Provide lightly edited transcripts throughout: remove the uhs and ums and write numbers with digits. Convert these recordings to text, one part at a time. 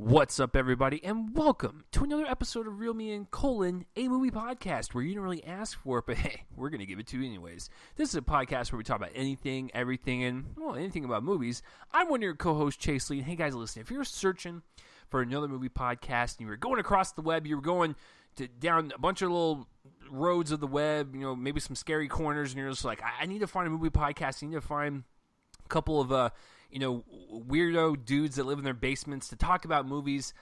What's up, everybody, and welcome to another episode of Real Me and Colon, a movie podcast where you didn't really ask for it, but hey, we're going to give it to you anyways. This is a podcast where we talk about anything, everything, and, well, anything about movies. I'm one of your co-hosts, Chase Lee, and hey, guys, listen, if you're searching for another movie podcast and you were going across the web, you were going down a bunch of little roads of the web, maybe some scary corners, and you're just like, I need to find a movie podcast, I need to find a couple of, weirdo dudes that live in their basements to talk about movies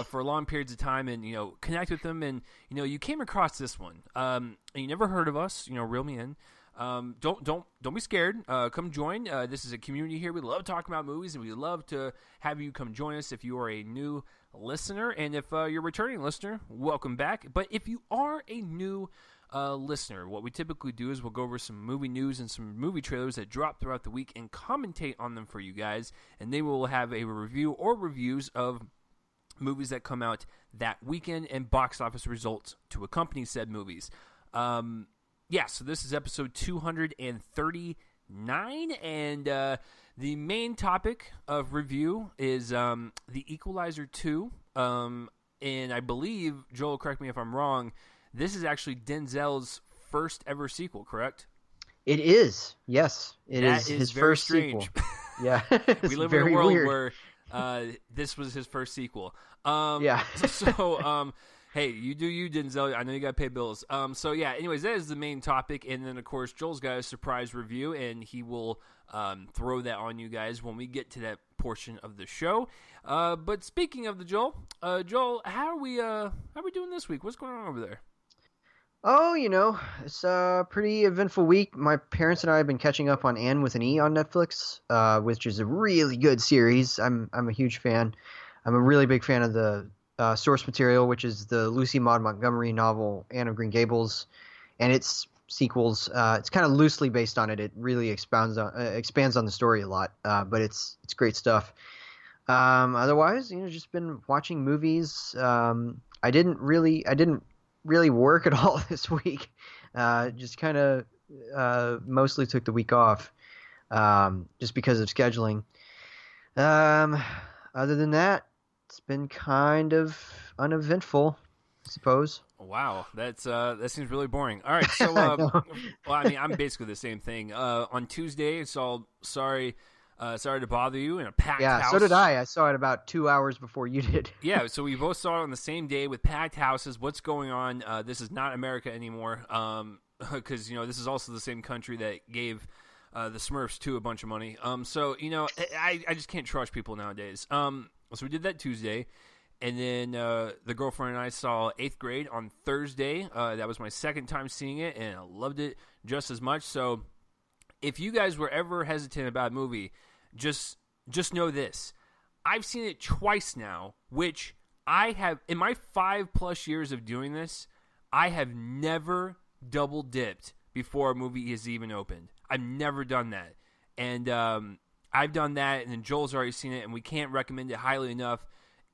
for long periods of time and, connect with them. And, you came across this one and you never heard of us, reel me in. Don't be scared. Come join. This is a community here. We love talking about movies and we love to have you come join us if you are a new listener. And if you're a returning listener, welcome back. But if you are a new listener, what we typically do is we'll go over some movie news and some movie trailers that drop throughout the week and commentate on them for you guys, and then we'll have a review or reviews of movies that come out that weekend and box office results to accompany said movies. So this is episode 239, and the main topic of review is The Equalizer II, and I believe, Joel, correct me if I'm wrong, this is actually Denzel's first ever sequel, correct? It is. Yes, it is his very first strange. sequel. Yeah, we live in a world where this was his first sequel. Hey, you do you, Denzel. I know you got to pay bills. Anyways, that is the main topic, and then of course Joel's got a surprise review, and he will throw that on you guys when we get to that portion of the show. But speaking of the Joel, how are we doing this week? What's going on over there? Oh, it's a pretty eventful week. My parents and I have been catching up on Anne with an E on Netflix, which is a really good series. I'm a huge fan. I'm a really big fan of the source material, which is the Lucy Maud Montgomery novel Anne of Green Gables, and its sequels. It's kind of loosely based on it. It really expands on the story a lot, but it's great stuff. Otherwise, just been watching movies. I didn't really work at all this week. Just kind of mostly took the week off, just because of scheduling. Other than that, it's been kind of uneventful, I suppose. Wow, that seems really boring. All right, so I'm basically the same thing. On Tuesday, so sorry to bother you in a packed house. Yeah, so did I. I saw it about 2 hours before you did. Yeah, so we both saw it on the same day with packed houses. What's going on? This is not America anymore, because this is also the same country that gave the Smurfs 2 a bunch of money. I just can't trust people nowadays. So we did that Tuesday, and then the girlfriend and I saw 8th Grade on Thursday. That was my second time seeing it, and I loved it just as much. So if you guys were ever hesitant about a movie, just know this. I've seen it twice now, which I have, in my 5+ years of doing this, I have never double dipped before a movie is even opened. I've never done that. And I've done that, and then Joel's already seen it, and we can't recommend it highly enough.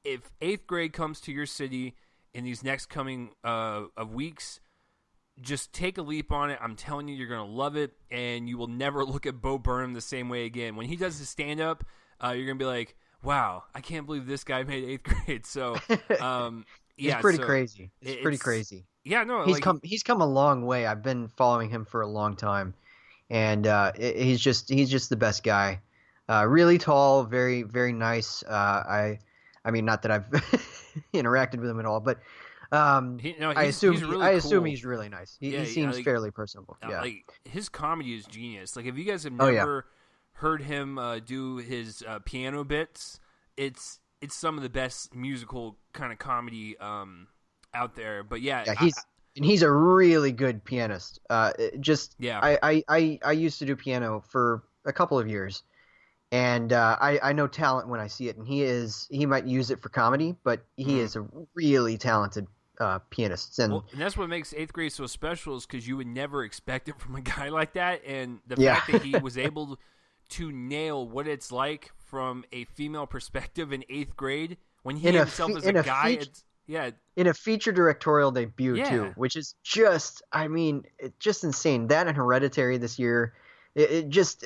If 8th Grade comes to your city in these next coming of weeks, just take a leap on it. I'm telling you, you're going to love it, and you will never look at Bo Burnham the same way again. When he does his stand-up, you're going to be like, wow, I can't believe this guy made 8th Grade. So, It's pretty crazy. It's pretty crazy. Yeah, no. He's come a long way. I've been following him for a long time, and he's just the best guy. Really tall, very, very nice. I mean, not that I've interacted with him at all, but I assume he's really nice. He seems fairly personable. Yeah, his comedy is genius. Like, if you guys have never heard him do his piano bits, it's some of the best musical kind of comedy out there. But he's a really good pianist. I used to do piano for a couple of years. And I know talent when I see it, and he might use it for comedy, but he is a really talented pianist. And that's what makes 8th Grade so special, is because you would never expect it from a guy like that, and the fact that he was able to nail what it's like from a female perspective in 8th grade, when he himself is a guy. In a feature directorial debut too, which is just insane. That and Hereditary this year. It just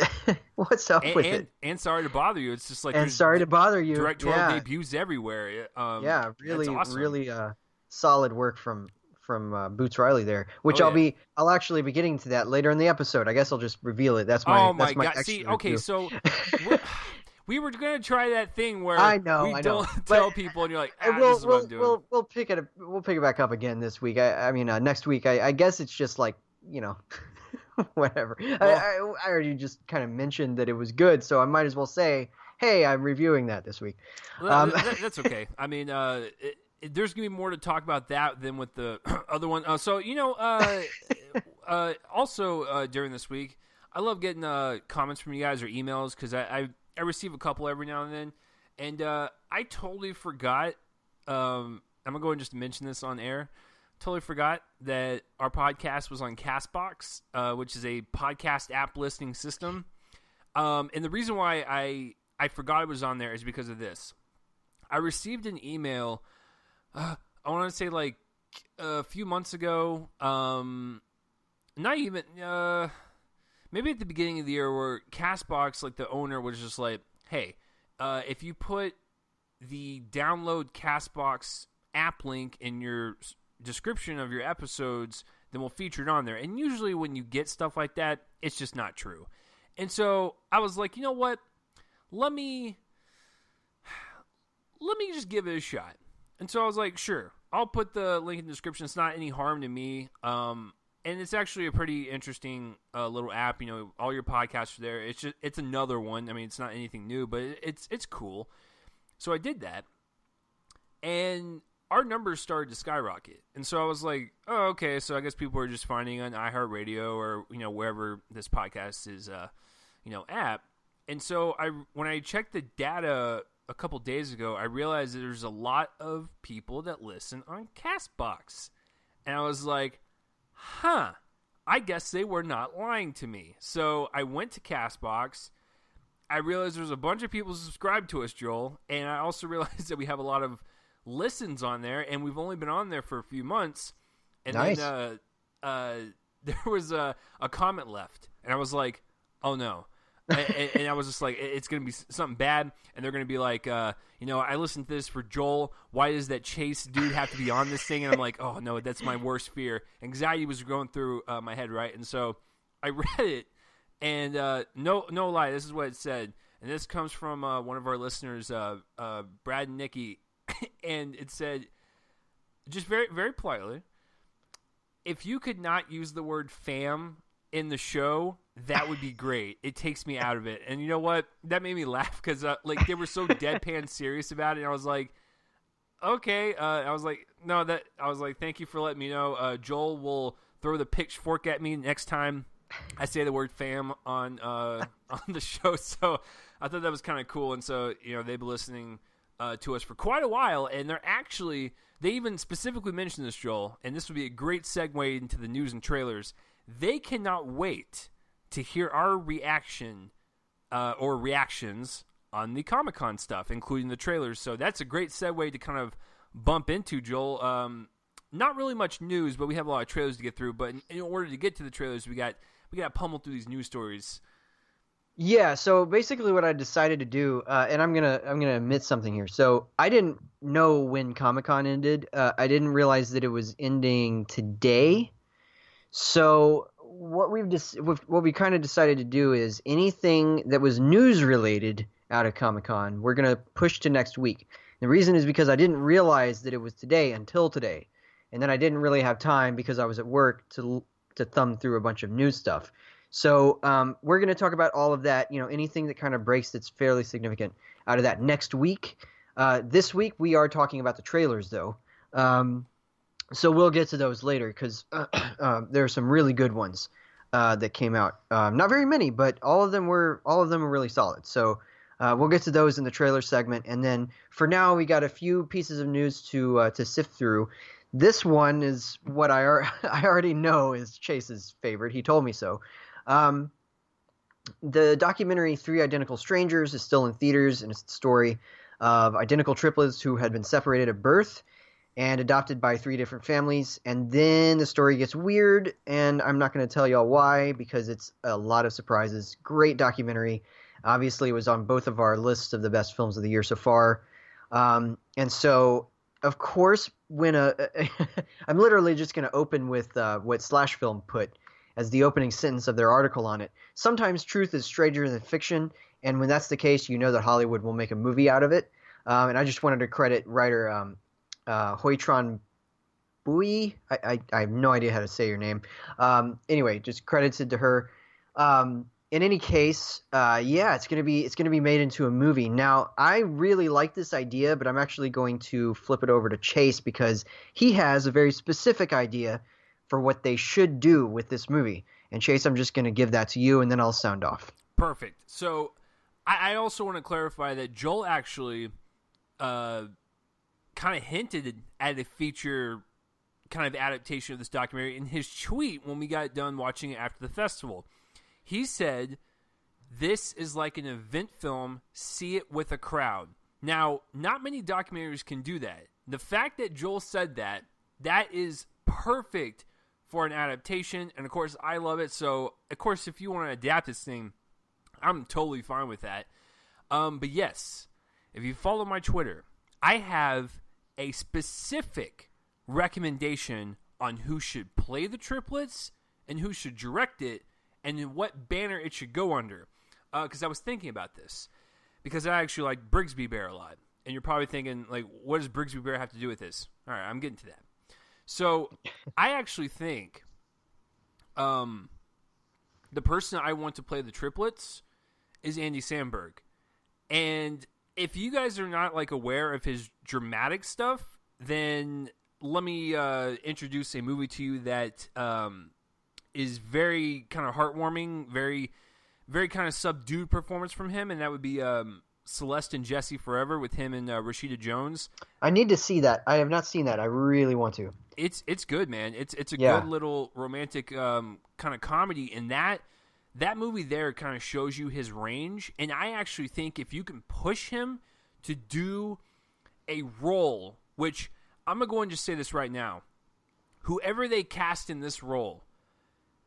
what's up with it? And sorry to bother you. It's just like And there's sorry to bother you. directorial debuts everywhere. Yeah, That's really, awesome. really solid work from Boots Riley there. Oh Which yeah. I'll actually be getting to that later in the episode. I guess I'll just reveal it. Oh my That's my god. See, extra okay, review. so we were gonna try that thing where I know, we I know, don't tell but people, and you're like, this we'll is what I'm doing. we'll pick it back up again this week. I mean next week. I guess it's just like whatever. Well, I already just kind of mentioned that it was good, so I might as well say, hey, I'm reviewing that this week. that's okay. I mean, there's gonna be more to talk about that than with the other one. Also during this week, I love getting comments from you guys or emails because I receive a couple every now and then, and I totally forgot. I'm gonna go and just mention this on air. Totally forgot that our podcast was on Castbox, which is a podcast app listening system. And the reason why I forgot it was on there is because of this. I received an email, I want to say like a few months ago, not even, maybe at the beginning of the year, where Castbox, like the owner, was just like, hey, if you put the download Castbox app link in your description of your episodes, then we'll feature it on there. And usually when you get stuff like that, it's just not true. And so I was like, you know what? Let me just give it a shot. And so I was like, sure, I'll put the link in the description. It's not any harm to me. And it's actually a pretty interesting little app. All your podcasts are there. It's another one. I mean, it's not anything new, but it's cool. So I did that, and our numbers started to skyrocket. And so I was like, oh, okay, so I guess people are just finding on iHeartRadio or wherever this podcast is app. And so when I checked the data a couple days ago, I realized that there's a lot of people that listen on Castbox. And I was like, I guess they were not lying to me. So I went to Castbox. I realized there's a bunch of people subscribed to us, Joel, and I also realized that we have a lot of listens on there, and we've only been on there for a few months. And Nice. then there was a comment left, and I was like, oh no. and I was just like, it's going to be something bad, and they're going to be like, I listened to this for Joel. Why does that Chase dude have to be on this thing? And I'm like, oh no, that's my worst fear. Anxiety was going through my head, right? And so I read it, and no lie, this is what it said. And this comes from one of our listeners, Brad and Nikki, and it said, just very, very politely, if you could not use the word fam in the show, that would be great. It takes me out of it. And you know what? That made me laugh because they were so deadpan serious about it. And I was like, okay. I was like, thank you for letting me know. Joel will throw the pitchfork at me next time I say the word fam on the show. So I thought that was kind of cool. And so, they've been listening to us for quite a while. And they even specifically mentioned this, Joel, and this would be a great segue into the news and trailers. They cannot wait to hear our reaction or reactions on the Comic-Con stuff, including the trailers. So that's a great segue to kind of bump into, Joel. Not really much news, but we have a lot of trailers to get through. But in order to get to the trailers, we got pummeled through these news stories. Yeah, so basically what I decided to do, and I'm gonna admit something here. So I didn't know when Comic-Con ended. I didn't realize that it was ending today. So what we kind of decided to do is anything that was news related out of Comic-Con, we're gonna push to next week. The reason is because I didn't realize that it was today until today, and then I didn't really have time because I was at work to thumb through a bunch of news stuff. So we're going to talk about all of that, anything that kind of breaks that's fairly significant out of that next week. This week we are talking about the trailers, though. So we'll get to those later because there are some really good ones that came out. Not very many, but all of them were really solid. So we'll get to those in the trailer segment. And then for now, we got a few pieces of news to sift through. This one is what I already know is Chase's favorite. He told me so. The documentary Three Identical Strangers is still in theaters, and it's the story of identical triplets who had been separated at birth. and adopted by 3 different families. And then the story gets weird, and I'm not going to tell y'all why because it's a lot of surprises. Great documentary. Obviously, it was on both of our lists of the best films of the year so far. And so, of course, when I'm literally just going to open with what Slash Film put as the opening sentence of their article on it. Sometimes truth is stranger than fiction, and when that's the case, you know that Hollywood will make a movie out of it. And I just wanted to credit writer Hoitron Bui. I have no idea how to say your name. Anyway, just credited to her. In any case, yeah, it's gonna be made into a movie. Now, I really like this idea, but I'm actually going to flip it over to Chase because he has a very specific idea for what they should do with this movie. And Chase, I'm just gonna give that to you, and then I'll sound off. Perfect. So, I also want to clarify that Joel actually kind of hinted at a feature kind of adaptation of this documentary in his tweet when we got done watching it after the festival. He said, "This is like an event film, see it with a crowd." Now, not many documentaries can do that. The fact that Joel said that is perfect for an adaptation, and of course, I love it. So, of course, if you want to adapt this thing, I'm totally fine with that. But yes, if you follow my Twitter, I have a specific recommendation on who should play the triplets and who should direct it and in what banner it should go under. Because I was thinking about this. Because I actually like Brigsby Bear a lot. And you're probably thinking, like, what does Brigsby Bear have to do with this? All right, I'm getting to that. So, I actually think the person I want to play the triplets is Andy Samberg. And if you guys are not, like, aware of his dramatic stuff, then let me introduce a movie to you that is very kind of heartwarming, very, very kind of subdued performance from him, and that would be Celeste and Jesse Forever with him and Rashida Jones. I need to see that. I have not seen that. I really want to. It's good, man. It's a good little romantic kind of comedy, and that movie there kind of shows you his range. And I actually think if you can push him to do a role, which I'm going to go and just say this right now, whoever they cast in this role,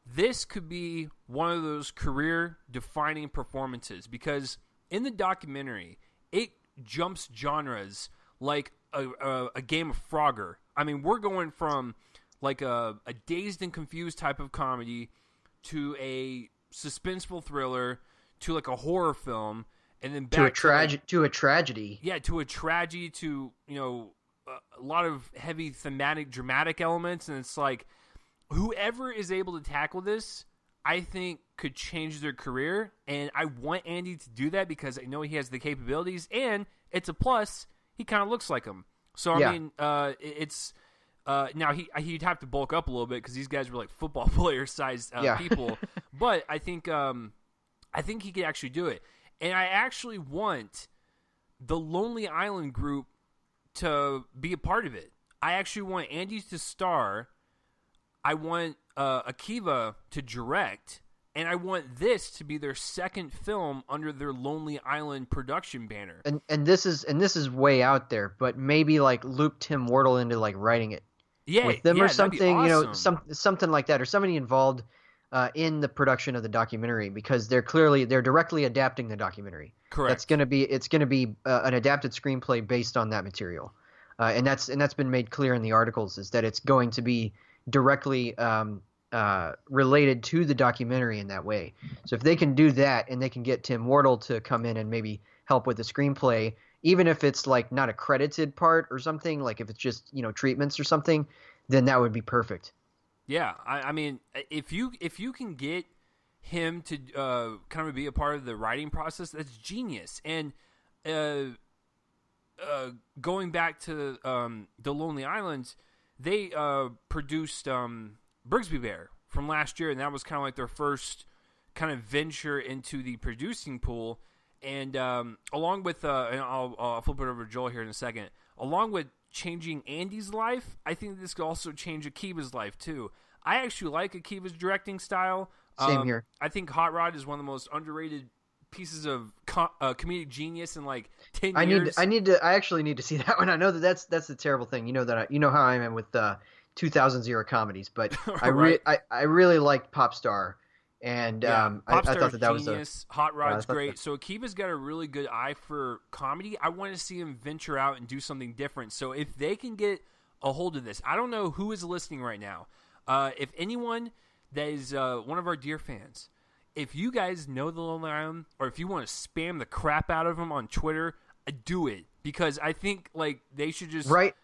this could be one of those career-defining performances because in the documentary, it jumps genres like a game of Frogger. I mean, we're going from like a dazed and confused type of comedy to a suspenseful thriller to like a horror film, and then back to a tragedy. Yeah, to a tragedy, to a lot of heavy thematic, dramatic elements, and it's like whoever is able to tackle this, I think, could change their career, and I want Andy to do that because I know he has the capabilities, and it's a plus. He kind of looks like him, so I mean, it's now he'd have to bulk up a little bit because these guys were like football player sized people, but I think he could actually do it, and I actually want the Lonely Island group to be a part of it. I actually want Andy to star. I want Akiva to direct, and I want this to be their second film under their Lonely Island production banner. And this is way out there, but maybe like loop Tim Wardle into like writing it with them or something, awesome. something like that, or somebody involved in the production of the documentary because they're directly adapting the documentary. Correct. It's going to be an adapted screenplay based on that material, and that's been made clear in the articles is that it's going to be directly related to the documentary in that way. So if they can do that and they can get Tim Wardle to come in and maybe help with the screenplay, even if it's like not a credited part or something, like if it's just treatments or something, then that would be perfect. Yeah, I mean, if you can get him to kind of be a part of the writing process, that's genius. And going back to the Lonely Island, they produced Brigsby Bear from last year, and that was kind of like their first kind of venture into the producing pool. And along with, and I'll flip it over to Joel here in a second, along with changing Andy's life, I think this could also change Akiva's life too. I actually like Akiva's directing style. Same here. I think Hot Rod is one of the most underrated pieces of comedic genius in like 10 years. I actually need to see that one. I know that's the terrible thing. You know that you know how I am with 2000s era comedies, but Right. I really liked Popstar, and I thought that was genius. Hot Rod's I thought great. So Akiva's got a really good eye for comedy. I want to see him venture out and do something different. So if they can get a hold of this, I don't know who is listening right now. If anyone that is one of our dear fans, if you guys know the Lonely Island, or if you want to spam the crap out of them on Twitter, do it, because I think like they should just right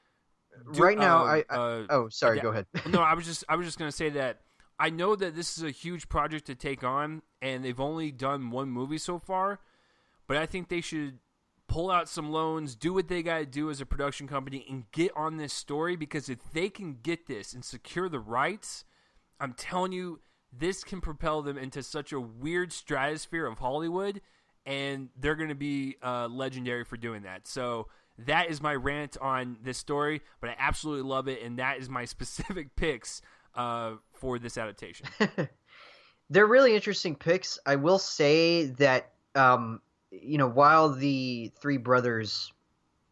now. Oh, sorry, go ahead. No, I was just gonna say that I know that this is a huge project to take on, and they've only done one movie so far, but I think they should pull out some loans, do what they got to do as a production company, and get on this story, because if they can get this and secure the rights, I'm telling you, this can propel them into such a weird stratosphere of Hollywood, and they're going to be legendary for doing that. So that is my rant on this story, but I absolutely love it, and that is my specific picks for this adaptation. They're really interesting picks. I will say that, while the three brothers,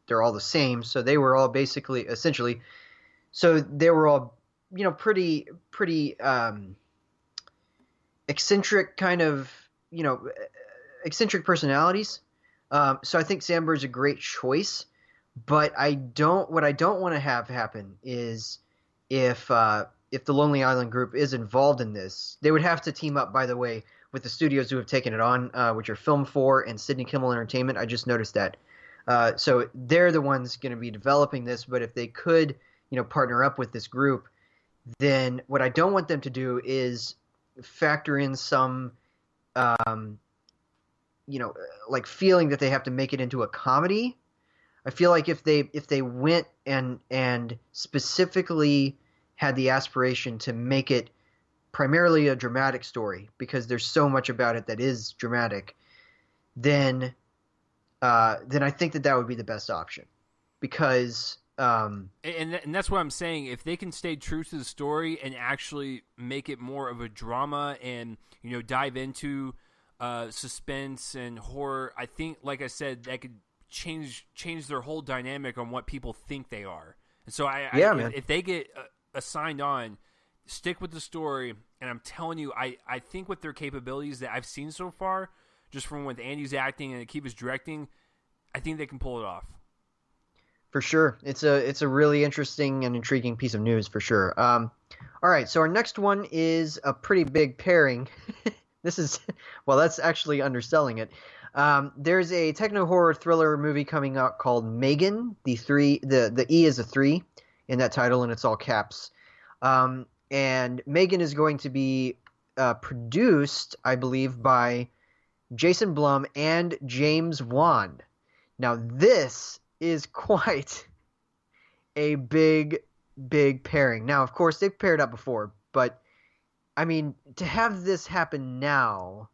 they're all the same, so they were all essentially, so they were all, pretty eccentric kind of, eccentric personalities. So I think Sam Bird's a great choice, but what I don't want to have happen is if the Lonely Island group is involved in this, they would have to team up, by the way, with the studios who have taken it on, which are Film 4 and Sydney Kimmel Entertainment. I just noticed that. So they're the ones going to be developing this, but if they could, partner up with this group, then what I don't want them to do is factor in some, like feeling that they have to make it into a comedy. I feel like if they went and specifically had the aspiration to make it primarily a dramatic story, because there's so much about it that is dramatic, then I think that would be the best option, because and that's what I'm saying. If they can stay true to the story and actually make it more of a drama and dive into suspense and horror, I think, like I said, that could change their whole dynamic on what people think they are. And so if they get assigned on, stick with the story. And I'm telling you, I think with their capabilities that I've seen so far, just from with Andy's acting and Akiva's directing, I think they can pull it off. For sure. It's a really interesting and intriguing piece of news, for sure. All right, so our next one is a pretty big pairing. That's actually underselling it. There's a techno-horror thriller movie coming out called Megan. The E is a 3 in that title, and it's all caps. And Megan is going to be produced, I believe, by Jason Blum and James Wan. Now, this is quite a big pairing. Now, of course, they've paired up before, but I mean, to have this happen now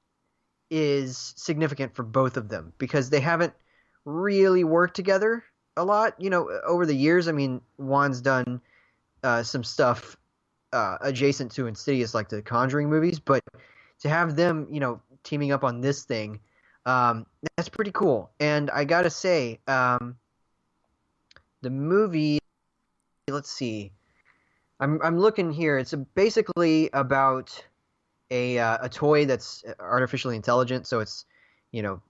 is significant for both of them, because they haven't really worked together a lot, over the years. I mean, Wan's done some stuff adjacent to Insidious, like the Conjuring movies, but to have them, teaming up on this thing, that's pretty cool. And I gotta say, the movie, let's see, I'm looking here. It's basically about a toy that's artificially intelligent, so it's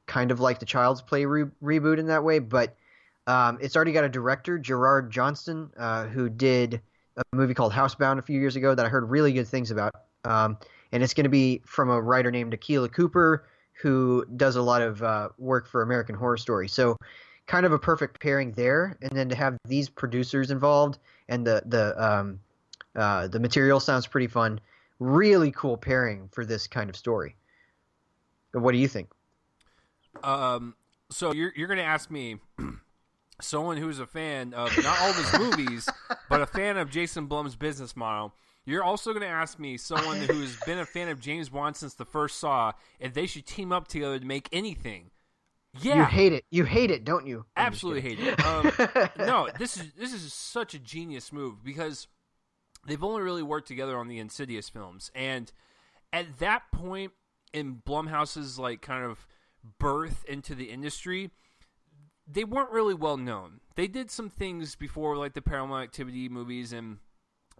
kind of like the Child's Play reboot in that way, but it's already got a director, Gerard Johnston, who did a movie called Housebound a few years ago that I heard really good things about, and it's going to be from a writer named Akilah Cooper, who does a lot of work for American Horror Story. So kind of a perfect pairing there, and then to have these producers involved, and the material sounds pretty fun. Really cool pairing for this kind of story. What do you think? So you're going to ask me, someone who's a fan of not all of his movies, but a fan of Jason Blum's business model. You're also going to ask me, someone who's been a fan of James Wan since the first Saw, if they should team up together to make anything. Yeah, you hate it, don't you? Absolutely hate it. No, this is such a genius move, because they've only really worked together on the Insidious films, and at that point in Blumhouse's like kind of birth into the industry, they weren't really well known. They did some things before, like the Paranormal Activity movies and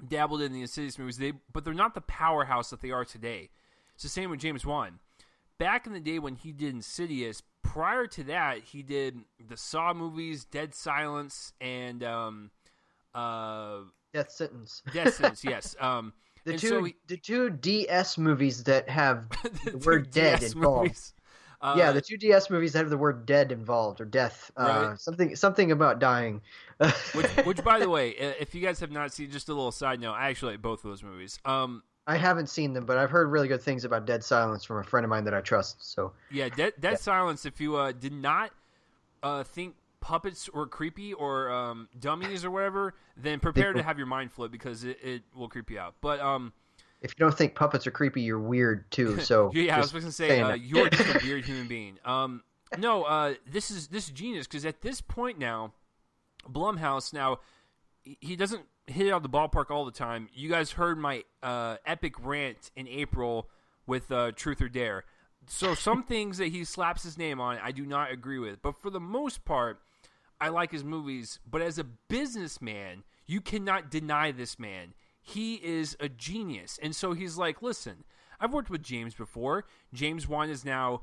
dabbled in the Insidious movies, but they're not the powerhouse that they are today. It's the same with James Wan. Back in the day when he did Insidious, prior to that, he did the Saw movies, Dead Silence, and Death Sentence. Death Sentence, yes. The two DS movies that have the word dead involved. The two DS movies that have the word dead involved, or death. Right. Something about dying. which, by the way, if you guys have not seen, just a little side note, I actually like both of those movies. I haven't seen them, but I've heard really good things about Dead Silence from a friend of mine that I trust. So yeah, Dead Silence. If you did not think puppets were creepy or dummies or whatever, then prepare to have your mind flip, because it will creep you out. But if you don't think puppets are creepy, you're weird too. So yeah, I was going to say you're just a weird human being. This is genius, because at this point now, Blumhouse, now he doesn't hit it out of the ballpark all the time. You guys heard my epic rant in April with Truth or Dare. So some things that he slaps his name on, I do not agree with. But for the most part, I like his movies. But as a businessman, you cannot deny this man. He is a genius. And so he's like, listen, I've worked with James before. James Wan is now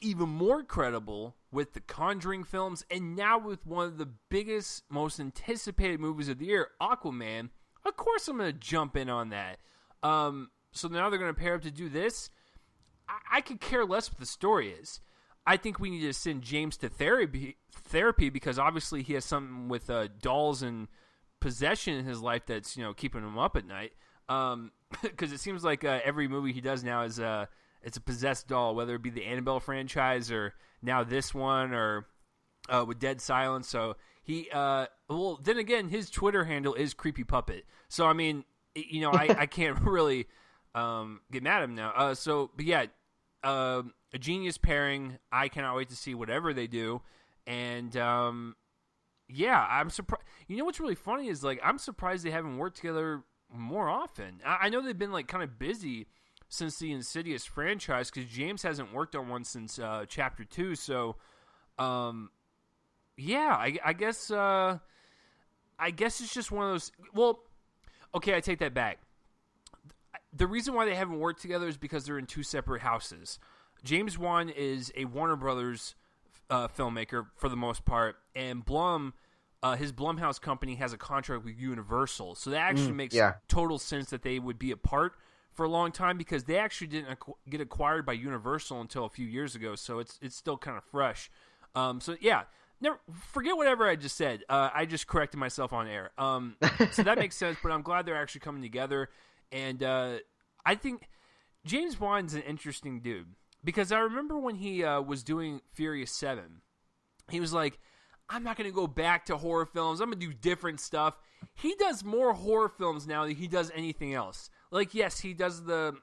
even more credible with the Conjuring films, and now with one of the biggest, most anticipated movies of the year, Aquaman. Of course I'm going to jump in on that. So now they're going to pair up to do this. I could care less what the story is. I think we need to send James to therapy, because obviously he has something with dolls and possession in his life that's keeping him up at night. Because it seems like every movie he does now is it's a possessed doll, whether it be the Annabelle franchise or now this one, or with Dead Silence. So he then again, his Twitter handle is Creepy Puppet. So I mean, I can't really get mad at him now. But yeah, a genius pairing. I cannot wait to see whatever they do. And yeah, I'm surprised. What's really funny is, like, I'm surprised they haven't worked together more often. I know they've been like kind of busy since the Insidious franchise, because James hasn't worked on one since Chapter 2. So yeah, I guess it's just one of those. Well, okay, I take that back. The reason why they haven't worked together is because they're in two separate houses. James Wan is a Warner Brothers filmmaker for the most part, and his Blumhouse company has a contract with Universal. So that actually makes total sense that they would be apart for a long time, because they actually didn't get acquired by Universal until a few years ago. So it's still kind of fresh. So yeah, never forget whatever I just said. I just corrected myself on air. So that makes sense, but I'm glad they're actually coming together. And I think James Wan's an interesting dude, because I remember when he was doing Furious 7, he was like, I'm not going to go back to horror films. I'm going to do different stuff. He does more horror films now than he does anything else. Like, yes, he does the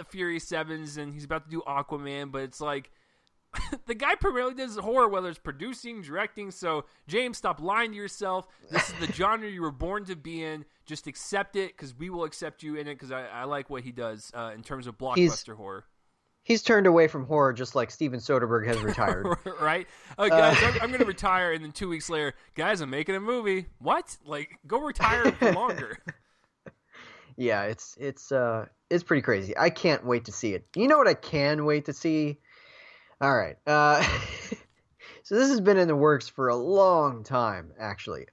Furious 7s, and he's about to do Aquaman, but it's like, the guy primarily does horror, whether it's producing, directing. So, James, stop lying to yourself. This is the genre you were born to be in. Just accept it, because we will accept you in it, because I like what he does in terms of blockbuster horror. He's turned away from horror just like Steven Soderbergh has retired. Right? Guys, I'm going to retire, and then 2 weeks later, guys, I'm making a movie. What? Like, go retire for longer. Yeah, it's pretty crazy. I can't wait to see it. You know what I can wait to see? All right. So this has been in the works for a long time, actually.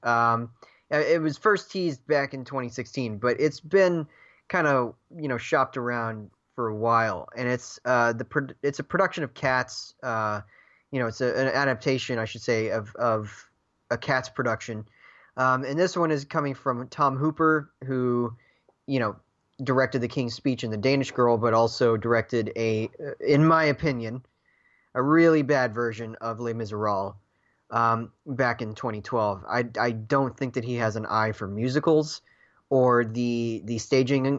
It was first teased back in 2016, but it's been kind of, shopped around for a while, and it's a production of Cats. It's an adaptation, I should say, of a Cats production. And this one is coming from Tom Hooper, who, directed The King's Speech and The Danish Girl, but also directed in my opinion, a really bad version of Les Miserables back in 2012. I don't think that he has an eye for musicals or the staging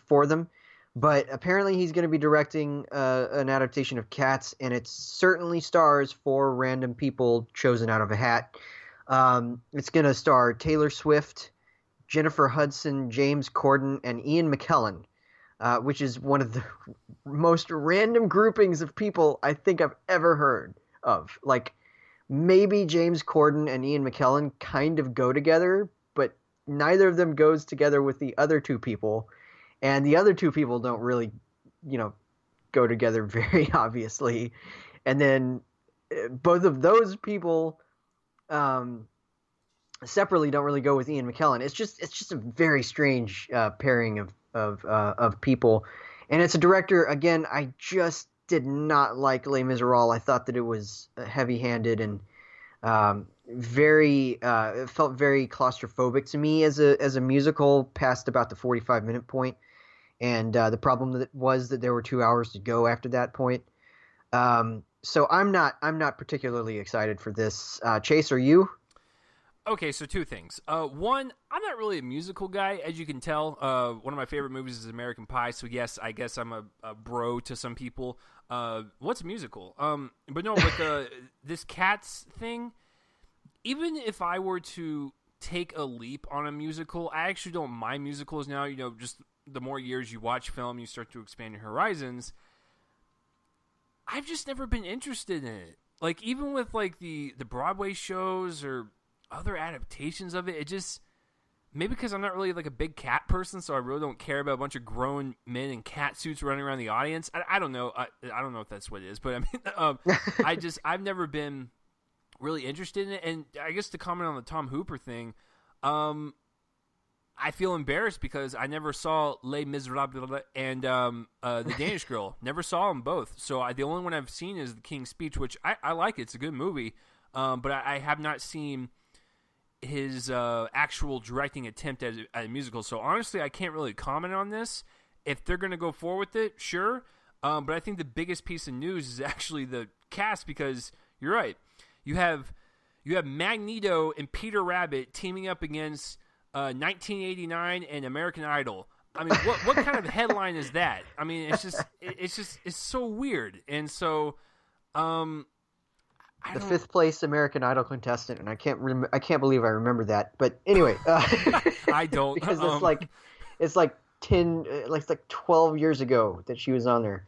for them, but apparently he's going to be directing an adaptation of Cats, and it certainly stars 4 random people chosen out of a hat. It's going to star Taylor Swift, Jennifer Hudson, James Corden, and Ian McKellen. which is one of the most random groupings of people I think I've ever heard of. Like, maybe James Corden and Ian McKellen kind of go together, but neither of them goes together with the other two people, and the other two people don't really, go together very obviously. And then both of those people separately don't really go with Ian McKellen. It's just a very strange pairing of people, and it's a director. Again, I just did not like Les Miserables. I thought that it was heavy-handed and it felt very claustrophobic to me as a musical past about the 45-minute point. And the problem that was that there were 2 hours to go after that point. So I'm not particularly excited for this. Chase, are you? Okay, so two things. One, I'm not really a musical guy, as you can tell. One of my favorite movies is American Pie, so yes, I guess I'm a bro to some people. What's a musical? But no, with this Cats thing, even if I were to take a leap on a musical, I actually don't mind musicals now. Just the more years you watch film, you start to expand your horizons. I've just never been interested in it. Like, even with like the Broadway shows or other adaptations of it, it just, maybe because I'm not really like a big cat person, so I really don't care about a bunch of grown men in cat suits running around the audience. I don't know. I don't know if that's what it is, but I mean, I've never been really interested in it. And I guess to comment on the Tom Hooper thing, I feel embarrassed because I never saw Les Miserables and The Danish Girl. Never saw them both. So the only one I've seen is The King's Speech, which I like. It's a good movie, but I have not seen his actual directing attempt at a musical. So honestly, I can't really comment on this. If they're going to go forward with it, sure. But I think the biggest piece of news is actually the cast, because you're right. You have Magneto and Peter Rabbit teaming up against 1989 and American Idol. I mean, what kind of headline is that? I mean, it's so weird. And so, the fifth place American Idol contestant, and I can't believe I remember that. But anyway, I don't, because it's like 12 years ago that she was on there.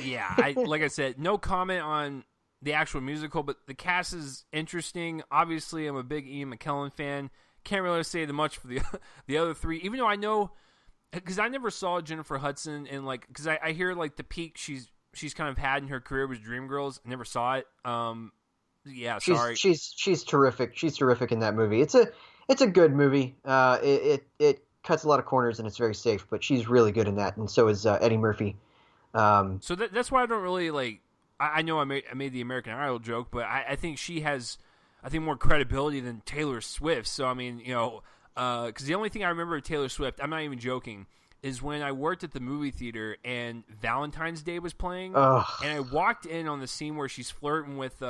Yeah, like I said, no comment on the actual musical, but the cast is interesting. Obviously, I'm a big Ian McKellen fan. Can't really say that much for the other three, even though I know, because I never saw Jennifer Hudson, and like, because I hear like the peak she's kind of had in her career was Dreamgirls. I never saw it. Yeah, sorry. She's terrific. She's terrific in that movie. It's a good movie. It cuts a lot of corners and it's very safe, but she's really good in that, and so is Eddie Murphy. So that's why I don't really like. I know I made the American Idol joke, but I think she has, I think, more credibility than Taylor Swift. So I mean, because the only thing I remember of Taylor Swift, I'm not even joking, is when I worked at the movie theater and Valentine's Day was playing, and I walked in on the scene where she's flirting with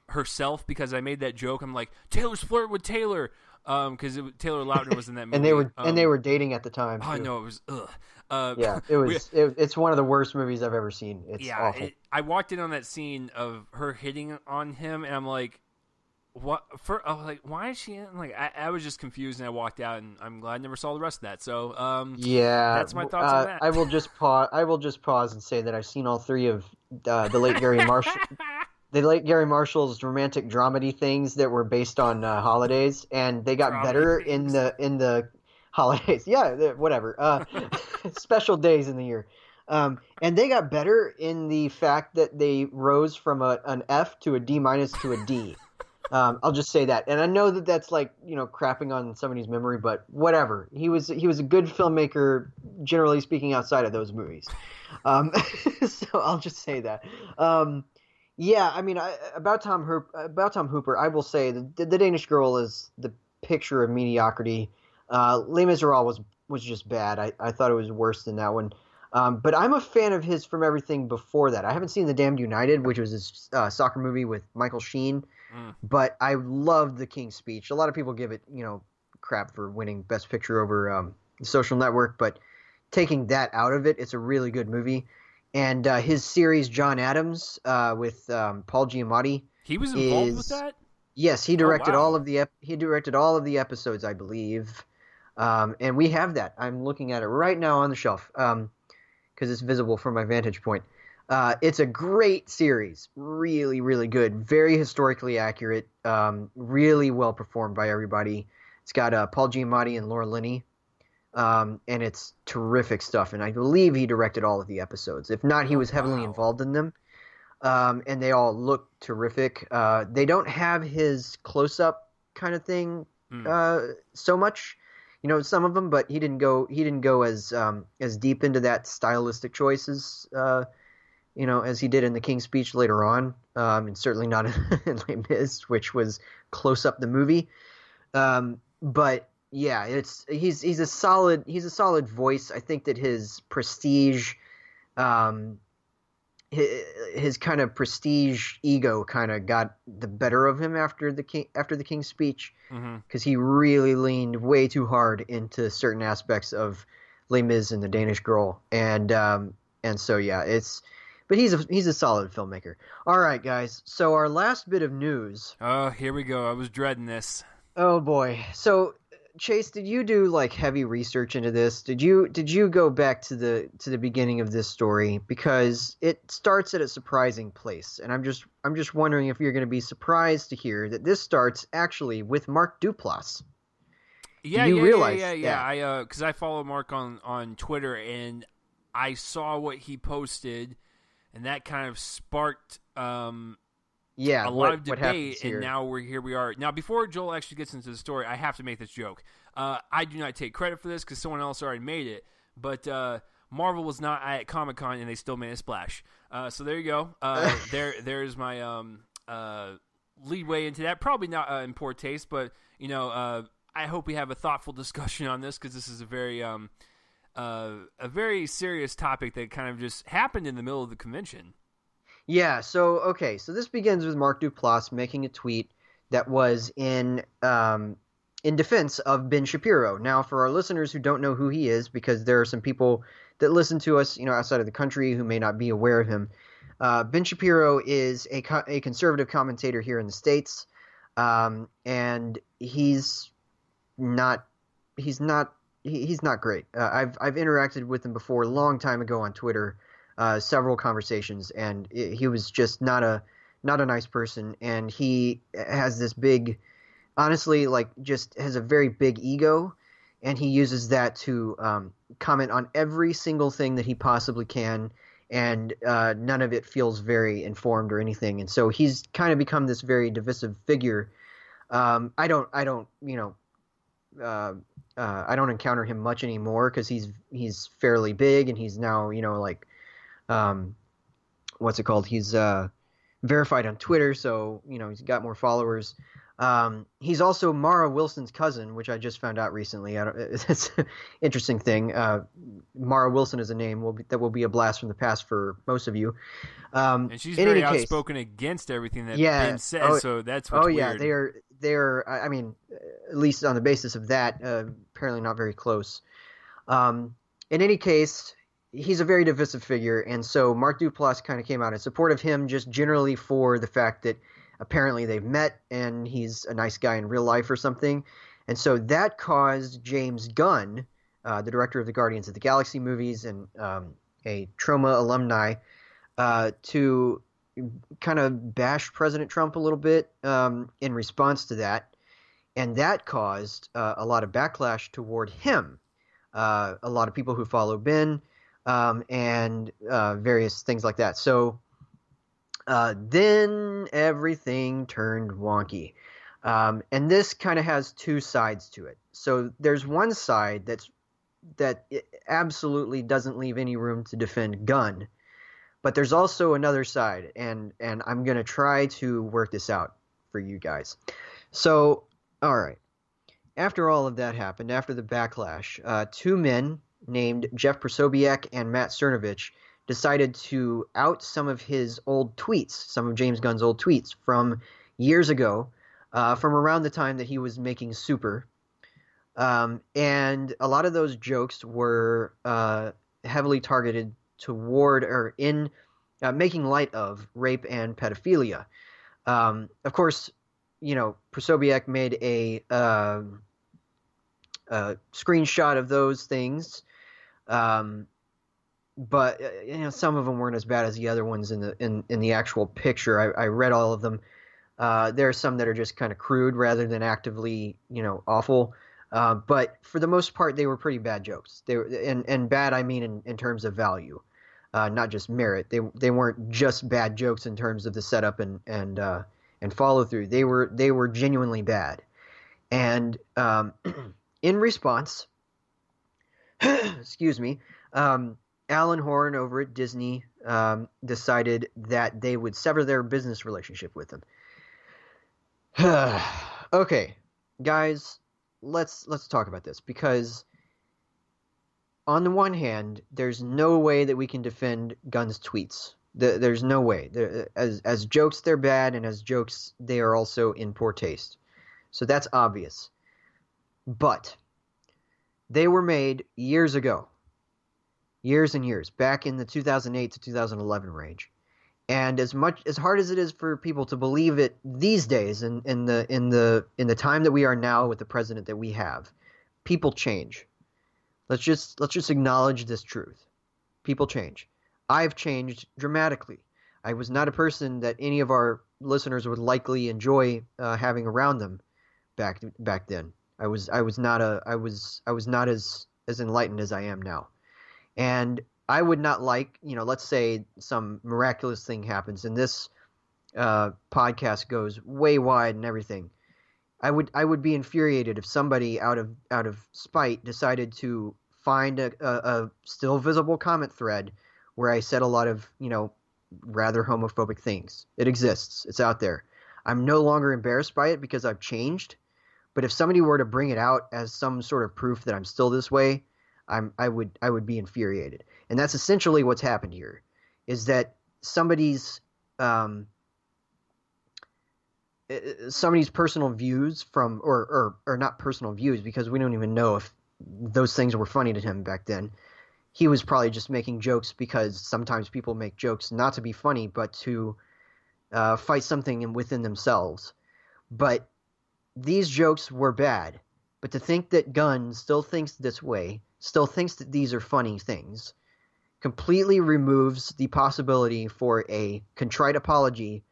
herself, because I made that joke. I'm like, Taylor's flirting with Taylor, because Taylor Lautner was in that movie, and they were dating at the time. Oh no, it was ugh. Yeah, it was. It's one of the worst movies I've ever seen. It's awful. I walked in on that scene of her hitting on him, and I'm like, "What?" I was like, "Why is she in?" Like, I was just confused, and I walked out, and I'm glad I never saw the rest of that. So, yeah, that's my thoughts on that. I will just pause and say that I've seen all three of the late Gary Marshall. The late Gary Marshall's romantic dramedy things that were based on holidays, and they got better in the holidays. Yeah, whatever. Special days in the year. And they got better in the fact that they rose from an F to a D- to a D. I'll just say that. And I know that that's like, crapping on somebody's memory, but whatever. He was a good filmmaker, generally speaking, outside of those movies. So I'll just say that. Yeah, I mean, about Tom Hooper, I will say that the Danish Girl is the picture of mediocrity. Les Miserables was just bad. I thought it was worse than that one. But I'm a fan of his from everything before that. I haven't seen The Damned United, which was his soccer movie with Michael Sheen, but I loved The King's Speech. A lot of people give it, crap for winning Best Picture over The Social Network, but taking that out of it, it's a really good movie. And his series John Adams with Paul Giamatti, he was involved with that. Yes, he directed wow. all of the episodes, I believe. And we have that. I'm looking at it right now on the shelf because it's visible from my vantage point. It's a great series, really, really good, very historically accurate, really well performed by everybody. It's got Paul Giamatti and Laura Linney, and it's terrific stuff. And I believe he directed all of the episodes. If not, he Oh, was heavily wow. involved in them. And they all look terrific. They don't have his close-up kind of thing Mm. so much, some of them, but he didn't go as deep into that stylistic choices, as he did in the King's Speech later on, and certainly not in Les Mis, which was close up the movie. But yeah, he's a solid voice. I think that his prestige, um, his kind of prestige ego kind of got the better of him after the King's Speech, Mm-hmm. because he really leaned way too hard into certain aspects of Les Mis and the Danish Girl, and so yeah, but he's a solid filmmaker. All right, guys. So our last bit of news. Oh, here we go. I was dreading this. Oh boy. So Chase, did you do like heavy research into this? Did you go back to the beginning of this story, because it starts at a surprising place, and I'm just wondering if you're going to be surprised to hear that this starts actually with Mark Duplass. Do Yeah, you yeah, yeah, realize yeah, yeah. that? Because I follow Mark on Twitter, and I saw what he posted, and that kind of sparked Yeah, a lot of what happens debate, and here? now here we are. Now, before Joel actually gets into the story, I have to make this joke. I do not take credit for this because someone else already made it, but Marvel was not at Comic-Con, and they still made a splash. So there you go. There's my leadway into that. Probably not in poor taste, but I hope we have a thoughtful discussion on this, because this is a very serious topic that kind of just happened in the middle of the convention. Yeah, so this begins with Mark Duplass making a tweet that was in defense of Ben Shapiro. Now, for our listeners who don't know who he is, because there are some people that listen to us, outside of the country who may not be aware of him, Ben Shapiro is a conservative commentator here in the States, and he's not he's not great. I've interacted with him before a long time ago on Twitter, several conversations, and he was just not a nice person, and he has this big, honestly, like, just has a very big ego, and he uses that to comment on every single thing that he possibly can, and none of it feels very informed or anything, and so he's kind of become this very divisive figure. I don't encounter him much anymore, because he's fairly big, and he's now, like, um, what's it called? He's verified on Twitter, so he's got more followers. He's also Mara Wilson's cousin, which I just found out recently. It's an interesting thing. Mara Wilson is a name that will be a blast from the past for most of you. And she's In very any case, outspoken against everything that yeah. Ben says, so that's what's Oh yeah, weird. they're. I mean, at least on the basis of that, apparently not very close. In any case, he's a very divisive figure, and so Mark Duplass kind of came out in support of him, just generally for the fact that apparently they've met, and he's a nice guy in real life or something, and so that caused James Gunn, the director of the Guardians of the Galaxy movies and a Troma alumni, to kind of bash President Trump a little bit in response to that, and that caused a lot of backlash toward him. A lot of people who follow Ben, and various things like that. So then everything turned wonky. And this kind of has two sides to it. So there's one side that it absolutely doesn't leave any room to defend Gunn. But there's also another side, and I'm going to try to work this out for you guys. So, all right. After all of that happened, after the backlash, two men named Jeff Prosobiec and Matt Cernovich decided to out some of his old tweets, some of James Gunn's old tweets from years ago, from around the time that he was making Super. And a lot of those jokes were heavily targeted toward or in making light of rape and pedophilia. Of course, Prosobiec made a screenshot of those things. But some of them weren't as bad as the other ones in the actual picture. I read all of them. There are some that are just kind of crude rather than actively, awful. But for the most part, they were pretty bad jokes. They were, and bad, I mean in terms of value, not just merit. They weren't just bad jokes in terms of the setup and follow through. They were genuinely bad. And in response, excuse me, Alan Horn over at Disney decided that they would sever their business relationship with them. Okay, guys, let's talk about this, because on the one hand, there's no way that we can defend Gunn's tweets. There's no way. As jokes, they're bad, and as jokes, they are also in poor taste. So that's obvious. But they were made years ago. Years and years, back in the 2008 to 2011 range. And as hard as it is for people to believe it these days, in the time that we are now with the president that we have, people change. Let's just acknowledge this truth. People change. I've changed dramatically. I was not a person that any of our listeners would likely enjoy having around them back then. I was not as enlightened as I am now. And I would not like, let's say some miraculous thing happens and this podcast goes way wide and everything. I would be infuriated if somebody out of spite decided to find a still visible comment thread where I said a lot of, rather homophobic things. It exists. It's out there. I'm no longer embarrassed by it because I've changed. But if somebody were to bring it out as some sort of proof that I'm still this way, I would be infuriated. And that's essentially what's happened here, is that somebody's personal views or not personal views, because we don't even know if those things were funny to him back then. He was probably just making jokes because sometimes people make jokes not to be funny, but to fight something within themselves. But these jokes were bad. But to think that Gunn still thinks this way, still thinks that these are funny things, completely removes the possibility for a contrite apology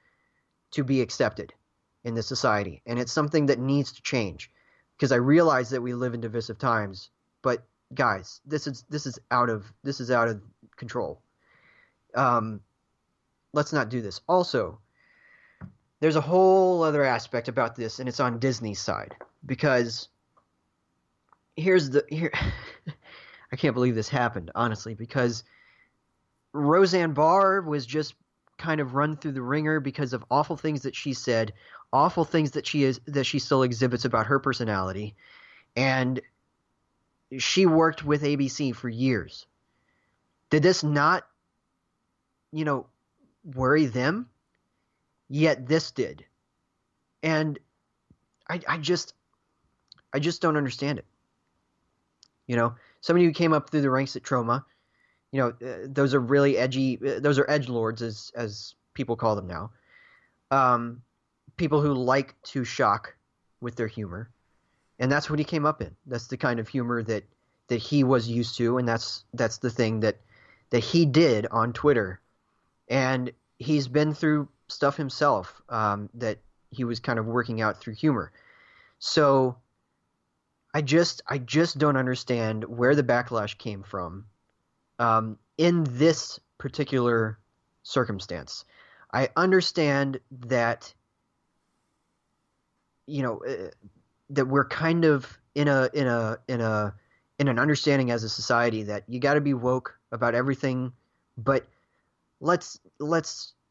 to be accepted in this society. And it's something that needs to change, because I realize that we live in divisive times, but guys, this is out of control. Let's not do this. Also, there's a whole other aspect about this, and it's on Disney's side, because I can't believe this happened, honestly, because Roseanne Barr was just kind of run through the ringer because of awful things that she said, awful things that she still exhibits about her personality, and she worked with ABC for years. Did this not, worry them? Yet this did. And I just don't understand it. Somebody who came up through the ranks at Troma, those are really edgy, those are edgelords as people call them now. People who like to shock with their humor. And that's what he came up in. That's the kind of humor that he was used to, and that's the thing that he did on Twitter. And he's been through stuff himself that he was kind of working out through humor. So I just don't understand where the backlash came from in this particular circumstance. I understand that that we're kind of in an understanding as a society that you got to be woke about everything, but let's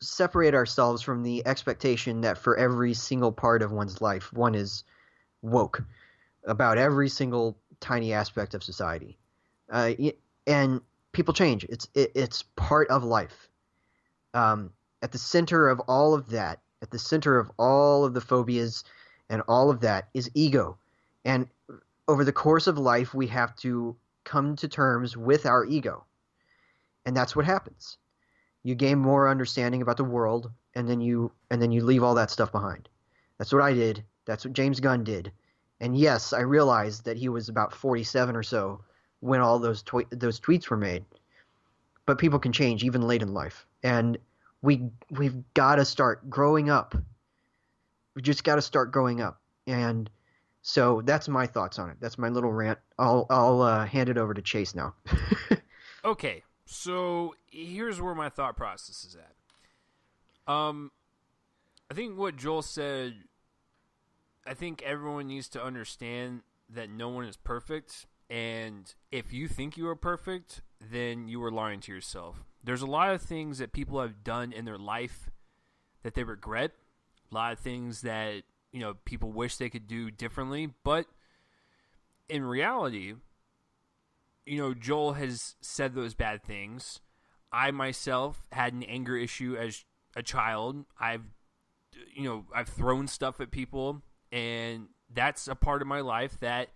separate ourselves from the expectation that for every single part of one's life, one is woke about every single tiny aspect of society. And people change. It's part of life. At the center of all of that, at the center of all of the phobias and all of that is ego. And over the course of life, we have to come to terms with our ego. And that's what happens. You gain more understanding about the world, and then you leave all that stuff behind. That's what I did. That's what James Gunn did. And yes, I realized that he was about 47 or so when all those tweets were made. But people can change even late in life, and we've got to start growing up. We just got to start growing up, and so that's my thoughts on it. That's my little rant. I'll hand it over to Chase now. Okay, so here's where my thought process is at. I think what Joel said, I think everyone needs to understand that no one is perfect, and if you think you are perfect, then you are lying to yourself. There's a lot of things that people have done in their life that they regret, a lot of things that, people wish they could do differently, but in reality, Joel has said those bad things. I myself had an anger issue as a child. I've thrown stuff at people, and that's a part of my life that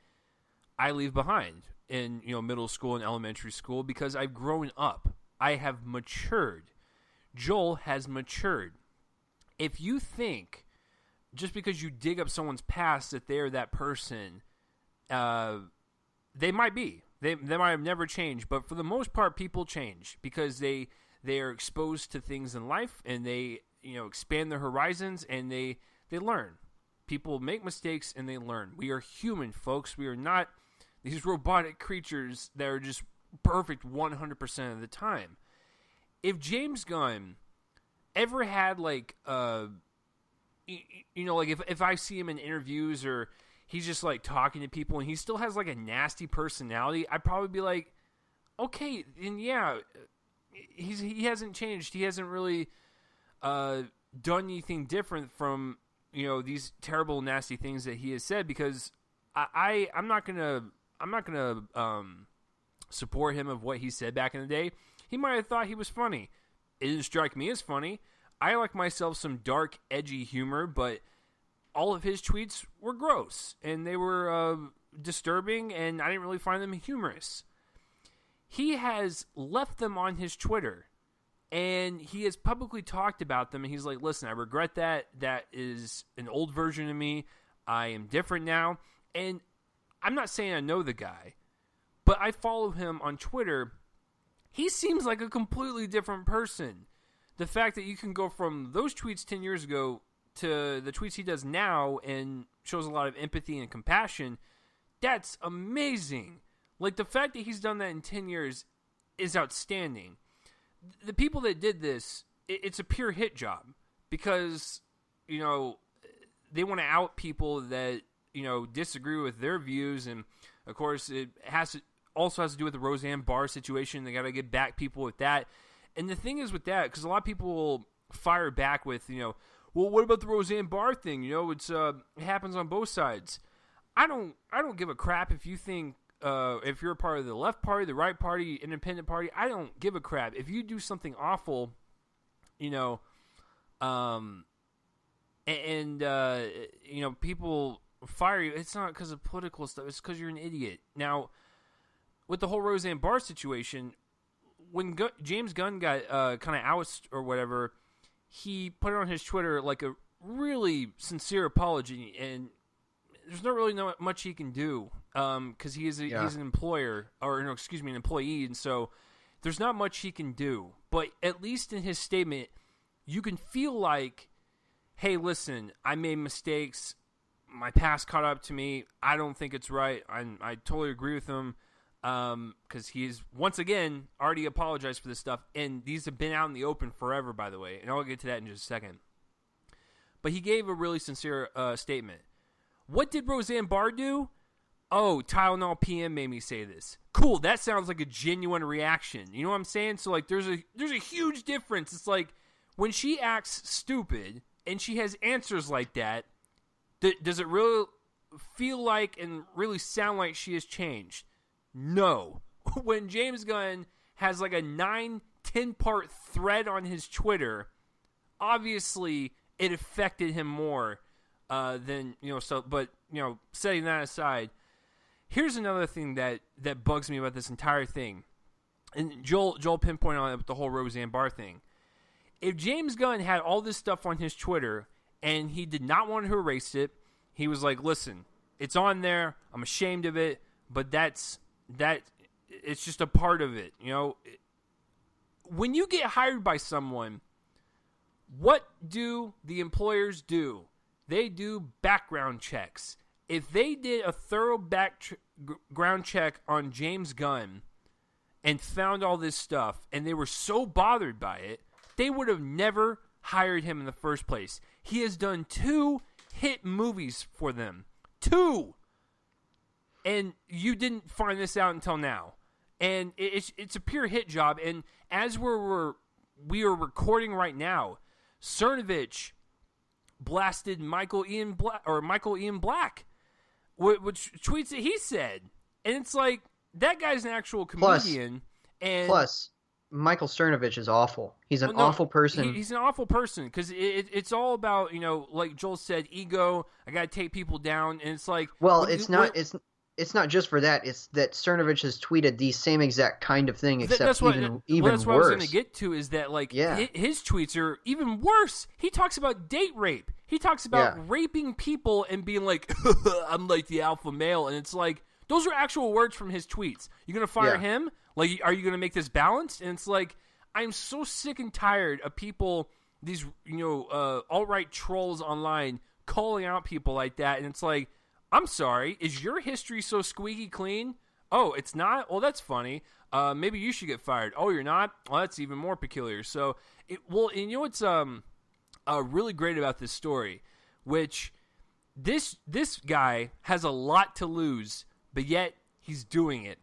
I leave behind in, middle school and elementary school because I've grown up. I have matured. Joel has matured. If you think just because you dig up someone's past that they're that person, they might be. They might have never changed, but for the most part, people change because they are exposed to things in life, and they expand their horizons, and they learn. People make mistakes and they learn. We are human, folks. We are not these robotic creatures that are just perfect 100% of the time. If James Gunn ever had like if I see him in interviews or he's just like talking to people and he still has like a nasty personality, I'd probably be like, okay, and yeah, he hasn't changed. He hasn't really done anything different from these terrible, nasty things that he has said, because I'm not gonna support him of what he said back in the day. He might have thought he was funny. It didn't strike me as funny. I like myself some dark, edgy humor, but all of his tweets were gross, and they were disturbing, and I didn't really find them humorous. He has left them on his Twitter, and he has publicly talked about them, and he's like, listen, I regret that. That is an old version of me. I am different now. And I'm not saying I know the guy, but I follow him on Twitter. He seems like a completely different person. The fact that you can go from those tweets 10 years ago to the tweets he does now and shows a lot of empathy and compassion, that's amazing. Like, the fact that he's done that in 10 years is outstanding. The people that did this, it's a pure hit job because, they want to out people that, disagree with their views. And, of course, it also has to do with the Roseanne Barr situation. They got to get back people with that. And the thing is with that, because a lot of people will fire back with, well, what about the Roseanne Barr thing? It happens on both sides. I don't give a crap if you think, if you're a part of the left party, the right party, independent party. I don't give a crap. If you do something awful, people fire you, it's not because of political stuff. It's because you're an idiot. Now, with the whole Roseanne Barr situation, when James Gunn got kind of ousted or whatever, he put it on his Twitter like a really sincere apology, and there's not really much he can do because he's an employer, or an employee, and so there's not much he can do. But at least in his statement, you can feel like, hey, listen, I made mistakes. My past caught up to me. I don't think it's right. I totally agree with him because he's, once again, already apologized for this stuff. And these have been out in the open forever, by the way. And I'll get to that in just a second. But he gave a really sincere statement. What did Roseanne Barr do? Oh, Tylenol PM made me say this. Cool, that sounds like a genuine reaction. You know what I'm saying? So, like, there's a huge difference. It's like, when she acts stupid and she has answers like that, does it really feel like and really sound like she has changed? No. When James Gunn has like a 9-10 part thread on his Twitter, obviously it affected him more than, but setting that aside, here's another thing that bugs me about this entire thing. And Joel pinpointed on it with the whole Roseanne Barr thing. If James Gunn had all this stuff on his Twitter and he did not want to erase it, he was like, listen, It's on there. I'm ashamed of it, but that. It's just a part of it. When you get hired by someone, what do the employers do? They do background checks. If they did a thorough background check on James Gunn and found all this stuff, and they were so bothered by it, they would have never hired him in the first place. He has done 2 hit movies for them. 2! And you didn't find this out until now. And it's a pure hit job. And as we are recording right now, Cernovich blasted Michael Ian Black, which tweets that he said. And it's like, that guy's an actual comedian. Plus, Michael Cernovich is awful. He's an awful person. He's an awful person because it's all about, like Joel said, ego. I got to take people down. And it's like... Well, it's not just for that. It's that Cernovich has tweeted the same exact kind of thing, except that's what even I worse. was going to get to is that, like, his tweets are even worse. He talks about date rape. He talks about raping people and being like, I'm like the alpha male. And it's like, those are actual words from his tweets. You're going to fire him? Like, are you going to make this balanced? And it's like, I'm so sick and tired of people, these, alt-right trolls online calling out people like that. And it's like, I'm sorry, is your history so squeaky clean? Oh, it's not? Well, that's funny. Maybe you should get fired. Oh, you're not? Well, that's even more peculiar. So, and you know what's really great about this story? Which this guy has a lot to lose, but yet he's doing it.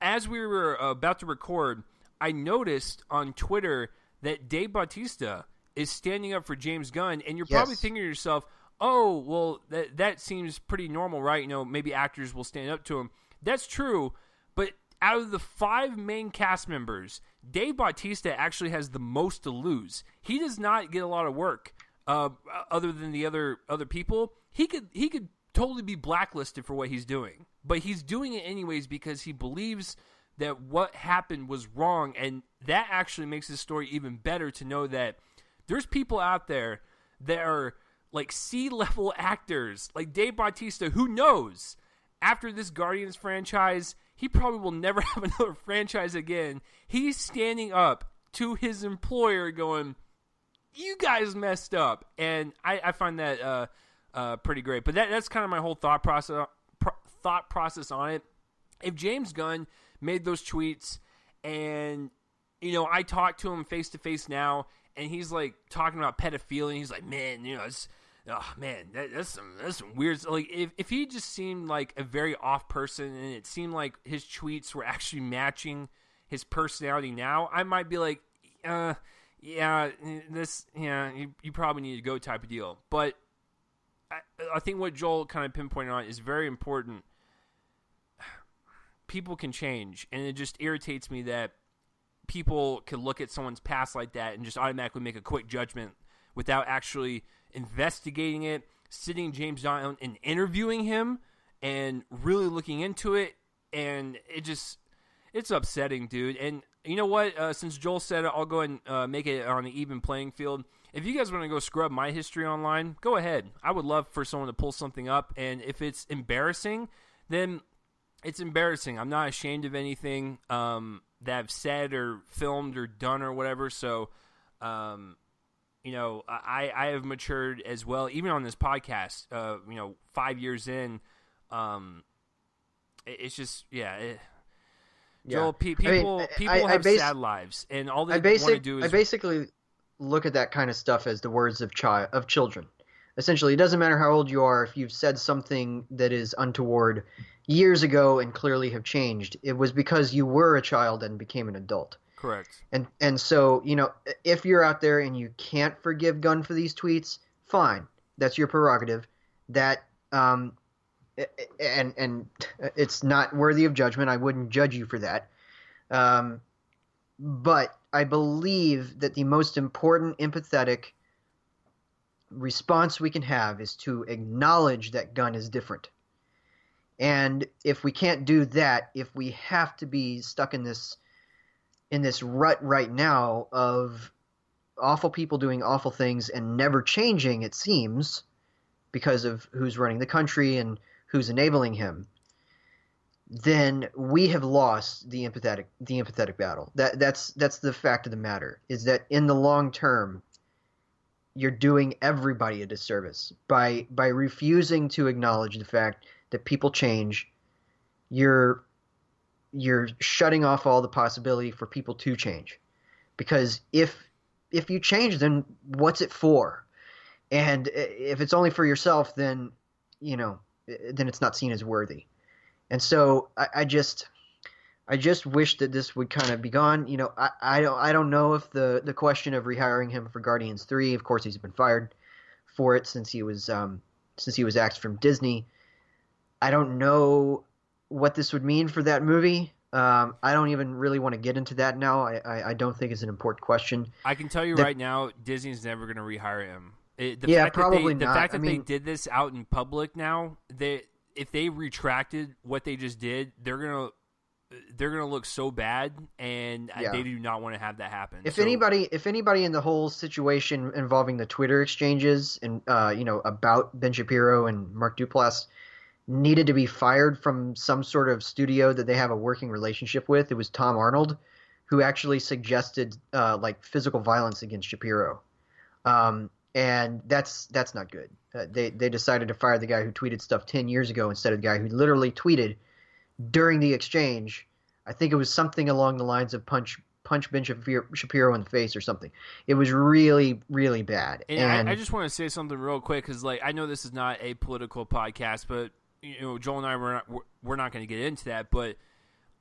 As we were about to record, I noticed on Twitter that Dave Bautista is standing up for James Gunn, and you're probably thinking to yourself, oh, well, that seems pretty normal, right? Maybe actors will stand up to him. That's true, but out of the 5 main cast members, Dave Bautista actually has the most to lose. He does not get a lot of work other than the other people. He could totally be blacklisted for what he's doing, but he's doing it anyways because he believes that what happened was wrong, and that actually makes this story even better to know that there's people out there that are like C-level actors, like Dave Bautista, who knows after this Guardians franchise, he probably will never have another franchise again. He's standing up to his employer going, you guys messed up. And I find that pretty great. But that's kind of my whole thought process on it. If James Gunn made those tweets and, I talk to him face to face now, and he's like talking about pedophilia, and he's like, man, that's some weird. Like if he just seemed like a very off person, and it seemed like his tweets were actually matching his personality now, I might be like, you probably need to go type of deal. But I think what Joel kind of pinpointed on is very important. People can change, and it just irritates me that people can look at someone's past like that and just automatically make a quick judgment without actually investigating it, sitting James down and interviewing him and really looking into it. And it's upsetting, dude. And you know what? Since Joel said it, I'll go and make it on an even playing field. If you guys want to go scrub my history online, go ahead. I would love for someone to pull something up. And if it's embarrassing, then it's embarrassing. I'm not ashamed of anything that I've said or filmed or done or whatever. So, I have matured as well, even on this podcast. 5 years in, it's just Joel, people have sad lives, and all they want to do is. I basically look at that kind of stuff as the words of children. Essentially, it doesn't matter how old you are. If you've said something that is untoward years ago and clearly have changed, it was because you were a child and became an adult. Correct. And so, if you're out there and you can't forgive Gunn for these tweets, fine. That's your prerogative. That and it's not worthy of judgment. I wouldn't judge you for that. But I believe that the most important empathetic response we can have is to acknowledge that Gunn is different. And if we can't do that, if we have to be stuck in this rut right now of awful people doing awful things and never changing, it seems, because of who's running the country and who's enabling him, then we have lost the empathetic battle. That's the fact of the matter, is that in the long term, you're doing everybody a disservice by refusing to acknowledge the fact that people change. You're shutting off all the possibility for people to change, because if you change, then what's it for? And if it's only for yourself, then then it's not seen as worthy. And so I just wish that this would kind of be gone. I don't know if the question of rehiring him for Guardians 3, of course he's been fired for it since he was axed from Disney. I don't know what this would mean for that movie. I don't even really want to get into that now. I don't think it's an important question. I can tell you right now, Disney's never going to rehire him. Probably not. The fact that they did this out in public now, if they retracted what they just did, they're gonna look so bad, and they do not want to have that happen. If anybody in the whole situation involving the Twitter exchanges and about Ben Shapiro and Mark Duplass needed to be fired from some sort of studio that they have a working relationship with, it was Tom Arnold, who actually suggested physical violence against Shapiro. And that's not good. They decided to fire the guy who tweeted stuff 10 years ago instead of the guy who literally tweeted during the exchange. I think it was something along the lines of punch Ben Shapiro in the face or something. It was really, really bad. And I just want to say something real quick, because I know this is not a political podcast, but Joel and I we're not going to get into that. But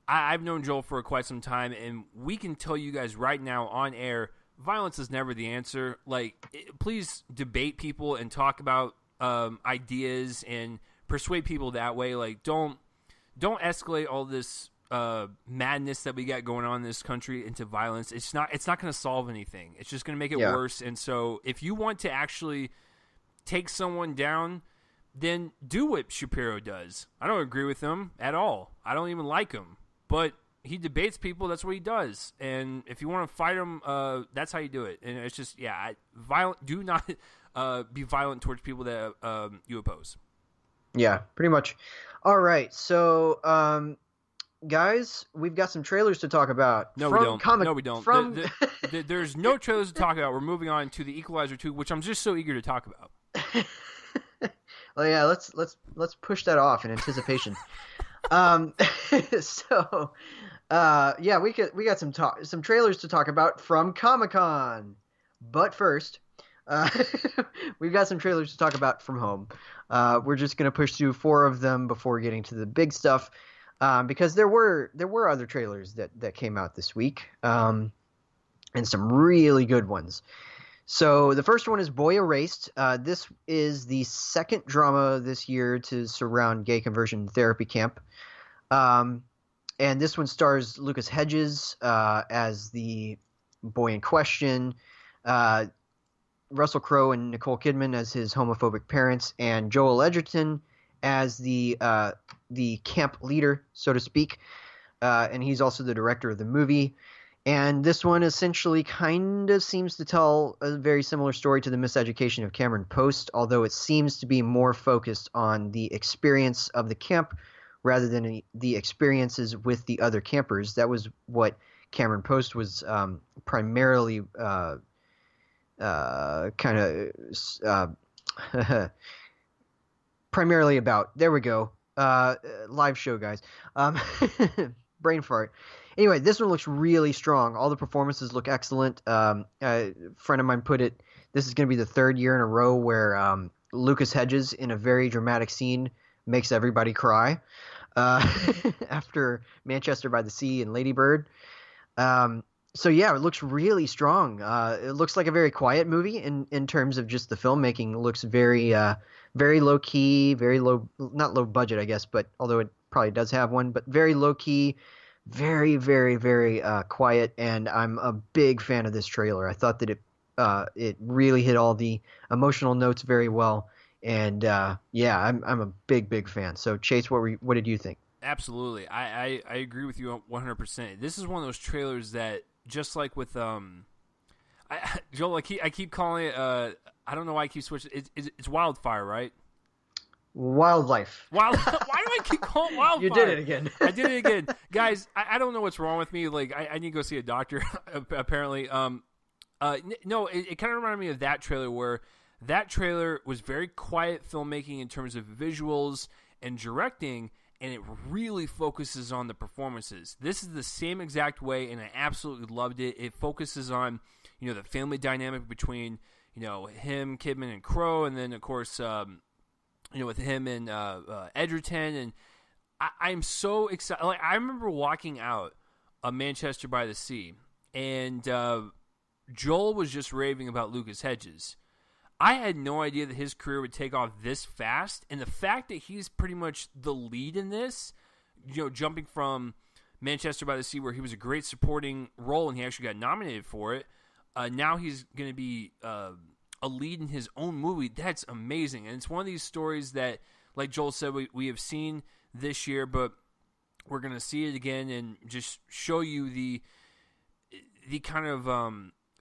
I've known Joel for quite some time, and we can tell you guys right now on air, violence is never the answer. Please debate people and talk about ideas and persuade people that way. Don't escalate all this madness that we got going on in this country into violence. It's not going to solve anything. It's just going to make it worse. And so, if you want to actually take someone down, then do what Shapiro does. I don't agree with him at all. I don't even like him, but he debates people. That's what he does. And if you want to fight him, that's how you do it. And it's just, violent. Do not be violent towards people that you oppose. Yeah, pretty much. All right. So, guys, we've got some trailers to talk about. No, we don't. There's no trailers to talk about. We're moving on to the Equalizer 2, which I'm just so eager to talk about. Well, yeah, let's push that off in anticipation. We got some trailers to talk about from Comic-Con. But first, we've got some trailers to talk about from home. We're just going to push through 4 of them before getting to the big stuff, because there were other trailers that came out this week, and some really good ones. So the first one is Boy Erased. This is the second drama this year to surround gay conversion therapy camp. And this one stars Lucas Hedges as the boy in question, Russell Crowe and Nicole Kidman as his homophobic parents, and Joel Edgerton as the camp leader, so to speak. And he's also the director of the movie. And this one essentially kind of seems to tell a very similar story to The Miseducation of Cameron Post, although it seems to be more focused on the experience of the camp rather than the experiences with the other campers. That was what Cameron Post was primarily primarily about. There we go. Live show, guys. Brain fart. Anyway, this one looks really strong. All the performances look excellent. A friend of mine put it, this is going to be the 3rd year in a row where Lucas Hedges, in a very dramatic scene, makes everybody cry after Manchester by the Sea and Lady Bird. So yeah, it looks really strong. It looks like a very quiet movie in terms of just the filmmaking. It looks very very low key, very low, not low budget, I guess, but although it probably does have one, but very low key, very, very, very quiet. And I'm a big fan of this trailer. I thought that it really hit all the emotional notes very well. And I'm a big fan. So Chase, what did you think? Absolutely, I agree with you 100%. This is one of those trailers that, just like with Joel, I keep calling it. I don't know why I keep switching. It's Wildfire, right? Wildlife. Why do I keep calling it Wildfire? You did it again. I did it again. Guys, I don't know what's wrong with me. Like, I need to go see a doctor, apparently. No, it kind of reminded me of that trailer, where that trailer was very quiet filmmaking in terms of visuals and directing, and it really focuses on the performances. This is the same exact way, and I absolutely loved it. It focuses on, the family dynamic between, him, Kidman, and Crow, and then, of course, with him and Edgerton. And I'm so excited. Like, I remember walking out of Manchester by the Sea, and Joel was just raving about Lucas Hedges. I had no idea that his career would take off this fast, and the fact that he's pretty much the lead in this, jumping from Manchester by the Sea, where he was a great supporting role and he actually got nominated for it, now he's going to be a lead in his own movie. That's amazing, and it's one of these stories that, like Joel said, we have seen this year, but we're going to see it again and just show you the kind of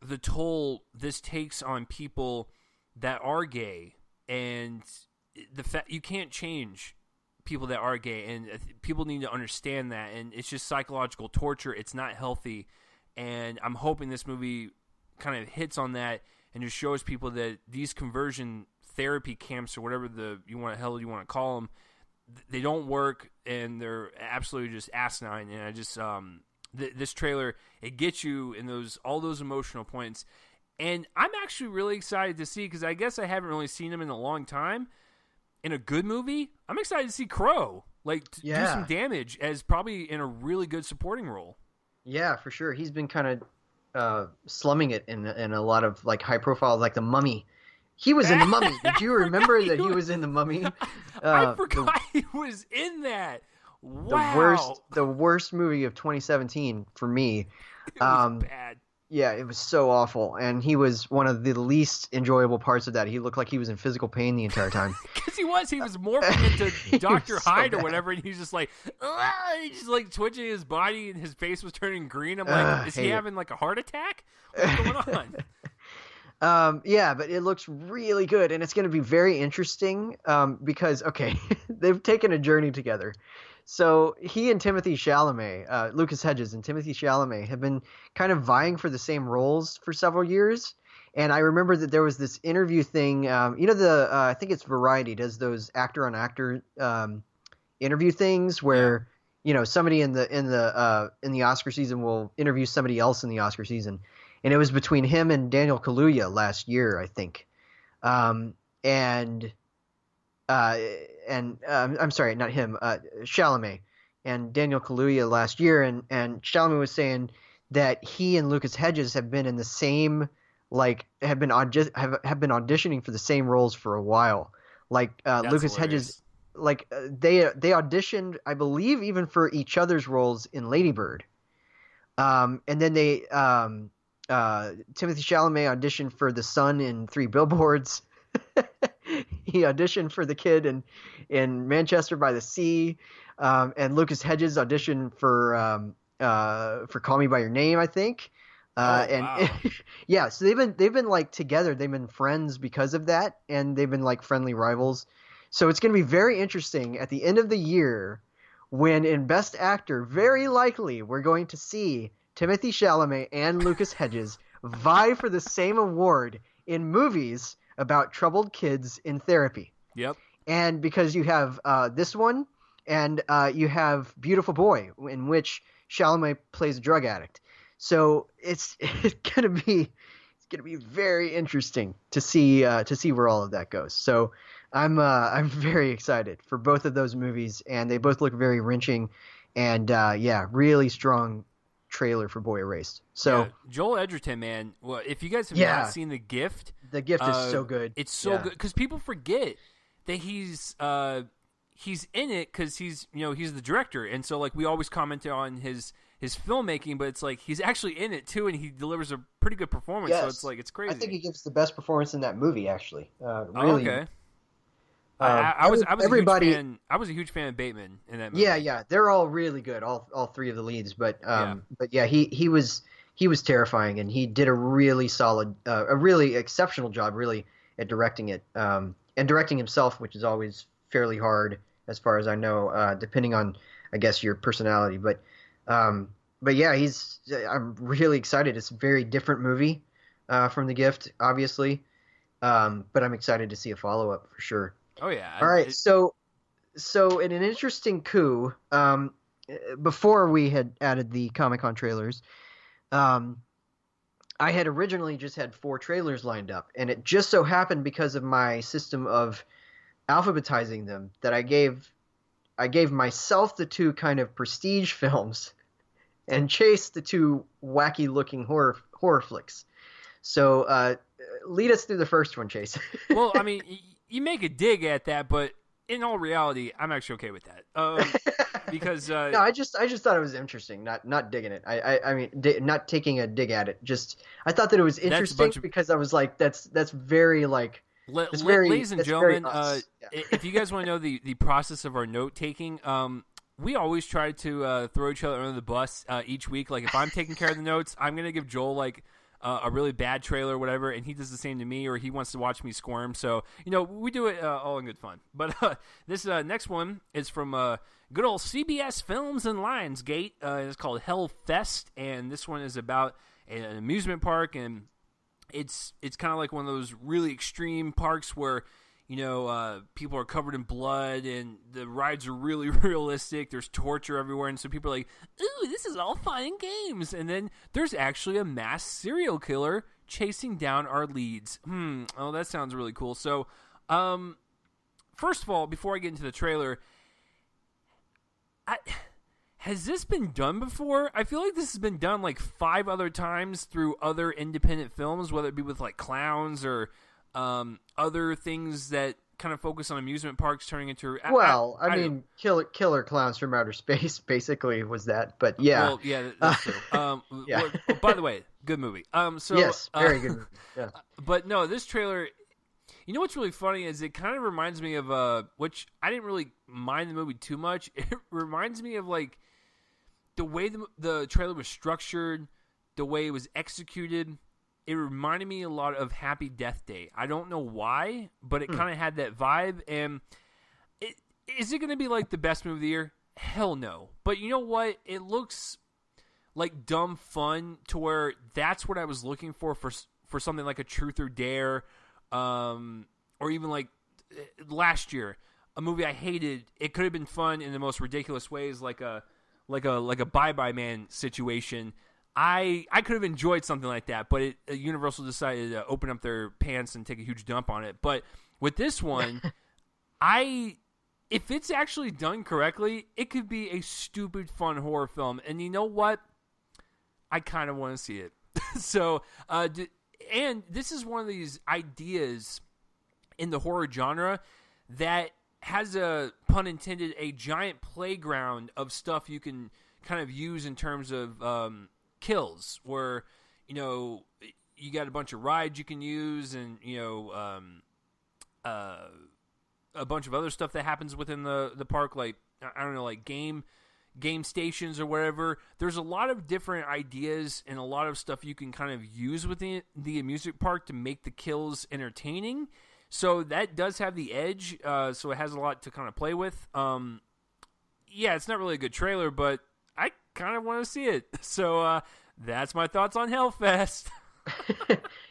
the toll this takes on people that are gay, and the fact you can't change people that are gay, and people need to understand that, and it's just psychological torture. It's not healthy, and I'm hoping this movie kind of hits on that and just shows people that these conversion therapy camps, or whatever you want to call them, they don't work, and they're absolutely just asinine. And I just this trailer, it gets you in all those emotional points. And I'm actually really excited to see, because I guess I haven't really seen him in a long time, in a good movie. I'm excited to see Crow, do some damage as probably in a really good supporting role. Yeah, for sure. He's been kind of slumming it in a lot of high profile, like The Mummy. He was in The Mummy. Did you remember that he was in The Mummy? I forgot he was in that. Wow. The worst movie of 2017 for me. It was bad. Yeah, it was so awful, and he was one of the least enjoyable parts of that. He looked like he was in physical pain the entire time. Because he was morphing into Dr. Hyde or whatever, and he's just he's just twitching his body, and his face was turning green. I'm like, is he having a heart attack? What's going on? Yeah, but it looks really good, and it's going to be very interesting because, they've taken a journey together. So he and Timothée Chalamet, Lucas Hedges and Timothée Chalamet, have been kind of vying for the same roles for several years. And I remember that there was this interview thing. I think it's Variety does those actor-on-actor interview things where somebody in the Oscar season will interview somebody else in the Oscar season, and it was between him and Daniel Kaluuya last year, I think. I'm sorry, not him, Chalamet and Daniel Kaluuya last year, and Chalamet was saying that he and Lucas Hedges have been in the same, have been auditioning for the same roles for a while. Lucas Hedges, they auditioned, I believe, even for each other's roles in Lady Bird. And then Timothée Chalamet auditioned for the son in 3 Billboards. He auditioned for the kid in Manchester by the Sea, and Lucas Hedges auditioned for Call Me by Your Name, I think. Wow. Yeah, so they've been together. They've been friends because of that, and they've been friendly rivals. So it's going to be very interesting at the end of the year when in Best Actor, very likely we're going to see Timothée Chalamet and Lucas Hedges vie for the same award in movies about troubled kids in therapy. Yep. And because you have this one, and you have Beautiful Boy, in which Chalamet plays a drug addict. So it's gonna be very interesting to see where all of that goes. So I'm very excited for both of those movies, and they both look very wrenching, and really strong trailer for Boy Erased. So Joel Edgerton, man. Well, if you guys have not seen The Gift, The Gift is so good. It's so good because people forget that he's in it because he's the director, and so we always commented on his filmmaking, but it's he's actually in it too, and he delivers a pretty good performance. Yes. So it's crazy. I think he gives the best performance in that movie, actually. Really. Okay. I was a huge fan of Bateman in that movie. Yeah, they're all really good, all 3 of the leads. But he was terrifying, and he did a really solid, a really exceptional job, really, at directing it, and directing himself, which is always fairly hard, as far as I know, depending on, I guess, your personality. But yeah, I'm really excited. It's a very different movie from The Gift, obviously. But I'm excited to see a follow-up for sure. Oh yeah. All right, so in an interesting coup, before we had added the Comic-Con trailers, um, I had originally just had 4 trailers lined up, and it just so happened because of my system of alphabetizing them that I gave myself the 2 kind of prestige films and Chase the 2 wacky looking horror flicks. So lead us through the first one, Chase. Well, I mean, you make a dig at that, but in all reality, I'm actually okay with that. Because no, I just thought it was interesting, not digging it. I mean, not taking a dig at it. Just I thought that it was interesting because I was like, that's very like. Ladies and gentlemen, yeah. If you guys want to know the process of our note taking, we always try to throw each other under the bus each week. Like if I'm taking care of the notes, I'm gonna give Joel like a really bad trailer or whatever, and he does the same to me, or he wants to watch me squirm. So we do it all in good fun. But this next one is from good old CBS Films and Lionsgate. It's called Hellfest, and this one is about an amusement park, and it's kind of like one of those really extreme parks where people are covered in blood and the rides are really realistic. There's torture everywhere, and so people are like, ooh, this is all fun and games. And then there's actually a mass serial killer chasing down our leads. Oh, that sounds really cool. So first of all, before I get into the trailer, has this been done before? I feel like this has been done like 5 other times through other independent films, whether it be with like clowns or other things that kind of focus on amusement parks turning into. I mean, killer clowns from outer space basically was that, but yeah. Well, yeah, that's true. Yeah. Well, by the way, good movie. Yes, very good movie. Yeah. But no, this trailer. You know what's really funny is it kind of reminds me of which I didn't really mind the movie too much. It reminds me of like the way the trailer was structured, the way it was executed. It reminded me a lot of Happy Death Day. I don't know why, but it kind of had that vibe. And is it going to be like the best movie of the year? Hell no. But you know what? It looks like dumb fun to where that's what I was looking for something like a Truth or Dare, or even like last year, a movie I hated. It could have been fun in the most ridiculous ways, like a Bye Bye Man situation. I could have enjoyed something like that, but Universal decided to open up their pants and take a huge dump on it. But with this one, if it's actually done correctly, it could be a stupid fun horror film. And you know what? I kind of want to see it. So, and this is one of these ideas in the horror genre that has a, pun intended, a giant playground of stuff you can kind of use in terms of kills, where you got a bunch of rides you can use, and a bunch of other stuff that happens within the park, like I don't know, like game stations or whatever. There's a lot of different ideas and a lot of stuff you can kind of use within the amusement park to make the kills entertaining. So that does have the edge. So it has a lot to kind of play with. Yeah, it's not really a good trailer, but I kind of want to see it. So that's my thoughts on Hellfest.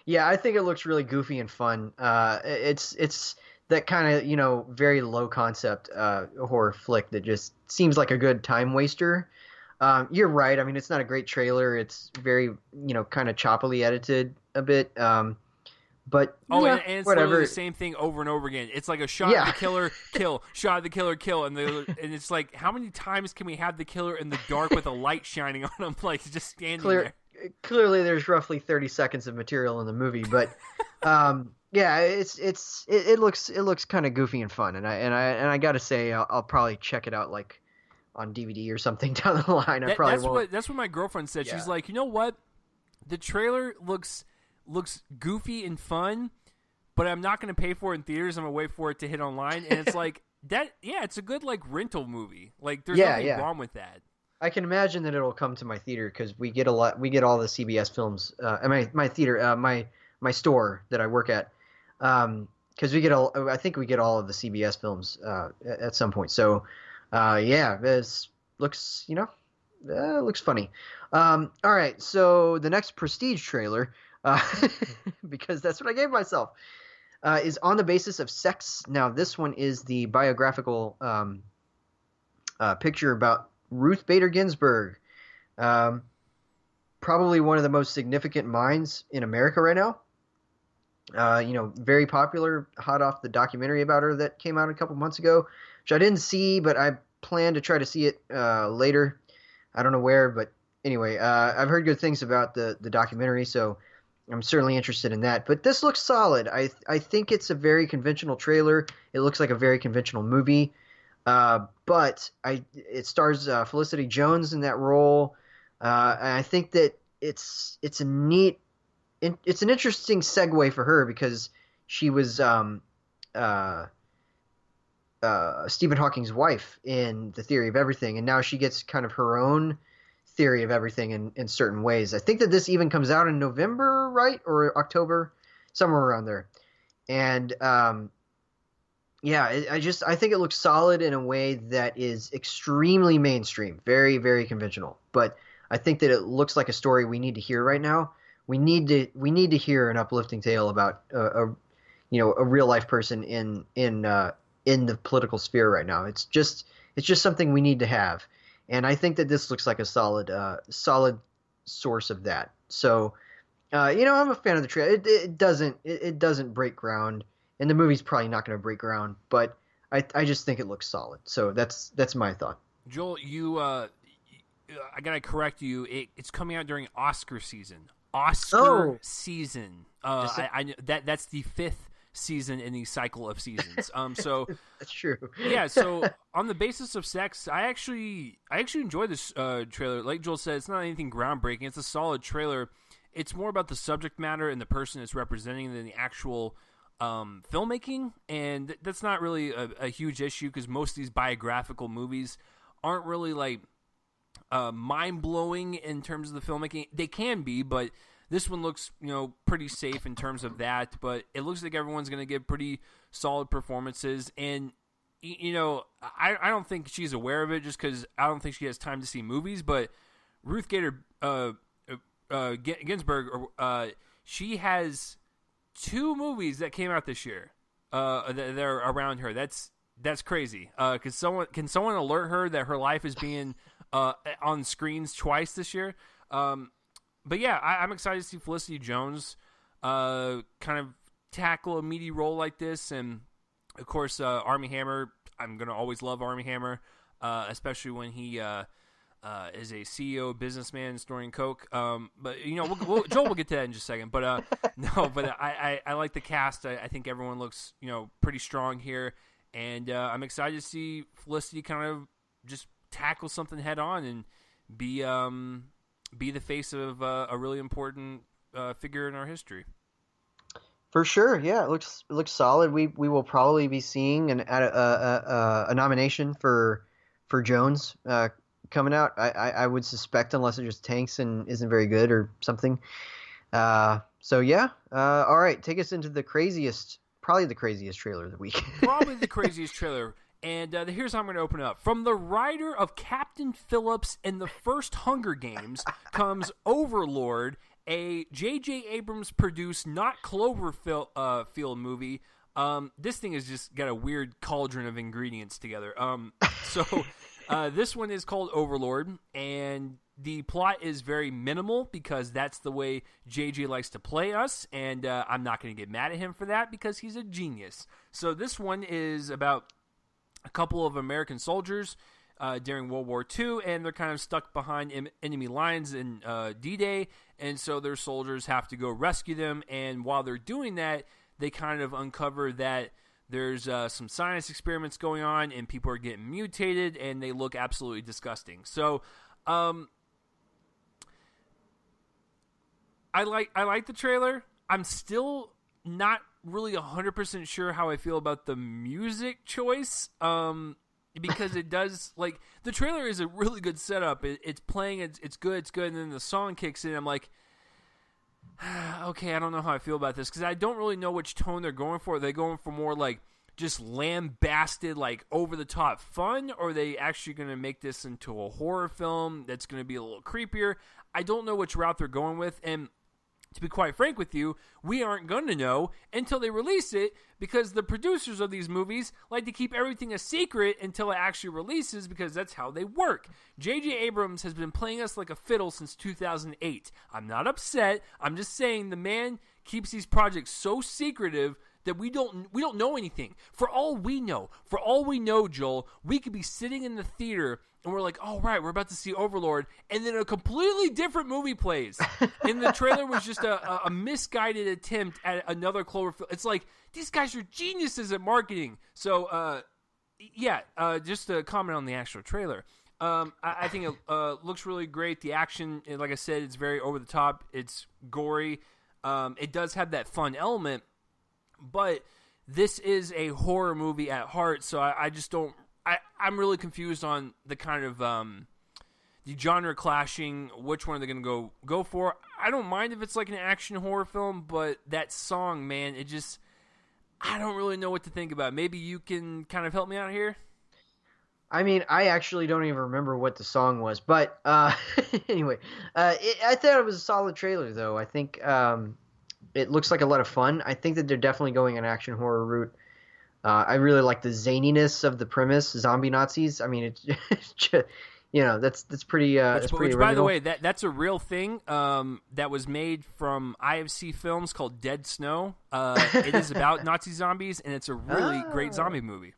Yeah, I think it looks really goofy and fun. It's that kind of, very low concept horror flick that just seems like a good time waster. You're right. I mean, it's not a great trailer. It's very, kind of choppily edited a bit. But and it's literally the same thing over and over again. It's like a shot of the killer, kill, shot of the killer, kill, and it's like, how many times can we have the killer in the dark with a light shining on him, like just standing there? Clearly, there's roughly 30 seconds of material in the movie, but yeah, it looks kind of goofy and fun, and I gotta say, I'll probably check it out like on DVD or something down the line. That's what my girlfriend said. Yeah. She's like, you know what, the trailer looks goofy and fun, but I'm not going to pay for it in theaters. I'm going to wait for it to hit online. And it's like that. Yeah, it's a good like rental movie. Like there's nothing wrong with that. I can imagine that it'll come to my theater because we get all the CBS films. My theater, my store that I work at. because I think we get all of the CBS films at some point. So, yeah, this looks, looks funny. All right, so the next Prestige trailer, uh, because that's what I gave myself, is On the Basis of Sex. Now, this one is the biographical picture about Ruth Bader Ginsburg, um, probably one of the most significant minds in America right now. Very popular, hot off the documentary about her that came out a couple months ago, which I didn't see, but I plan to try to see it later. I don't know where, but anyway, I've heard good things about the documentary, so I'm certainly interested in that. But this looks solid. I think it's a very conventional trailer. It looks like a very conventional movie, but it stars Felicity Jones in that role, and I think that it's an interesting segue for her because she was Stephen Hawking's wife in The Theory of Everything, and now she gets kind of her own theory of everything in certain ways. I think that this even comes out in November, right? Or October, somewhere around there. And I think it looks solid in a way that is extremely mainstream, very, very conventional. But I think that it looks like a story we need to hear right now. We need to hear an uplifting tale about a real life person in the political sphere right now. It's just something we need to have, and I think that this looks like a solid source of that. So, I'm a fan of the trailer. It doesn't break ground, and the movie's probably not going to break ground, but I just think it looks solid. So that's my thought. Joel, I gotta correct you. It's coming out during Oscar season. Season. That's the 5th season in the cycle of seasons. So that's true. Yeah. So On the Basis of Sex, I actually enjoy this trailer. Like Joel said, it's not anything groundbreaking. It's a solid trailer. It's more about the subject matter and the person it's representing than the actual filmmaking, and that's not really a huge issue because most of these biographical movies aren't really like mind-blowing in terms of the filmmaking. They can be, but this one looks, pretty safe in terms of that. But it looks like everyone's going to give pretty solid performances. And, I don't think she's aware of it just because I don't think she has time to see movies. But Ruth Bader Ginsburg, she has 2 movies that came out this year that are around her. That's crazy. Can someone alert her that her life is being on screens twice this year? But yeah, I'm excited to see Felicity Jones kind of tackle a meaty role like this. And of course, Armie Hammer, I'm going to always love Armie Hammer, especially when he is a CEO businessman snorting coke. But Joel will get to that in just a second. But I like the cast. I think everyone looks pretty strong here, and I'm excited to see Felicity kind of just tackle something head on and be the face of a really important figure in our history. For sure, yeah, it looks solid. We will probably be seeing a nomination for Jones coming out. I would suspect, unless it just tanks and isn't very good or something. So yeah, all right, take us into probably the craziest trailer of the week. Probably the craziest trailer. And here's how I'm going to open it up. From the writer of Captain Phillips and the first Hunger Games comes Overlord, a J.J. Abrams-produced, not Cloverfield movie. This thing has just got a weird cauldron of ingredients together. This one is called Overlord, and the plot is very minimal because that's the way J.J. likes to play us, and I'm not going to get mad at him for that because he's a genius. So this one is about a couple of American soldiers during World War II, and they're kind of stuck behind enemy lines in D-Day, and so their soldiers have to go rescue them, and while they're doing that, they kind of uncover that there's some science experiments going on, and people are getting mutated, and they look absolutely disgusting. So, I like the trailer. I'm still not really 100% sure how I feel about the music choice, because it does, like, the trailer is a really good setup. It's playing, it's good, and then the song kicks in. I'm like, Okay, I don't know how I feel about this because I don't really know which tone they're going for. Are they going for more like just lambasted, like over the top fun, or are they actually going to make this into a horror film that's going to be a little creepier? I don't know which route they're going with, and to be quite frank with you, we aren't going to know until they release it because the producers of these movies like to keep everything a secret until it actually releases because that's how they work. J.J. Abrams has been playing us like a fiddle since 2008. I'm not upset. I'm just saying the man keeps these projects so secretive that we don't know anything. For all we know, Joel, we could be sitting in the theater and we're like, oh, right, we're about to see Overlord, and then a completely different movie plays. And the trailer was just a misguided attempt at another Cloverfield. It's like, these guys are geniuses at marketing. So, just to comment on the actual trailer. I think it looks really great. The action, like I said, it's very over the top. It's gory. It does have that fun element. But this is a horror movie at heart, so I just don't. I'm really confused on the kind of the genre clashing. Which one are they going to go for? I don't mind if it's like an action horror film, but that song, man, it just I don't really know what to think about. Maybe you can kind of help me out here. I mean, I actually don't even remember what the song was, but anyway, I thought it was a solid trailer, though. I think. It looks like a lot of fun. I think that they're definitely going an action horror route. I really like the zaniness of the premise, zombie Nazis. I mean, it's just, that's pretty. That's pretty original. By the way, that's a real thing. That was made from IFC Films called Dead Snow. It is about Nazi zombies, and it's a really great zombie movie.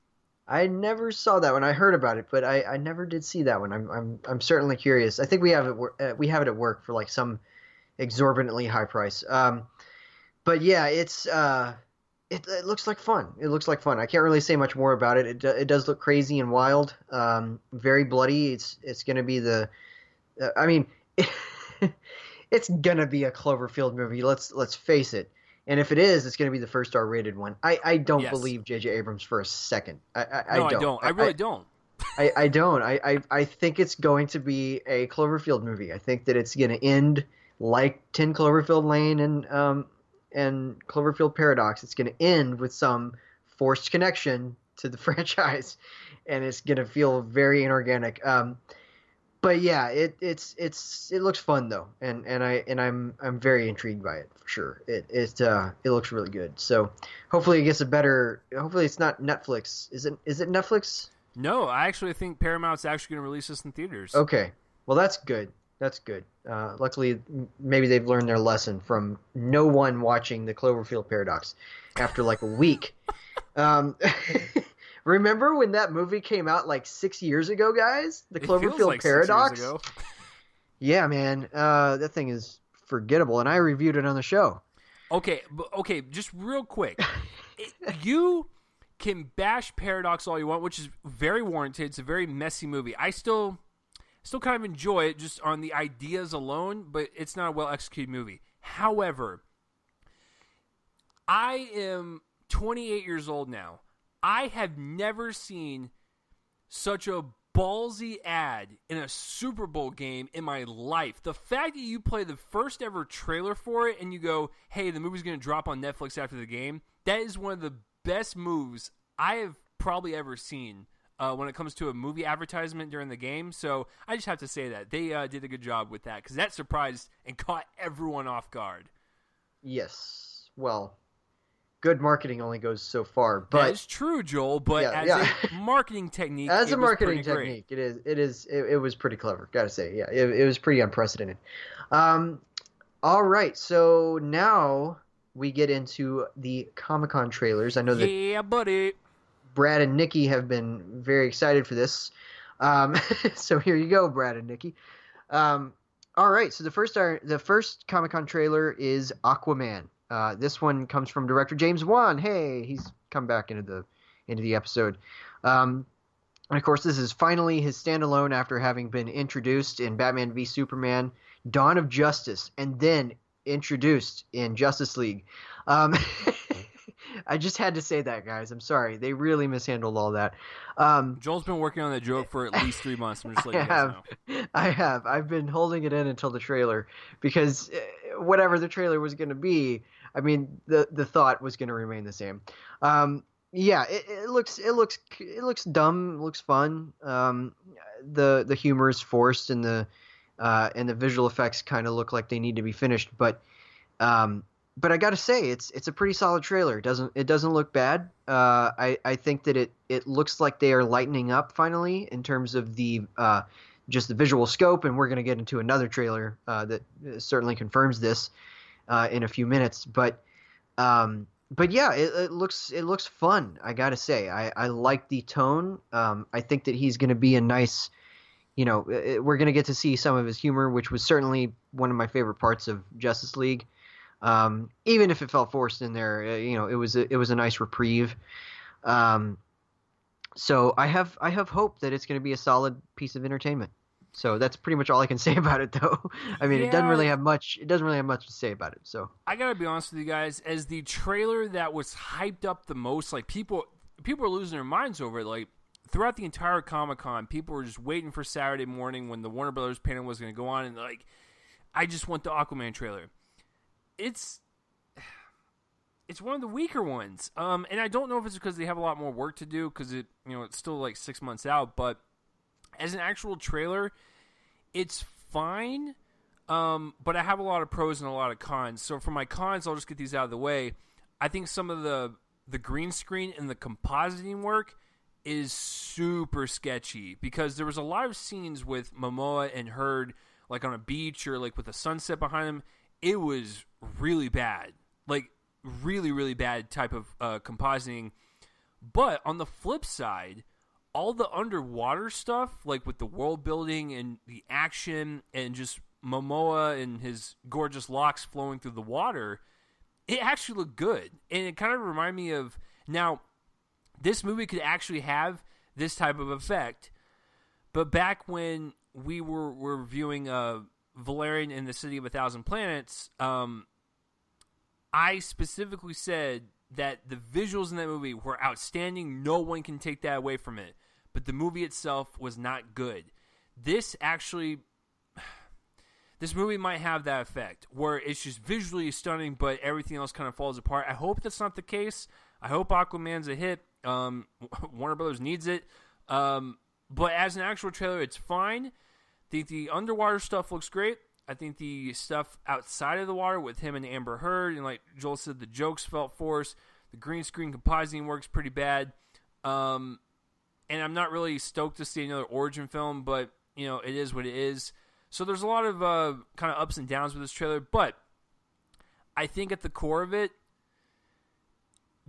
I never saw that one. I heard about it, but I never did see that one. I'm certainly curious. I think we have it at work for like some exorbitantly high price. But yeah, it looks like fun. It looks like fun. I can't really say much more about it. It does look crazy and wild, very bloody. It's going to be it's going to be a Cloverfield movie. Let's face it. And if it is, it's going to be the first R-rated one. I don't believe J.J. Abrams for a second. I don't. I really don't. I don't. I think it's going to be a Cloverfield movie. I think that it's going to end like 10 Cloverfield Lane and Cloverfield Paradox. It's going to end with some forced connection to the franchise, and it's going to feel very inorganic. But yeah, it looks fun though, and I'm very intrigued by it for sure. It looks really good. So hopefully it gets a better. Hopefully it's not Netflix. Is it Netflix? No, I actually think Paramount's actually going to release this in theaters. Okay, well that's good. That's good. Luckily, maybe they've learned their lesson from no one watching the Cloverfield Paradox after like a week. Remember when that movie came out like 6 years ago, guys? The Cloverfield Paradox? 6 years ago. Yeah, man. That thing is forgettable, and I reviewed it on the show. Okay, just real quick. You can bash Paradox all you want, which is very warranted. It's a very messy movie. I still kind of enjoy it just on the ideas alone, but it's not a well-executed movie. However, I am 28 years old now. I have never seen such a ballsy ad in a Super Bowl game in my life. The fact that you play the first ever trailer for it and you go, hey, the movie's going to drop on Netflix after the game, that is one of the best moves I have probably ever seen. When it comes to a movie advertisement during the game. So I just have to say that. They did a good job with that because that surprised and caught everyone off guard. Yes. Well, good marketing only goes so far. But that is true, Joel, but as a marketing technique, it was pretty clever, gotta say. Yeah, it was pretty unprecedented. All right, so now we get into the Comic-Con trailers. I know that... Yeah, buddy. Brad and Nikki have been very excited for this. So here you go, Brad and Nikki. All right, so the first Comic-Con trailer is Aquaman. This one comes from director James Wan. Hey, he's come back into the episode. And of course, this is finally his standalone after having been introduced in Batman v Superman, Dawn of Justice, and then introduced in Justice League. I just had to say that, guys. I'm sorry. They really mishandled all that. Joel's been working on that joke for at least 3 months. I'm just letting you guys know. I have. I've been holding it in until the trailer because whatever the trailer was going to be, I mean, the thought was going to remain the same. Yeah, it looks dumb. It looks fun. The humor is forced, and the visual effects kind of look like they need to be finished. But I got to say, it's a pretty solid trailer. It doesn't look bad. I think that it looks like they are lightening up finally in terms of the just the visual scope, and we're going to get into another trailer that certainly confirms this in a few minutes. But yeah, it looks fun. I got to say, I like the tone. I think that he's going to be a nice. We're going to get to see some of his humor, which was certainly one of my favorite parts of Justice League. Even if it felt forced in there, it was a nice reprieve. So I have hope that it's going to be a solid piece of entertainment. So that's pretty much all I can say about it, though. I mean, It doesn't really have much. It doesn't really have much to say about it. So I gotta be honest with you guys, as the trailer that was hyped up the most, like people are losing their minds over it. Like throughout the entire Comic-Con, people were just waiting for Saturday morning when the Warner Brothers panel was going to go on, and like, I just want the Aquaman trailer. It's one of the weaker ones, and I don't know if it's because they have a lot more work to do because it's still like 6 months out. But as an actual trailer, it's fine. But I have a lot of pros and a lot of cons. So for my cons, I'll just get these out of the way. I think some of the green screen and the compositing work is super sketchy because there was a lot of scenes with Momoa and Heard like on a beach or like with a sunset behind them. It was really bad, like really, really bad type of compositing. But on the flip side, all the underwater stuff, like with the world building and the action and just Momoa and his gorgeous locks flowing through the water, it actually looked good. And it kind of reminded me of, now, this movie could actually have this type of effect, but back when we were reviewing Valerian in the City of a Thousand Planets, I specifically said that the visuals in that movie were outstanding. No one can take that away from it. But the movie itself was not good. This movie might have that effect where it's just visually stunning, but everything else kind of falls apart. I hope that's not the case. I hope Aquaman's a hit. Warner Brothers needs it. But as an actual trailer, it's fine. The underwater stuff looks great. I think the stuff outside of the water with him and Amber Heard, and like Joel said, the jokes felt forced. The green screen compositing works pretty bad. And I'm not really stoked to see another origin film, but it is what it is. So there's a lot of kind of ups and downs with this trailer, but I think at the core of it,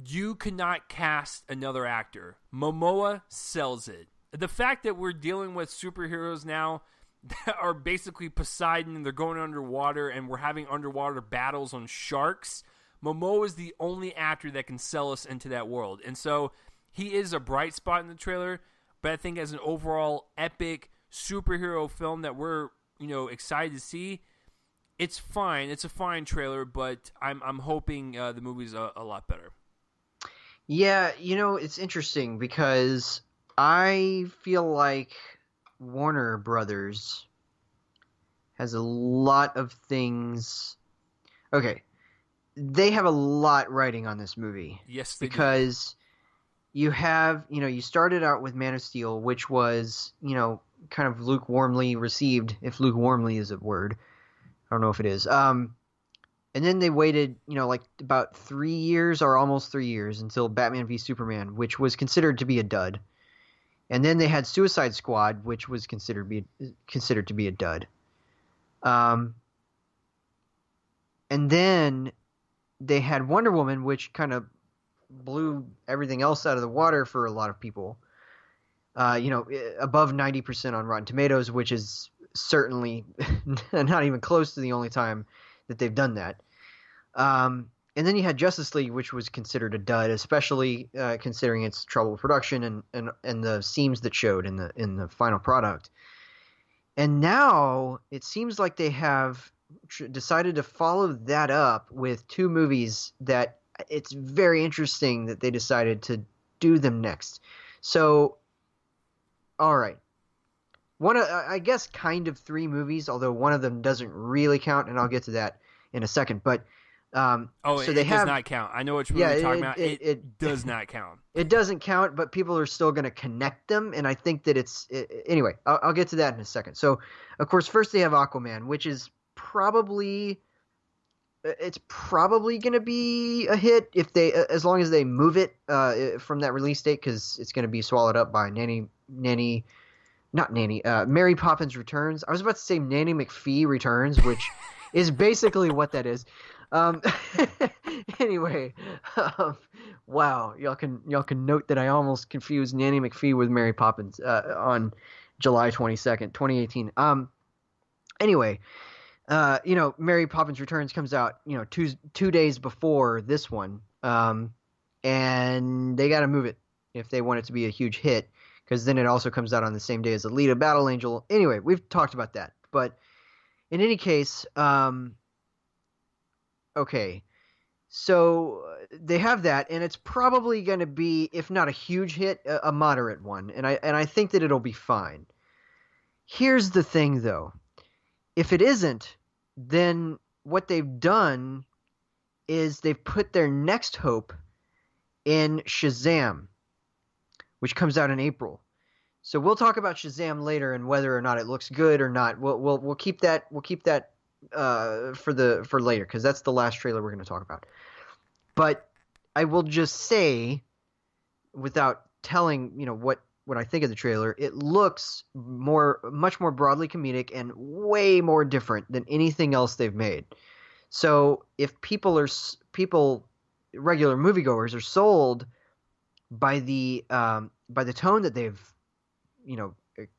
you could not cast another actor. Momoa sells it. The fact that we're dealing with superheroes now that are basically Poseidon and they're going underwater and we're having underwater battles on sharks, Momoa is the only actor that can sell us into that world. And so he is a bright spot in the trailer, but I think as an overall epic superhero film that we're excited to see, it's fine. It's a fine trailer, but I'm hoping the movie's a lot better. Yeah, it's interesting because I feel like Warner Brothers has a lot of things. Okay, they have a lot riding on this movie. Yes, they because do. You have, you started out with Man of Steel, which was, kind of lukewarmly received, if lukewarmly is a word. I don't know if it is. And then they waited, like about 3 years or almost 3 years until Batman v Superman, which was considered to be a dud. And then they had Suicide Squad, which was considered to be a dud. And then they had Wonder Woman, which kind of blew everything else out of the water for a lot of people. Above 90% on Rotten Tomatoes, which is certainly not even close to the only time that they've done that. And then you had Justice League, which was considered a dud, especially considering its trouble with production and the seams that showed in the final product. And now it seems like they have decided to follow that up with two movies that it's very interesting that they decided to do them next. So, all right. I guess kind of three movies, although one of them doesn't really count, and I'll get to that. in a second. But Oh, so it they does have, not count. I know which movie yeah, you're talking about. It does not count. it doesn't count, but people are still going to connect them, and I think that anyway. I'll get to that in a second. So, of course, first they have Aquaman, which is probably going to be a hit if they as long as they move it from that release date, because it's going to be swallowed up by Mary Poppins Returns. I was about to say Nanny McPhee Returns, which is basically what that is. Um, anyway, wow, y'all can note that I almost confused Nanny McPhee with Mary Poppins on July 22nd, 2018. Anyway, Mary Poppins Returns comes out, two days before this one, and they got to move it if they want it to be a huge hit, because then it also comes out on the same day as Alita Battle Angel. Anyway, we've talked about that, but in any case, okay, so they have that, and it's probably going to be, if not a huge hit, a moderate one, and I think that it'll be fine. Here's the thing, though. If it isn't, then what they've done is they've put their next hope in Shazam, which comes out in April. So we'll talk about Shazam later and whether or not it looks good or not. We'll keep that for later, because that's the last trailer we're going to talk about. But I will just say, without telling what I think of the trailer, it looks much more broadly comedic and way more different than anything else they've made. So if regular moviegoers are sold by the tone that they've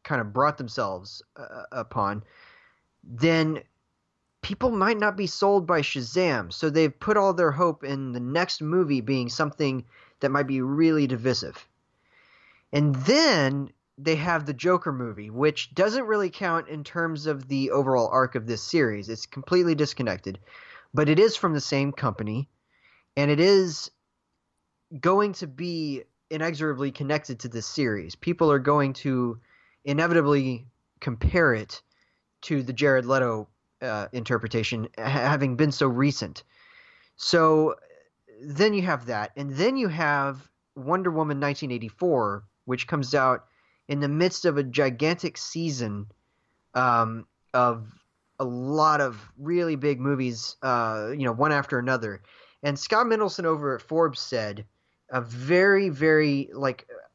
kind of brought themselves upon, then people might not be sold by Shazam. So they've put all their hope in the next movie being something that might be really divisive. And then they have the Joker movie, which doesn't really count in terms of the overall arc of this series. It's completely disconnected, but it is from the same company, and it is going to be inexorably connected to this series. People are going to inevitably compare it to the Jared Leto interpretation, having been so recent. So then you have that, and then you have Wonder Woman 1984, which comes out in the midst of a gigantic season of a lot of really big movies, one after another. And Scott Mendelson over at Forbes said a very, very,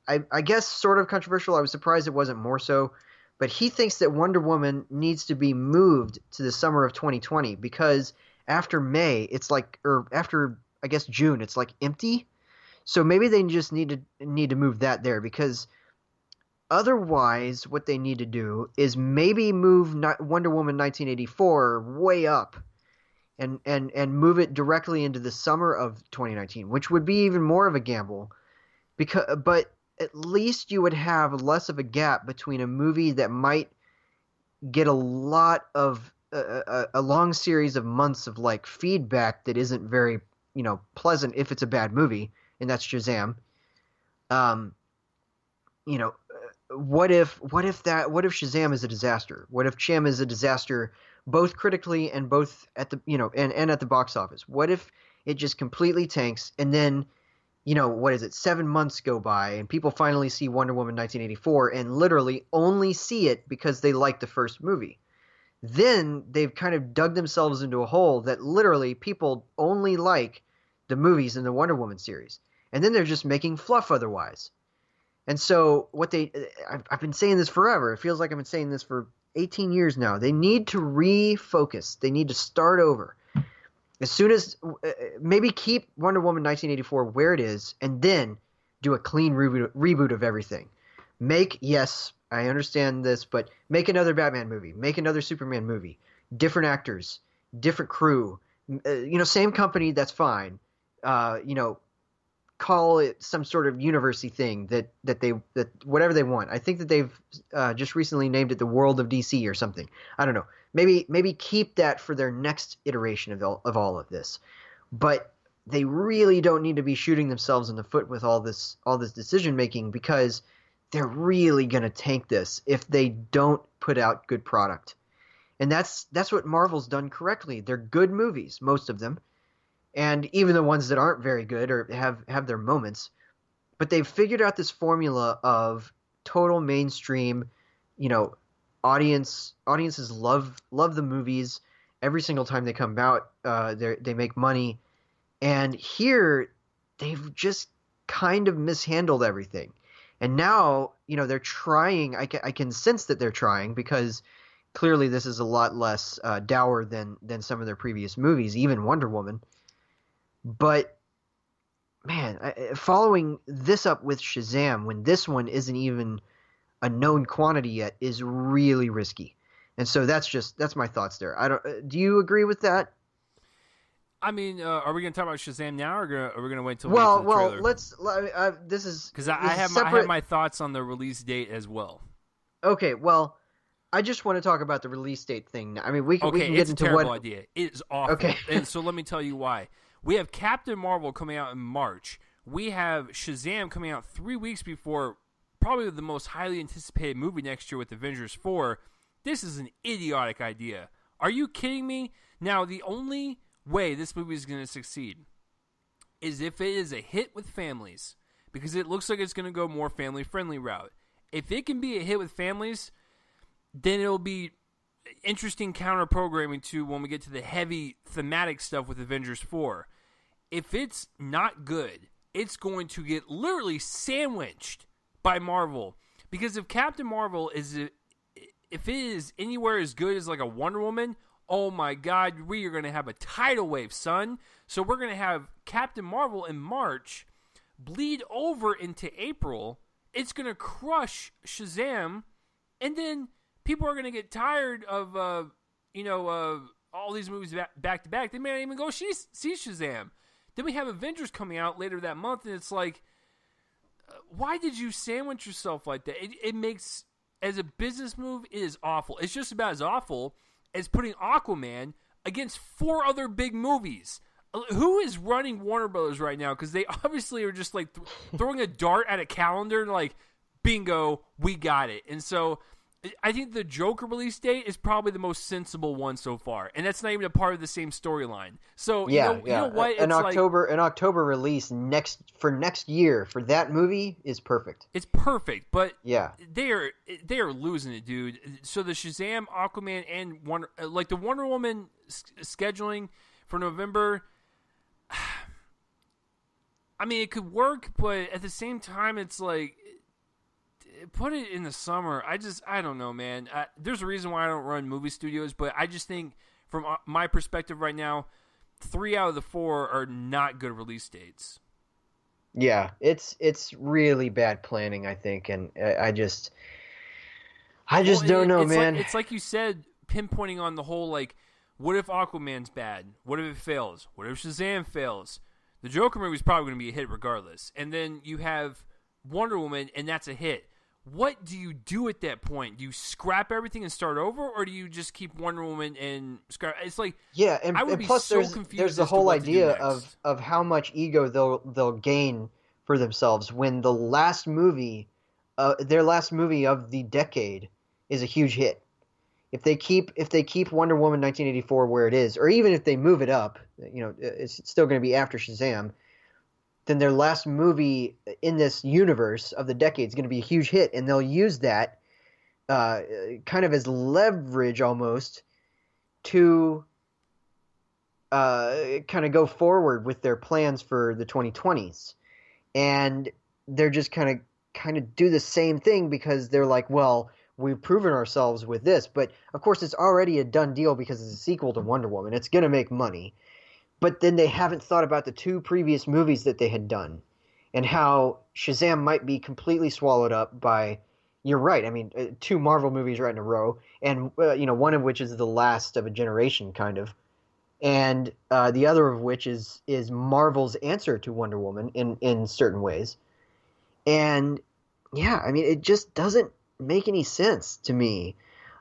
I guess sort of controversial. I was surprised it wasn't more so. But he thinks that Wonder Woman needs to be moved to the summer of 2020, because after May, or after, I guess, June, it's empty. So maybe they just need to move that there, because otherwise what they need to do is maybe move Wonder Woman 1984 way up and move it directly into the summer of 2019, which would be even more of a gamble, but at least you would have less of a gap between a movie that might get a lot of a long series of months of feedback that isn't very pleasant if it's a bad movie, and that's Shazam. What if Shazam is a disaster? What if Chim is a disaster, both critically and both at the and at the box office? What if it just completely tanks, and then 7 months go by and people finally see Wonder Woman 1984 and literally only see it because they like the first movie? Then they've kind of dug themselves into a hole that literally people only like the movies in the Wonder Woman series, and then they're just making fluff otherwise. And so I've been saying this forever. It feels like I've been saying this for 18 years now. They need to refocus. They need to start over. As soon as maybe keep Wonder Woman 1984 where it is, and then do a clean reboot of everything. Yes, I understand this, but make another Batman movie. Make another Superman movie. Different actors, different crew. Same company, that's fine. Call it some sort of university thing that whatever they want. I think that they've just recently named it the World of DC or something. I don't know. Maybe keep that for their next iteration of all of this. But they really don't need to be shooting themselves in the foot with all this decision making, because they're really going to tank this if they don't put out good product. And that's what Marvel's done correctly. They're good movies, most of them, and even the ones that aren't very good or have their moments, but they've figured out this formula of total mainstream, you know, audiences love the movies every single time they come out. They make money, and here they've just kind of mishandled everything. And now, they're trying. I can sense that they're trying because clearly this is a lot less dour than some of their previous movies, even Wonder Woman. But man, following this up with Shazam when this one isn't even a known quantity yet is really risky. And so that's my thoughts there. Do you agree with that? I mean, are we going to talk about Shazam now, or are we going to wait until we well, get to the trailer? This is because I have my thoughts on the release date as well. Okay, well, I just want to talk about the release date thing. I mean, we can get it's into a terrible what idea. It is awful. Okay. And so let me tell you why. We have Captain Marvel coming out in March. We have Shazam coming out 3 weeks before probably the most highly anticipated movie next year with Avengers 4. This is an idiotic idea. Are you kidding me? Now, the only way this movie is going to succeed is if it is a hit with families, because it looks like it's going to go more family-friendly route. If it can be a hit with families, then it'll be interesting counter-programming to when we get to the heavy thematic stuff with Avengers 4. If it's not good, it's going to get literally sandwiched by Marvel. Because if Captain Marvel if it is anywhere as good as like a Wonder Woman, oh my God, we are going to have a tidal wave, son. So we're going to have Captain Marvel in March bleed over into April. It's going to crush Shazam, and then people are going to get tired of all these movies back to back. They may not even go see Shazam. Then we have Avengers coming out later that month, and it's like, why did you sandwich yourself like that? It makes, as a business move, it is awful. It's just about as awful as putting Aquaman against 4 other big movies. Who is running Warner Brothers right now? Because they obviously are just like throwing a dart at a calendar and like, bingo, we got it. And so I think the Joker release date is probably the most sensible one so far, and that's not even a part of the same storyline. So you know what? An October release next year for that movie is perfect. It's perfect, but yeah, they are losing it, dude. So the Shazam, Aquaman, and the Wonder Woman scheduling for November. I mean, it could work, but at the same time, it's like, put it in the summer. I don't know, man. There's a reason why I don't run movie studios, but I just think from my perspective right now, 3 out of the 4 are not good release dates. Yeah, it's really bad planning, I think, and I just don't know, man. It's like you said, pinpointing on the whole, like, what if Aquaman's bad? What if it fails? What if Shazam fails? The Joker movie is probably going to be a hit regardless. And then you have Wonder Woman, and that's a hit. What do you do at that point? Do you scrap everything and start over, or do you just keep Wonder Woman and scrap? It's like, yeah, and plus so there's the whole idea of how much ego they'll gain for themselves when the last movie, their last movie of the decade, is a huge hit. If they keep Wonder Woman 1984 where it is, or even if they move it up, it's still going to be after Shazam, then their last movie in this universe of the decade is going to be a huge hit, and they'll use that kind of as leverage almost to kind of go forward with their plans for the 2020s. And they're just kind of do the same thing because they're like, well, we've proven ourselves with this. But, of course, it's already a done deal because it's a sequel to Wonder Woman. It's going to make money. But then they haven't thought about the 2 previous movies that they had done and how Shazam might be completely swallowed up by, you're right, I mean, 2 Marvel movies right in a row, and one of which is the last of a generation, kind of, and the other of which is Marvel's answer to Wonder Woman in certain ways. And, yeah, I mean, it just doesn't make any sense to me.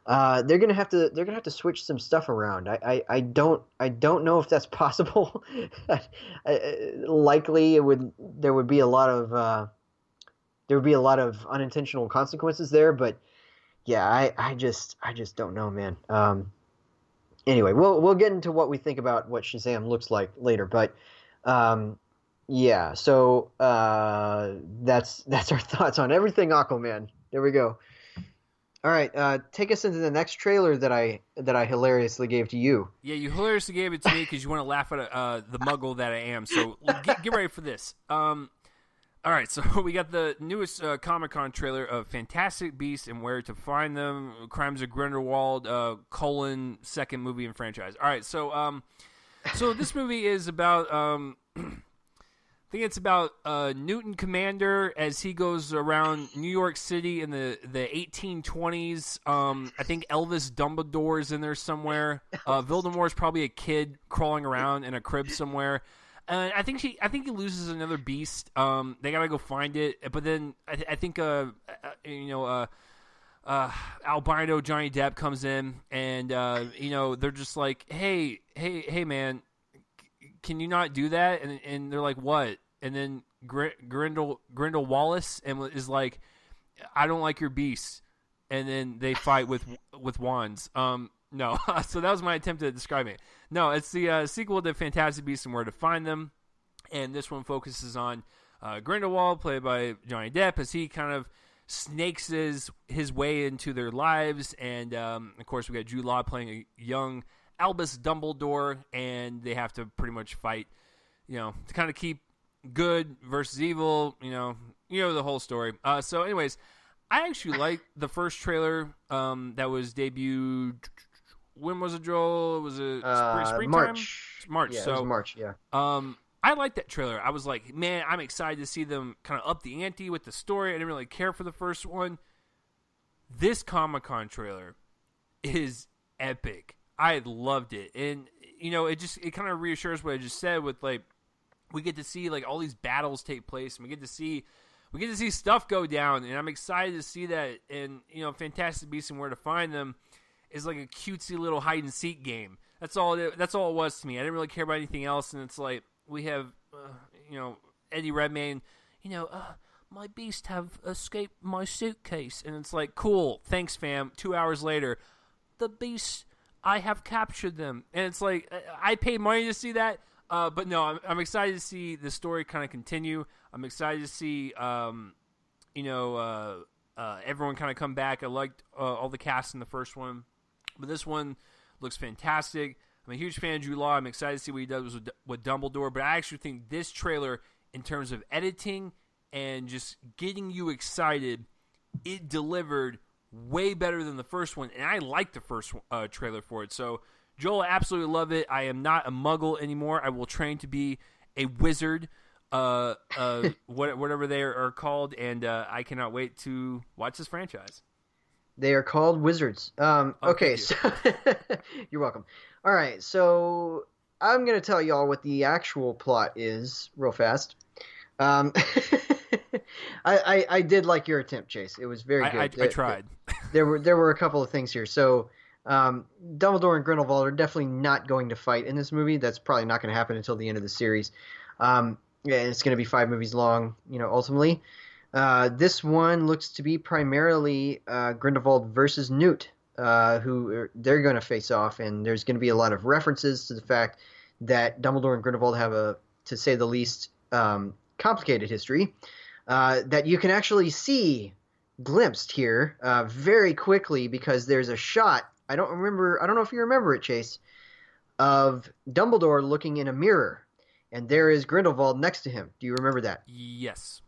They're gonna have to switch some stuff around. I don't know if that's possible. Likely there would be a lot of unintentional consequences there. But yeah, I just don't know, man. Anyway, we'll get into what we think about what Shazam looks like later, but um, yeah. So that's our thoughts on everything Aquaman. There we go. All right, take us into the next trailer that I hilariously gave to you. Yeah, you hilariously gave it to me because you want to laugh at the muggle that I am. So get ready for this. All right, so we got the newest Comic-Con trailer of Fantastic Beasts and Where to Find Them, Crimes of Grindelwald, second movie in franchise. All right, so this movie is about, I think it's about Newton Commander as he goes around New York City in the 1820s. I think Elvis Dumbledore is in there somewhere. Voldemort's probably a kid crawling around in a crib somewhere. I think he loses another beast. They gotta go find it. But then I think albino Johnny Depp comes in, and they're just like, hey man, can you not do that? And they're like, what? And then Grindel Wallace is like, I don't like your beast. And then they fight with wands. No, so that was my attempt to describe it. No, it's the sequel to Fantastic Beasts and Where to Find Them, and this one focuses on Grindelwald, played by Johnny Depp, as he kind of snakes his way into their lives, and of course we got Jude Law playing a young Albus Dumbledore, and they have to pretty much fight, to kind of keep good versus evil, the whole story. So anyways, I actually like the first trailer that was debuted. When was it, Joel? Was it springtime? March. Yeah, so it was March. Yeah. I liked that trailer. I was like, man, I'm excited to see them kind of up the ante with the story. I didn't really care for the first one. This Comic-Con trailer is epic. I loved it, and it kind of reassures what I just said. With like, we get to see like all these battles take place, and we get to see stuff go down, and I'm excited to see that. And Fantastic Beasts and Where to Find Them is like a cutesy little hide and seek game. That's all it was to me. I didn't really care about anything else. And it's like we have, Eddie Redmayne. My beast have escaped my suitcase, and it's like, cool, thanks, fam. 2 hours later, the beast, I have captured them, and it's like I paid money to see that. But no, I'm excited to see the story kind of continue. I'm excited to see, everyone kind of come back. I liked all the cast in the first one. But this one looks fantastic. I'm a huge fan of Jude Law. I'm excited to see what he does with Dumbledore. But I actually think this trailer, in terms of editing and just getting you excited, it delivered way better than the first one. And I liked the first trailer for it. So, Joel, I absolutely love it. I am not a muggle anymore. I will train to be a wizard, whatever they are called. And I cannot wait to watch this franchise. They are called wizards. Okay, so you're welcome. All right, so I'm going to tell y'all what the actual plot is real fast. I did like your attempt, Chase. It was very good. I tried. There were a couple of things here. So Dumbledore and Grindelwald are definitely not going to fight in this movie. That's probably not going to happen until the end of the series. It's going to be 5 movies long, ultimately. This one looks to be primarily Grindelwald versus Newt, who they're going to face off, and there's going to be a lot of references to the fact that Dumbledore and Grindelwald have a, to say the least, complicated history that you can actually see glimpsed here very quickly, because there's a shot, I don't know if you remember it, Chase, of Dumbledore looking in a mirror, and there is Grindelwald next to him. Do you remember that? Yes.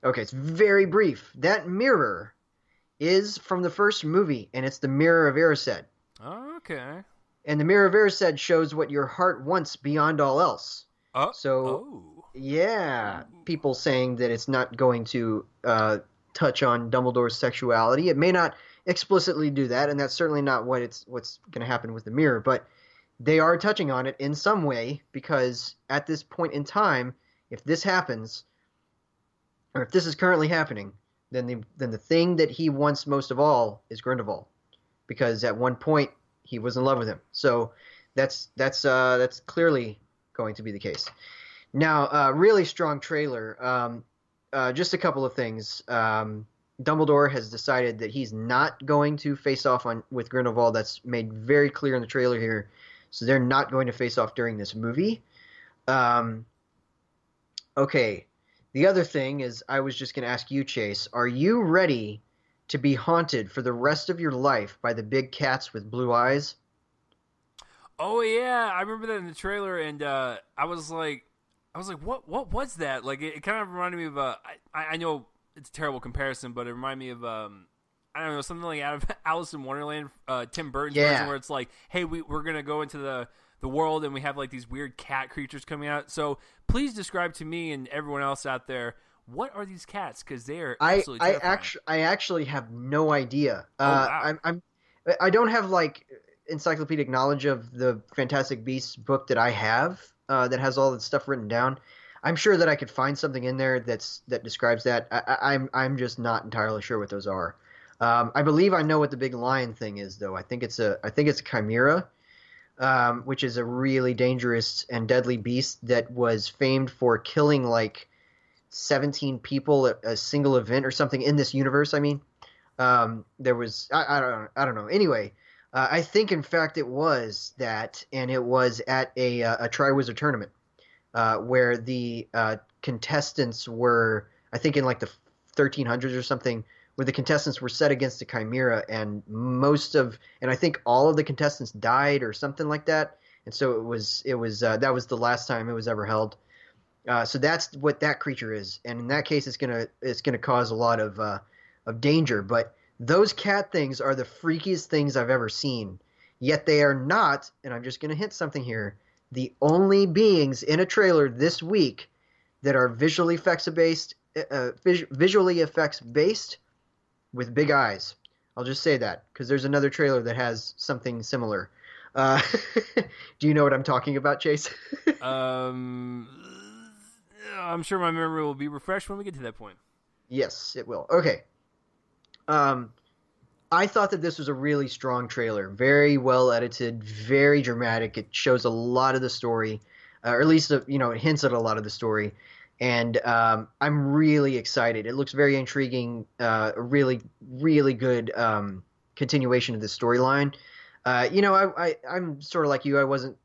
Okay, it's very brief. That mirror is from the first movie, and it's the Mirror of Erised. Okay. And the Mirror of Erised shows what your heart wants beyond all else. Yeah, people saying that it's not going to touch on Dumbledore's sexuality. It may not explicitly do that, and that's certainly not what's going to happen with the mirror, but they are touching on it in some way, because at this point in time, if this happens, or if this is currently happening, then the thing that he wants most of all is Grindelwald, because at one point he was in love with him. So that's clearly going to be the case. Now, really strong trailer. Just a couple of things. Dumbledore has decided that he's not going to face off with Grindelwald. That's made very clear in the trailer here. so they're not going to face off during this movie. Um, okay, the other thing is I was just going to ask you, Chase, are you ready to be haunted for the rest of your life by the big cats with blue eyes? Oh yeah, I remember that in the trailer, and I was like, what was that? Like, it kind of reminded me of I know it's a terrible comparison, but it reminded me of I don't know, something like out of Alice in Wonderland, Tim Burton's version, Yeah. where it's like, hey, we're gonna go into the world, and we have like these weird cat creatures coming out. So please describe to me and everyone else out there, what are these cats? Because they are absolutely terrifying. I actually have no idea. Oh wow. I don't have like encyclopedic knowledge of the Fantastic Beasts book that I have that has all the stuff written down. I'm sure that I could find something in there that describes that. I'm just not entirely sure what those are. I believe I know what the big lion thing is, though. I think it's a chimera, which is a really dangerous and deadly beast that was famed for killing like 17 people at a single event or something in this universe. I mean, there was I don't know. Anyway, I think in fact it was that, and it was at a Triwizard tournament where the contestants were, I think in like the 1300s or something, where the contestants were set against a chimera, and and I think all of the contestants died or something like that. And so it was that was the last time it was ever held. So that's what that creature is, and in that case, it's gonna cause a lot of danger. But those cat things are the freakiest things I've ever seen. Yet they are not, and I'm just gonna hint something here, the only beings in a trailer this week that are visually effects based with big eyes. I'll just say that because there's another trailer that has something similar. Uh, do you know what I'm talking about, Chase? Um, I'm sure my memory will be refreshed when we get to that point. Yes, it will. Okay. Um, I thought that this was a really strong trailer, very well edited, very dramatic. It shows a lot of the story, or at least it hints at a lot of the story, and I'm really excited. It looks very intriguing, a really really good continuation of the storyline. I'm sort of like you. I wasn't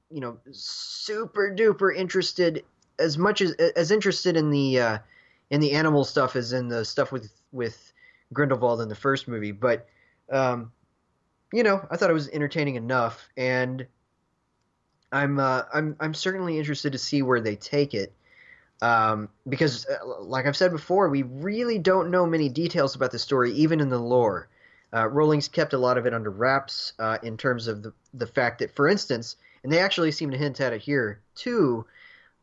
super duper interested as much as interested in the animal stuff as in the stuff with Grindelwald in the first movie, but um, I thought it was entertaining enough, and I'm certainly interested to see where they take it, because like I've said before, we really don't know many details about the story, even in the lore. Rowling's kept a lot of it under wraps in terms of the fact that, for instance, and they actually seem to hint at it here too.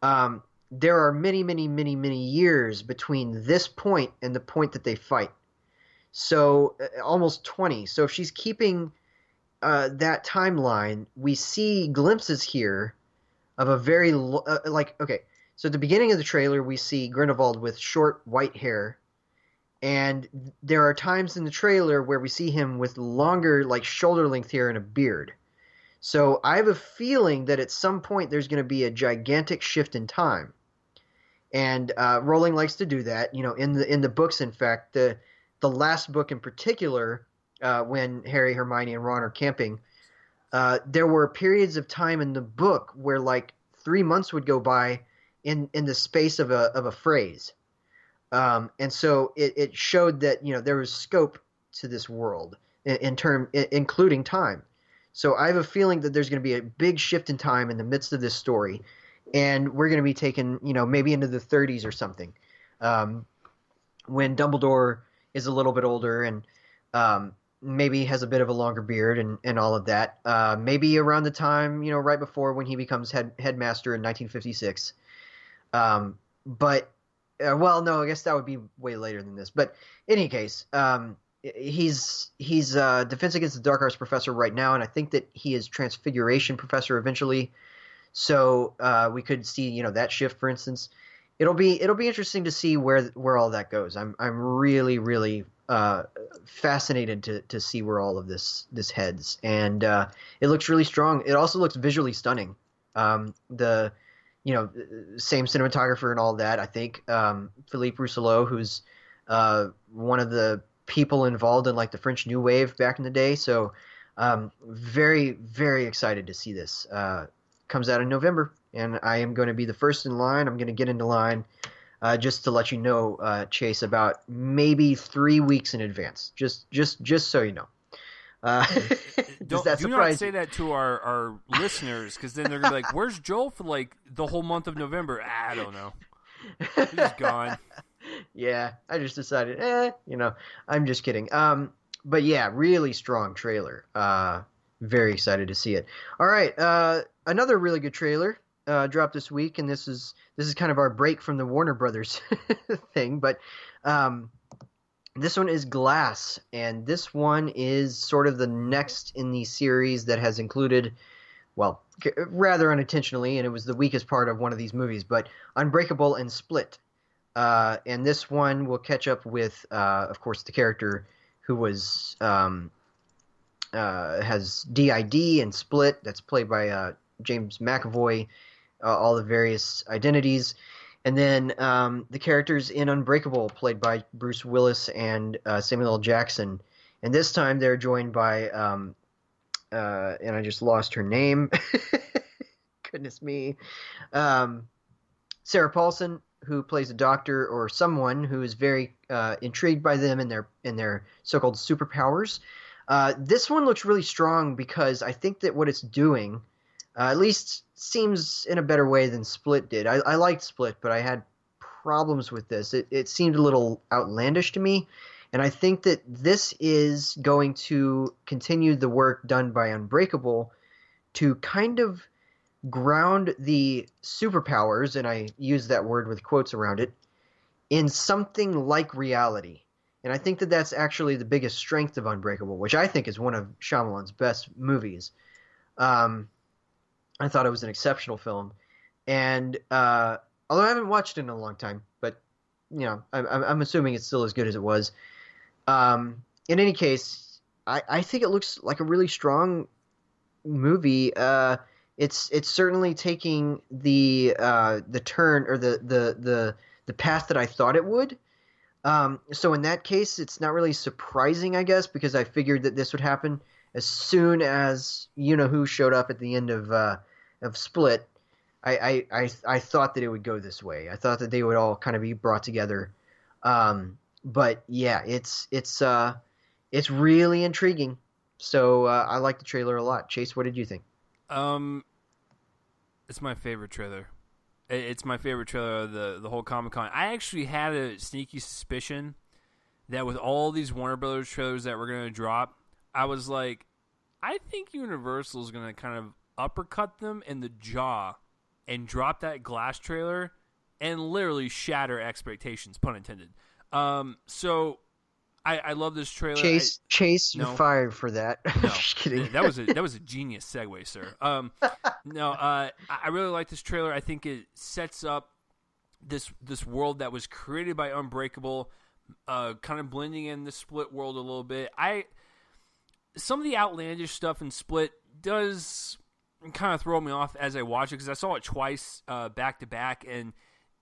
There are many, many, many, many years between this point and the point that they fight. So almost 20. So if she's keeping that timeline, we see glimpses here of a very okay. So at the beginning of the trailer, we see Grindelwald with short white hair, and there are times in the trailer where we see him with longer, like shoulder length hair and a beard. So I have a feeling that at some point there's going to be a gigantic shift in time, and Rowling likes to do that. In the books, in fact, the last book in particular, when Harry, Hermione, and Ron are camping, there were periods of time in the book where like 3 months would go by in the space of a phrase, and so it showed that there was scope to this world including time. So I have a feeling that there's going to be a big shift in time in the midst of this story, and we're going to be taken maybe into the 30s or something, when Dumbledore is a little bit older and maybe has a bit of a longer beard and all of that. Maybe around the time, right before when he becomes headmaster in 1956. But, well, no, I guess that would be way later than this. But in any case, he's Defense Against the Dark Arts professor right now, and I think that he is Transfiguration professor eventually. So we could see, that shift, for instance. It'll be interesting to see where all that goes. I'm really really fascinated to see where all of this heads, and it looks really strong. It also looks visually stunning. The same cinematographer and all that. I think Philippe Rousselot, who's one of the people involved in like the French New Wave back in the day. So Very, very excited to see this. Comes out in November, and I am going to be the first in line. I'm going to get into line just to let you know, Chase, about maybe 3 weeks in advance. Just so you know. Does that Do not surprise say you? that to our listeners, because then they're gonna be like, "Where's Joel for like the whole month of November?" I don't know. He's gone. Yeah, I just decided, I'm just kidding. But yeah, really strong trailer. Very excited to see it. All right, another really good trailer dropped this week, and this is kind of our break from the Warner Brothers thing, but this one is Glass, and this one is sort of the next in the series that has included, well, rather unintentionally, and it was the weakest part of one of these movies, but Unbreakable and Split. And this one will catch up with, of course, the character who was has DID and Split. That's played by James McAvoy. All the various identities, and then the characters in Unbreakable, played by Bruce Willis and Samuel L. Jackson. And this time they're joined by, and I just lost her name. Goodness me. Sarah Paulson, who plays a doctor or someone who is very intrigued by them and their so-called superpowers. This one looks really strong because I think that what it's doing, at least seems in a better way than Split did. I liked Split, but I had problems with this. It seemed a little outlandish to me, and I think that this is going to continue the work done by Unbreakable to kind of ground the superpowers, and I use that word with quotes around it, in something like reality. And I think that that's actually the biggest strength of Unbreakable, which I think is one of Shyamalan's best movies. I thought it was an exceptional film, and although I haven't watched it in a long time, but I'm assuming it's still as good as it was. In any case, I think it looks like a really strong movie. It's certainly taking the turn or the path that I thought it would. So in that case, it's not really surprising, I guess, because I figured that this would happen as soon as who showed up at the end of Split. I thought that it would go this way. I thought that they would all kind of be brought together. But yeah, it's really intriguing. So I like the trailer a lot. Chase, what did you think? It's my favorite trailer. It's my favorite trailer of the whole Comic-Con. I actually had a sneaky suspicion that with all these Warner Brothers trailers that were going to drop, I was like, I think Universal is going to kind of uppercut them in the jaw and drop that Glass trailer and literally shatter expectations, pun intended. So I love this trailer. Chase, you're fired for that. No, Just kidding. that was a genius segue, sir. I really like this trailer. I think it sets up this world that was created by Unbreakable, kind of blending in the Split world a little bit. Some of the outlandish stuff in Split does kind of throw me off as I watch it, because I saw it twice back to back, and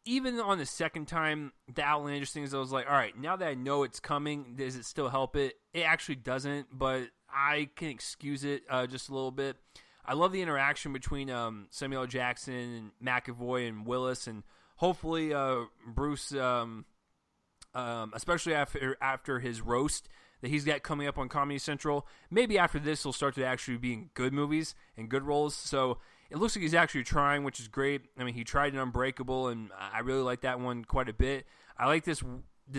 even on the second time, the outlandish things, I was like, all right, now that I know it's coming, does it still help it? It actually doesn't, but I can excuse it just a little bit. I love the interaction between Samuel L. Jackson and McAvoy and Willis, and hopefully Bruce, especially after his roast that he's got coming up on Comedy Central. Maybe after this, he'll start to actually be in good movies and good roles. So it looks like he's actually trying, which is great. I mean, he tried an Unbreakable, and I really like that one quite a bit. I like this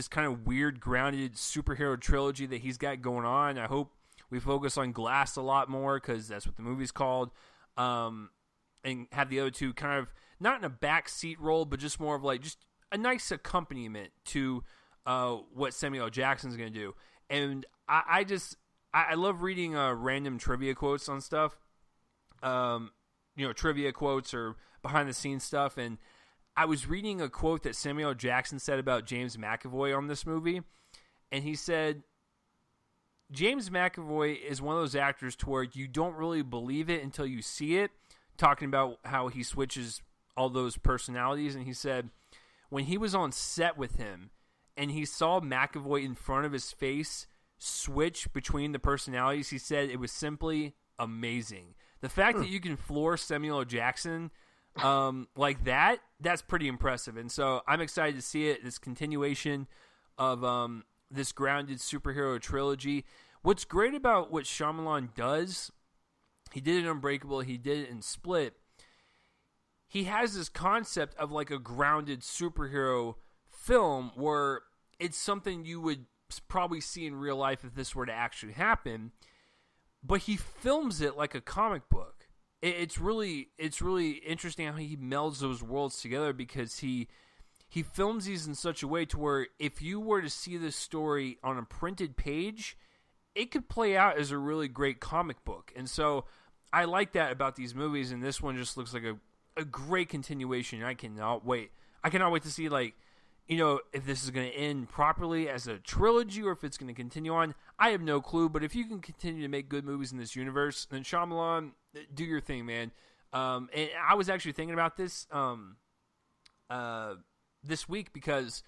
kind of weird, grounded superhero trilogy that he's got going on. I hope we focus on Glass a lot more, because that's what the movie's called, and have the other two kind of not in a backseat role, but just more of like just a nice accompaniment to what Samuel L. Jackson's going to do. And I love reading random trivia quotes on stuff, trivia quotes or behind the scenes stuff. And I was reading a quote that Samuel L. Jackson said about James McAvoy on this movie, and he said, James McAvoy is one of those actors to where you don't really believe it until you see it, talking about how he switches all those personalities. And he said when he was on set with him and he saw McAvoy in front of his face switch between the personalities, he said it was simply amazing. The fact that you can floor Samuel L. Jackson like that's pretty impressive. And so I'm excited to see it, this continuation of this grounded superhero trilogy. What's great about what Shyamalan does, he did it in Unbreakable, he did it in Split, he has this concept of like a grounded superhero film where it's something you would probably see in real life if this were to actually happen, but he films it like a comic book. It's really interesting how he melds those worlds together, because he films these in such a way to where if you were to see this story on a printed page, it could play out as a really great comic book. And so I like that about these movies, and this one just looks like a great continuation. I cannot wait. I cannot wait to see, like, you know, if this is going to end properly as a trilogy or if it's going to continue on. I have no clue, but if you can continue to make good movies in this universe, then Shyamalan, do your thing, man. And I was actually thinking about this this week because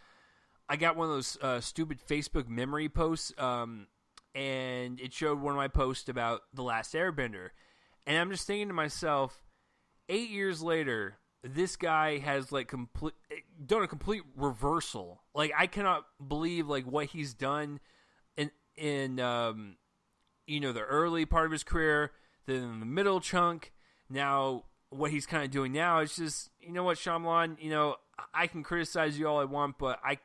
I got one of those stupid Facebook memory posts, and it showed one of my posts about The Last Airbender. And I'm just thinking to myself, 8 years later, this guy has like done a complete reversal. Like, I cannot believe like what he's done in you know, the early part of his career, then the middle chunk. Now what he's kind of doing now is just, you know what, Shyamalan, you know, I can criticize you all I want, but I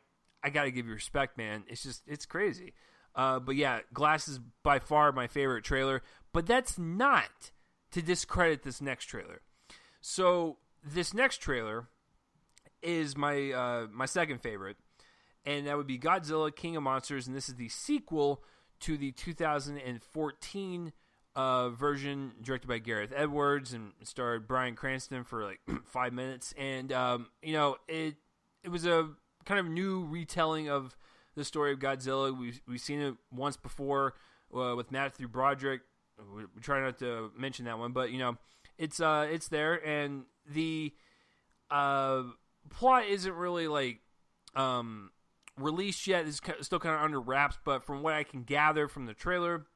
got to give you respect, man. It's crazy. But yeah, Glass is by far my favorite trailer, but that's not to discredit this next trailer. So this next trailer is my second favorite, and that would be Godzilla King of Monsters, and this is the sequel to the 2014 version directed by Gareth Edwards and starred Bryan Cranston for like 5 minutes. And you know, it was a kind of new retelling of the story of Godzilla. We've seen it once before with Matthew Broderick. We try not to mention that one, but you know, it's there, and the plot isn't really like released yet. It's still kind of under wraps, but from what I can gather from the trailer,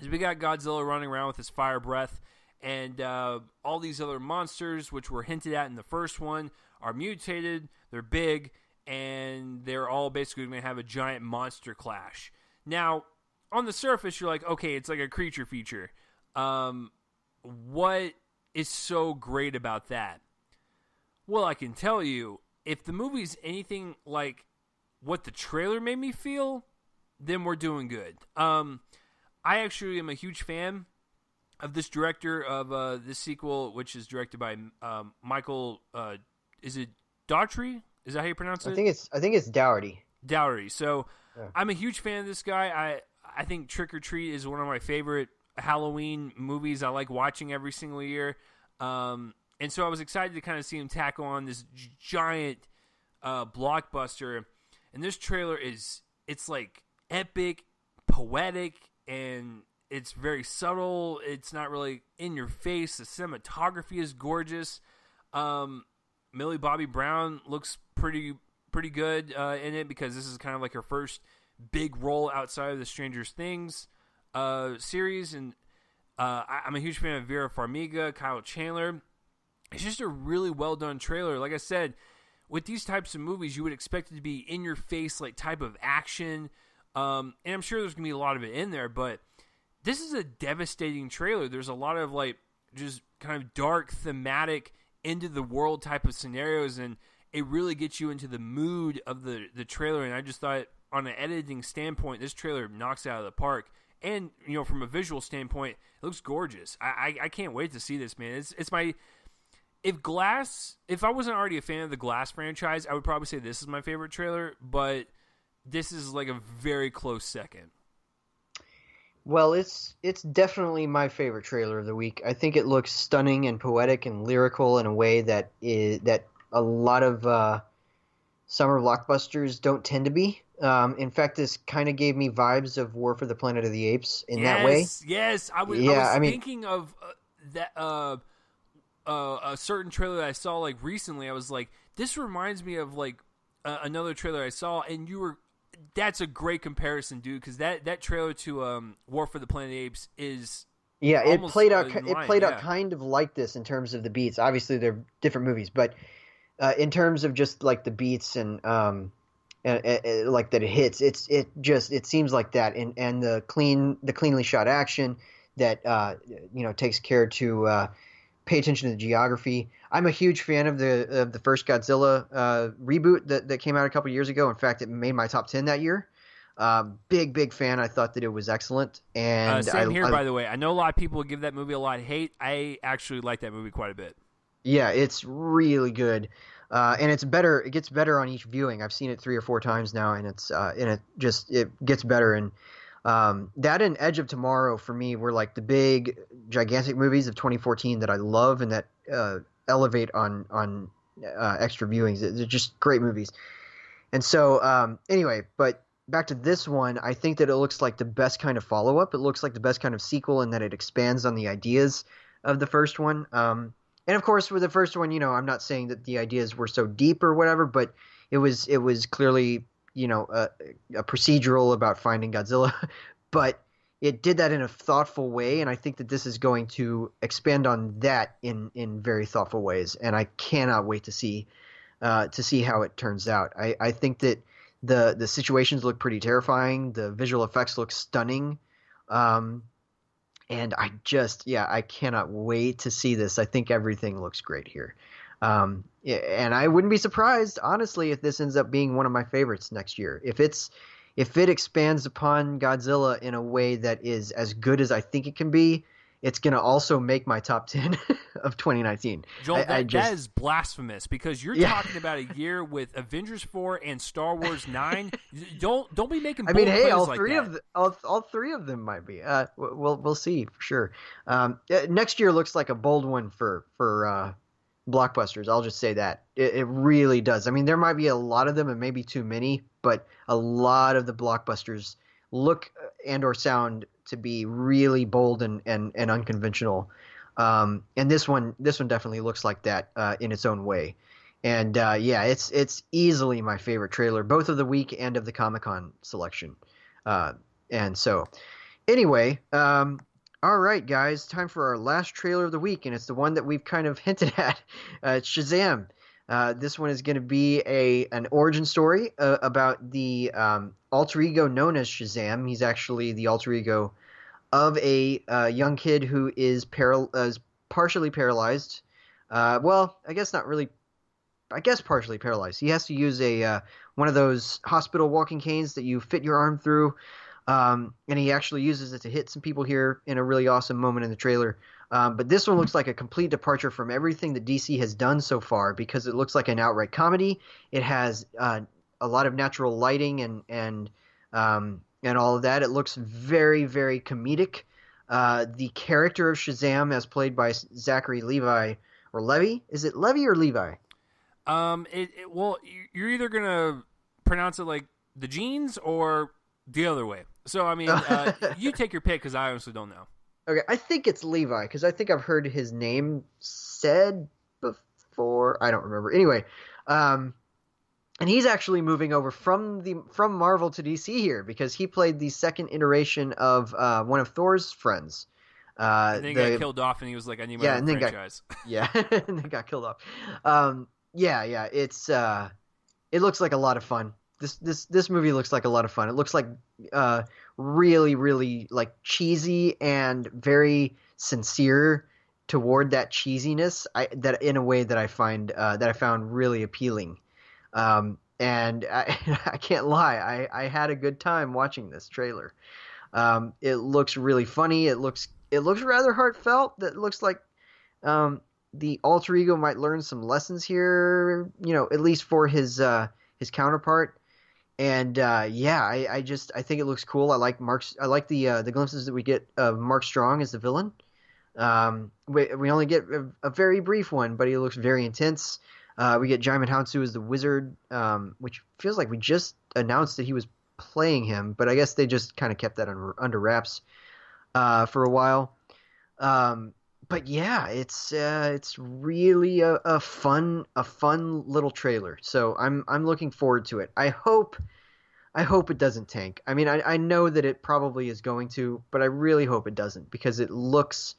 is we got Godzilla running around with his fire breath, and all these other monsters, which were hinted at in the first one, are mutated. They're big, and they're all basically going to have a giant monster clash. Now, on the surface, you're like, okay, it's like a creature feature. What is so great about that? Well, I can tell you, if the movie's anything like what the trailer made me feel, then we're doing good. I actually am a huge fan of this director of this sequel, which is directed by Michael. Is it Daughtry? Is that how you pronounce it? I think it's Dougherty. Dougherty. So yeah. I'm a huge fan of this guy. I think Trick or Treat is one of my favorite Halloween movies I like watching every single year. And so I was excited to kind of see him tackle on this giant blockbuster. And this trailer it's like epic, poetic, and it's very subtle. It's not really in your face. The cinematography is gorgeous. Millie Bobby Brown looks pretty good in it, because this is kind of like her first big role outside of the Stranger Things series. And I'm a huge fan of Vera Farmiga, Kyle Chandler. It's just a really well done trailer. Like I said, with these types of movies, you would expect it to be in your face, like type of action. And I'm sure there's gonna be a lot of it in there, but this is a devastating trailer. There's a lot of like just kind of dark, thematic, into the world type of scenarios, and it really gets you into the mood of the trailer. And I just thought, on an editing standpoint, this trailer knocks it out of the park. And you know, from a visual standpoint, it looks gorgeous. I can't wait to see this, man. It's my if I wasn't already a fan of the Glass franchise, I would probably say this is my favorite trailer, but this is like a very close second. Well, it's definitely my favorite trailer of the week. I think it looks stunning and poetic and lyrical in a way that a lot of summer blockbusters don't tend to be. In fact, this kind of gave me vibes of War for the Planet of the Apes in that way. Yes, I was thinking of that a certain trailer that I saw like recently. I was like, this reminds me of like another trailer I saw, and you were That's a great comparison, dude. Because that trailer to War for the Planet of the Apes is Yeah, it almost played out. in It line. played out Yeah. kind of like this in terms of the beats. Obviously, they're different movies, but in terms of just like the beats and like that it hits, it seems like that, and the cleanly shot action that takes care to pay attention to the geography. I'm a huge fan of the first Godzilla reboot that came out a couple years ago. In fact, it made my top 10 that year. Big fan. I thought that it was excellent, and Same here, by the way. I know a lot of people give that movie a lot of hate. I actually like that movie quite a bit. yeah, it's really good, and it's better. It gets better on each viewing. I've seen it 3 or 4 times now, and it gets better. And that and Edge of Tomorrow for me were like the big gigantic movies of 2014 that I love and that elevate on extra viewings. They're just great movies. And so anyway, but back to this one, I think that it looks like the best kind of follow-up. It looks like the best kind of sequel in that it expands on the ideas of the first one. And of course, with the first one, I'm not saying that the ideas were so deep or whatever, but it was clearly, a procedural about finding Godzilla, but it did that in a thoughtful way, and I think that this is going to expand on that in very thoughtful ways, and I cannot wait to see how it turns out. I think that the situations look pretty terrifying, the visual effects look stunning, and I cannot wait to see this. I think everything looks great here. Yeah, and I wouldn't be surprised, honestly, if this ends up being one of my favorites next year. If it expands upon Godzilla in a way that is as good as I think it can be, it's going to also make my top 10 of 2019. Joel, that is blasphemous because you're talking about a year with Avengers 4 and Star Wars 9. Don't be making bold claims all like three that. all three of them might be. We'll see for sure. Next year looks like a bold one for blockbusters. I'll just say that. It really does. I mean, there might be a lot of them and maybe too many, but a lot of the blockbusters look and or sound to be really bold and unconventional. And this one definitely looks like that in its own way. And it's easily my favorite trailer, both of the week and of the Comic-Con selection. And so anyway, all right, guys, time for our last trailer of the week, and it's the one that we've kind of hinted at. It's Shazam. This one is going to be an origin story about the alter ego known as Shazam. He's actually the alter ego of a young kid who is partially paralyzed. Well, I guess not really. I guess partially paralyzed. He has to use one of those hospital walking canes that you fit your arm through. And he actually uses it to hit some people here in a really awesome moment in the trailer. But this one looks like a complete departure from everything that DC has done so far because it looks like an outright comedy. It has a lot of natural lighting and all of that. It looks very, very comedic. The character of Shazam, as played by Zachary Levi or Levy, is it Levy or Levi? Well, you're either gonna pronounce it like the jeans or the other way. So, I mean, you take your pick because I honestly don't know. Okay, I think it's Levi because I think I've heard his name said before. I don't remember. Anyway, and he's actually moving over from Marvel to DC here because he played the second iteration of one of Thor's friends. And then he got killed off, and he was like, "I need my own franchise." And then got killed off. It's it looks like a lot of fun. This movie looks like a lot of fun. It looks like really, really like cheesy and very sincere toward that cheesiness. That in a way that I found really appealing. And I can't lie, I had a good time watching this trailer. It looks really funny. It looks rather heartfelt. That looks like the alter ego might learn some lessons here. At least for his counterpart. And I think it looks cool. I like the glimpses that we get of Mark Strong as the villain. We only get a very brief one, but he looks very intense. We get Jaimin Hansu as the wizard, which feels like we just announced that he was playing him, but I guess they just kind of kept that under wraps for a while. But yeah, it's really a fun little trailer. So I'm looking forward to it. I hope I hope it doesn't tank. I mean, I know that it probably is going to, but I really hope it doesn't because it looks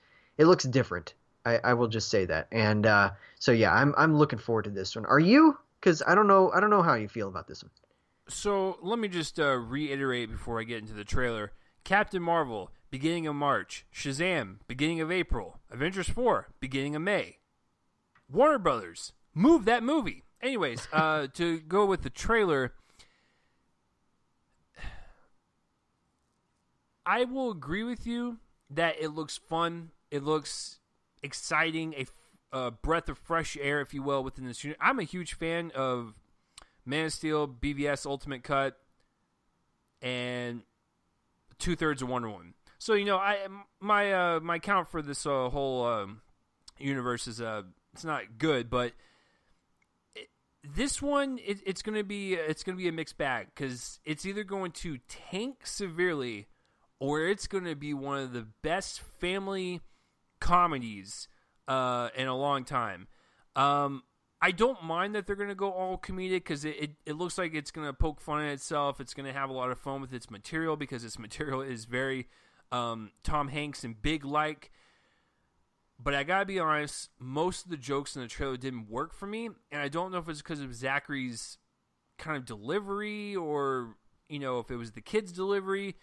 different. I will just say that. And so yeah, I'm looking forward to this one. Are you? Because I don't know how you feel about this one. So let me just reiterate before I get into the trailer. Captain Marvel, beginning of March. Shazam, beginning of April. Avengers 4, beginning of May. Warner Brothers, move that movie. Anyways, to go with the trailer, I will agree with you that it looks fun. It looks exciting, a breath of fresh air, if you will, within this unit. I'm a huge fan of Man of Steel, BVS Ultimate Cut, and 2/3 of Wonder Woman. So my count for this whole universe is it's not good, but this one it's gonna be a mixed bag because it's either going to tank severely or it's gonna be one of the best family comedies in a long time. I don't mind that they're going to go all comedic because it looks like it's going to poke fun at itself. It's going to have a lot of fun with its material because its material is very Tom Hanks and Big-like. But I got to be honest, most of the jokes in the trailer didn't work for me. And I don't know if it's because of Zachary's kind of delivery or, if it was the kid's delivery.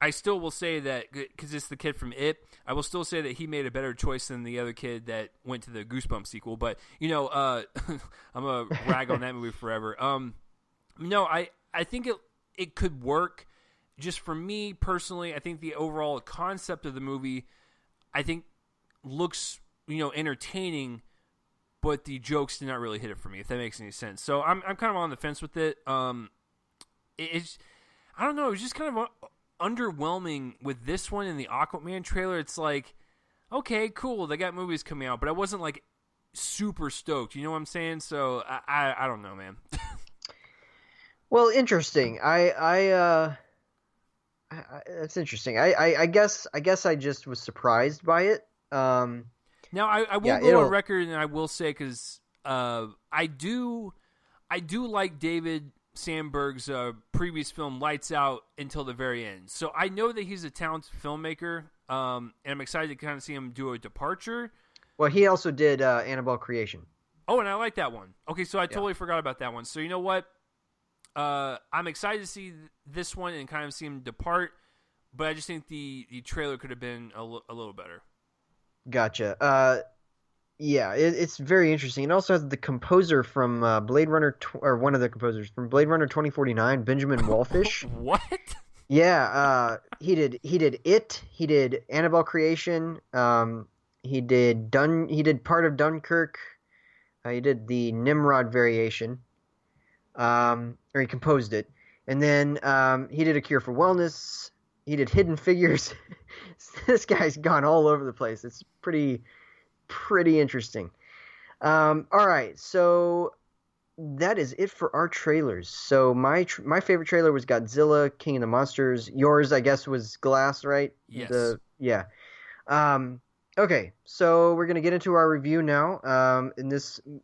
I still will say that, because it's the kid from It, I will still say that he made a better choice than the other kid that went to the Goosebumps sequel. But, I'm going to rag on that movie forever. No, I think it could work. Just for me personally, I think the overall concept of the movie, I think, looks, entertaining, but the jokes did not really hit it for me, if that makes any sense. So I'm kind of on the fence with it. It's, I don't know, it was just kind of underwhelming with this one in the Aquaman trailer. It's like, okay, cool, they got movies coming out, but I wasn't like super stoked. You know what I'm saying? So I don't know, man. Well, interesting. That's interesting. I guess I just was surprised by it. Now I will go on record and I will say, because I do like David Sandberg's previous film Lights Out until the very end. So I know that he's a talented filmmaker, and I'm excited to kind of see him do a departure. Well, he also did Annabelle Creation. Oh, and I like that one. Okay, so I totally forgot about that one. So you know what? I'm excited to see this one and kind of see him depart, but I just think the trailer could have been a little better. Gotcha. Yeah, it's very interesting. It also has the composer from Blade Runner, or one of the composers from Blade Runner 2049, Benjamin Wallfish. What? Yeah, he did It. He did Annabelle Creation. He did part of Dunkirk. He did the Nimrod variation. Or he composed it, and then he did A Cure for Wellness. He did Hidden Figures. This guy's gone all over the place. It's pretty interesting. All right, so that is it for our trailers. So my favorite trailer was Godzilla, King of the Monsters. Yours, I guess, was Glass, right? Yes. Yeah. Okay, so we're gonna get into our review now.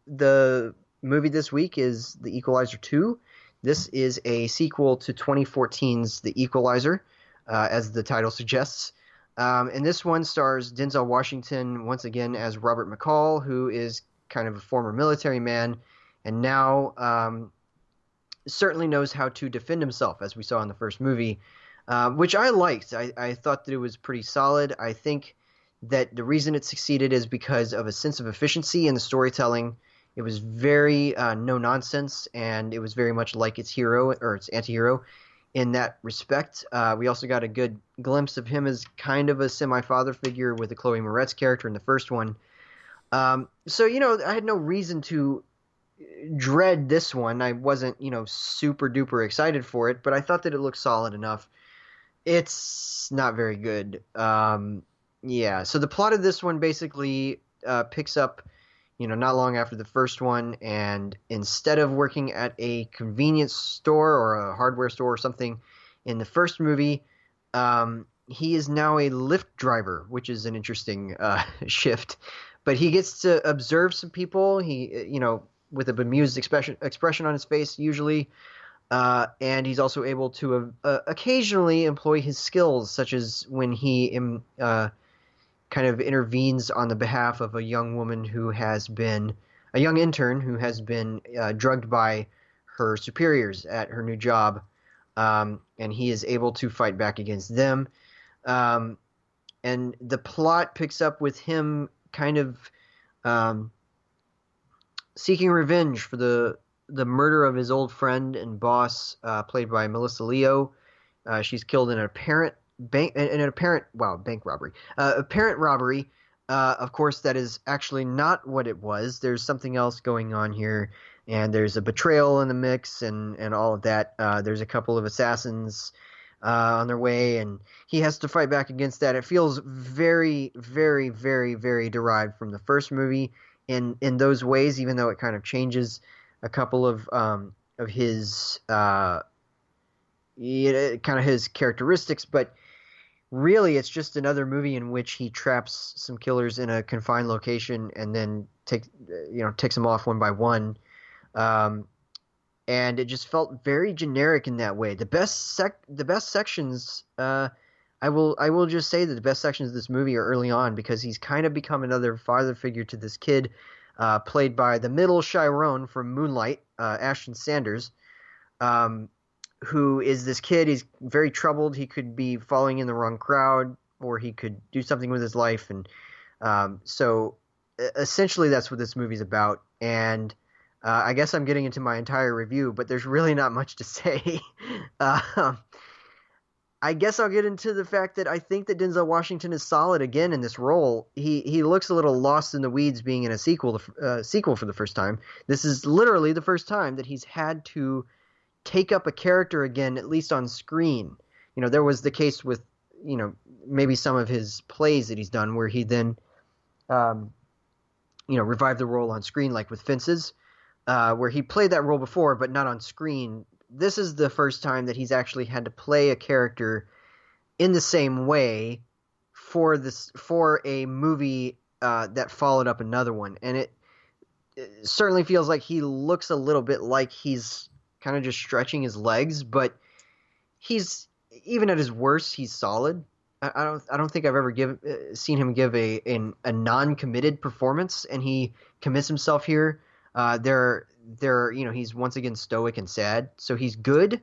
The movie this week is The Equalizer II. This is a sequel to 2014's The Equalizer, as the title suggests. And this one stars Denzel Washington once again as Robert McCall, who is kind of a former military man and now certainly knows how to defend himself, as we saw in the first movie, which I liked. I thought that it was pretty solid. I think that the reason it succeeded is because of a sense of efficiency in the storytelling. It was very no-nonsense, and it was very much like its hero, or its anti-hero, in that respect. We also got a good glimpse of him as kind of a semi-father figure with the Chloe Moretz character in the first one. So, I had no reason to dread this one. I wasn't, super-duper excited for it, but I thought that it looked solid enough. It's not very good. Yeah, so the plot of this one basically picks up not long after the first one, and instead of working at a convenience store or a hardware store or something in the first movie, he is now a Lyft driver, which is an interesting shift. But he gets to observe some people, he with a bemused expression on his face usually, And he's also able to occasionally employ his skills, such as when he kind of intervenes on the behalf of a young woman who has been a young intern who has been drugged by her superiors at her new job, and he is able to fight back against them. Um, and the plot picks up with him kind of um, seeking revenge for the murder of his old friend and boss, played by Melissa Leo. She's killed in an apparent bank robbery. Apparent robbery. Of course, that is actually not what it was. There's something else going on here, and there's a betrayal in the mix, and all of that. There's a couple of assassins on their way, and he has to fight back against that. It feels very, very, very, very derived from the first movie in those ways, even though it kind of changes a couple of his kind of his characteristics, but really it's just another movie in which he traps some killers in a confined location and then takes them off one by one. And it just felt very generic in that way. The best sections, I will just say that the best sections of this movie are early on, because he's kind of become another father figure to this kid, played by the middle Chiron from Moonlight, Ashton Sanders, who is this kid. He's very troubled. He could be falling in the wrong crowd, or he could do something with his life. And so essentially that's what this movie's about. And I guess I'm getting into my entire review, but there's really not much to say. I guess I'll get into the fact that I think that Denzel Washington is solid again in this role. He looks a little lost in the weeds being in a sequel for the first time. This is literally the first time that he's had to take up a character again, at least on screen. There was the case with, maybe some of his plays that he's done where he then, revived the role on screen, like with Fences, where he played that role before, but not on screen. This is the first time that he's actually had to play a character in the same way for a movie that followed up another one. And it certainly feels like he looks a little bit like he's kind of just stretching his legs, but he's, even at his worst, he's solid. I don't think I've ever seen him give a non-committed performance, and he commits himself here. He's once again stoic and sad, so he's good.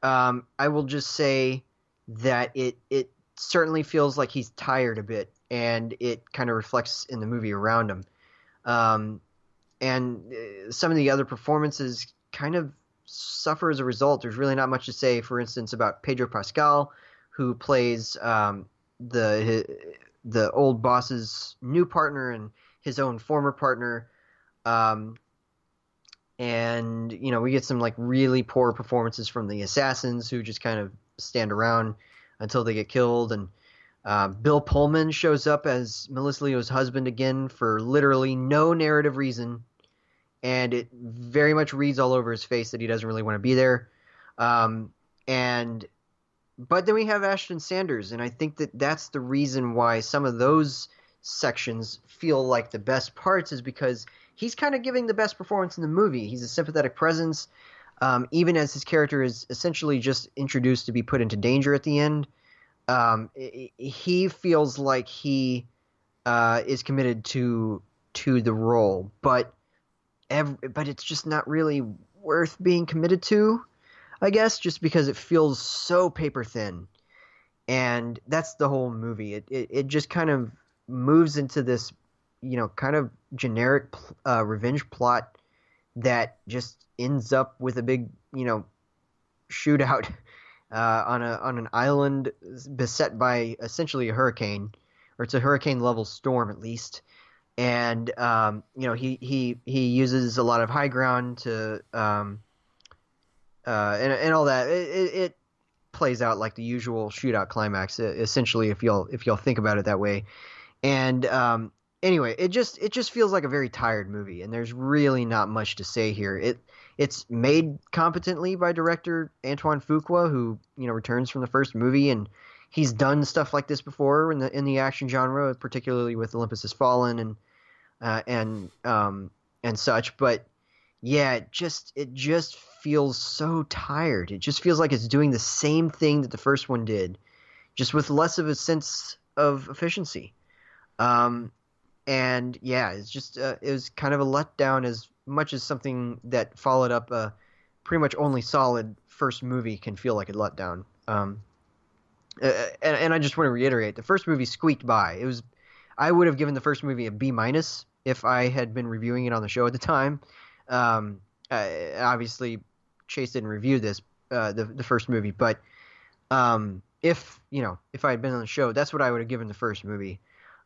I will just say that it certainly feels like he's tired a bit, and it kind of reflects in the movie around him. And some of the other performances kind of suffer as a result. There's really not much to say, for instance, about Pedro Pascal, who plays the old boss's new partner and his own former partner. And we get some like really poor performances from the assassins, who just kind of stand around until they get killed. And Bill Pullman shows up as Melissa Leo's husband again for literally no narrative reason, and it very much reads all over his face that he doesn't really want to be there. But then we have Ashton Sanders, and I think that that's the reason why some of those sections feel like the best parts, is because he's kind of giving the best performance in the movie. He's a sympathetic presence, even as his character is essentially just introduced to be put into danger at the end. He feels like he is committed to the role, but it's just not really worth being committed to, I guess, just because it feels so paper thin. And that's the whole movie. It just kind of moves into this, kind of generic revenge plot that just ends up with a big, shootout on an island beset by essentially a hurricane, or it's a hurricane level storm at least. And he uses a lot of high ground to and all that. It plays out like the usual shootout climax, essentially, if y'all think about it that way. And anyway, it just feels like a very tired movie, and there's really not much to say here. It's made competently by director Antoine Fuqua, who returns from the first movie, and he's done stuff like this before in the action genre, particularly with Olympus Has Fallen and such. But yeah, it just feels so tired. It just feels like it's doing the same thing that the first one did, just with less of a sense of efficiency. And yeah, it's just it was kind of a letdown as much as something that followed up a pretty much only solid first movie can feel like a letdown. And I just want to reiterate, the first movie squeaked by. I would have given the first movie a B minus if I had been reviewing it on the show at the time. Obviously, Chase didn't review this, the first movie, but if I had been on the show, that's what I would have given the first movie.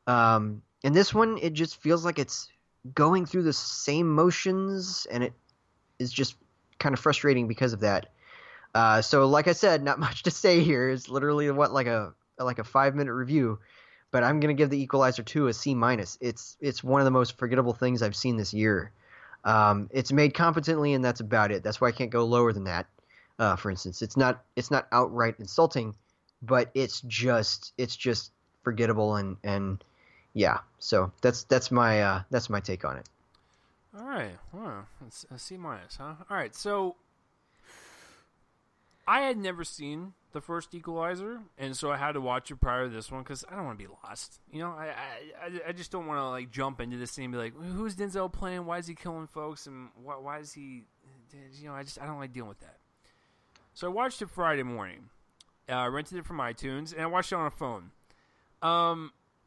And this one, it just feels like it's going through the same motions, and it is just kind of frustrating because of that. So like I said, not much to say here. It's literally like a 5-minute review, but I'm gonna give the Equalizer 2 a C minus. It's one of the most forgettable things I've seen this year. It's made competently, and that's about it. That's why I can't go lower than that. For instance, it's not outright insulting, but it's just forgettable and yeah. So that's my take on it. All right. Wow. It's a C minus, huh? All right. So I had never seen the first Equalizer, and so I had to watch it prior to this one because I don't want to be lost. I just don't want to like jump into this thing and be like, who's Denzel playing? Why is he killing folks? And why is he? I don't like dealing with that. So I watched it Friday morning. Rented it from iTunes, and I watched it on a phone.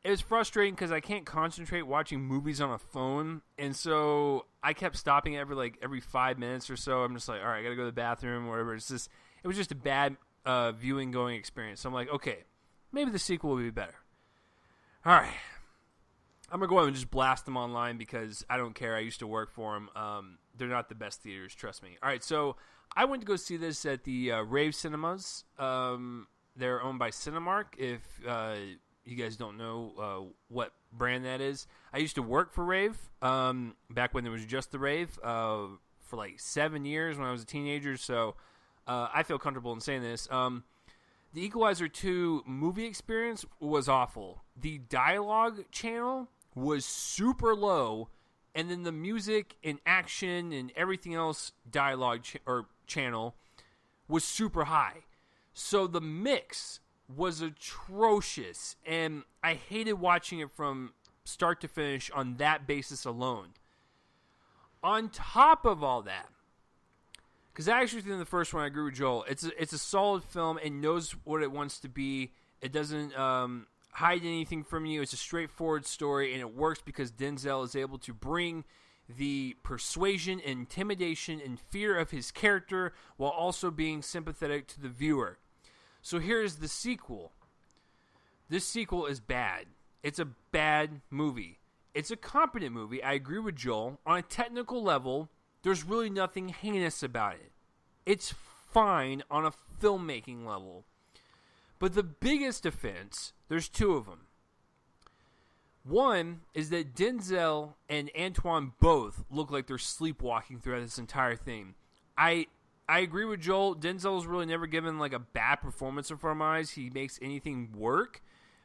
It was frustrating because I can't concentrate watching movies on a phone, and so I kept stopping every 5 minutes or so. I'm just like, all right, I gotta go to the bathroom or whatever. It was just a bad viewing going experience. So I'm like, okay, maybe the sequel will be better. All right, I'm gonna go ahead and just blast them online because I don't care. I used to work for them. They're not the best theaters, trust me. All right, so I went to go see this at the Rave Cinemas. They're owned by Cinemark. If you guys don't know what brand that is, I used to work for Rave back when there was just the Rave for like 7 years when I was a teenager. So I feel comfortable in saying this. The Equalizer 2 movie experience was awful. The dialogue channel was super low, and then the music and action and everything else dialogue channel was super high. So the mix was atrocious, and I hated watching it from start to finish on that basis alone. On top of all that, because I actually think the first one, I agree with Joel, it's a solid film and knows what it wants to be. It doesn't hide anything from you. It's a straightforward story, and it works because Denzel is able to bring the persuasion, intimidation, and fear of his character while also being sympathetic to the viewer. So here's the sequel. This sequel is bad. It's a bad movie. It's a competent movie. I agree with Joel. On a technical level, there's really nothing heinous about it. It's fine on a filmmaking level. But the biggest offense, there's two of them. One is that Denzel and Antoine both look like they're sleepwalking throughout this entire thing. I agree with Joel. Denzel's really never given like a bad performance in front of my eyes. He makes anything work,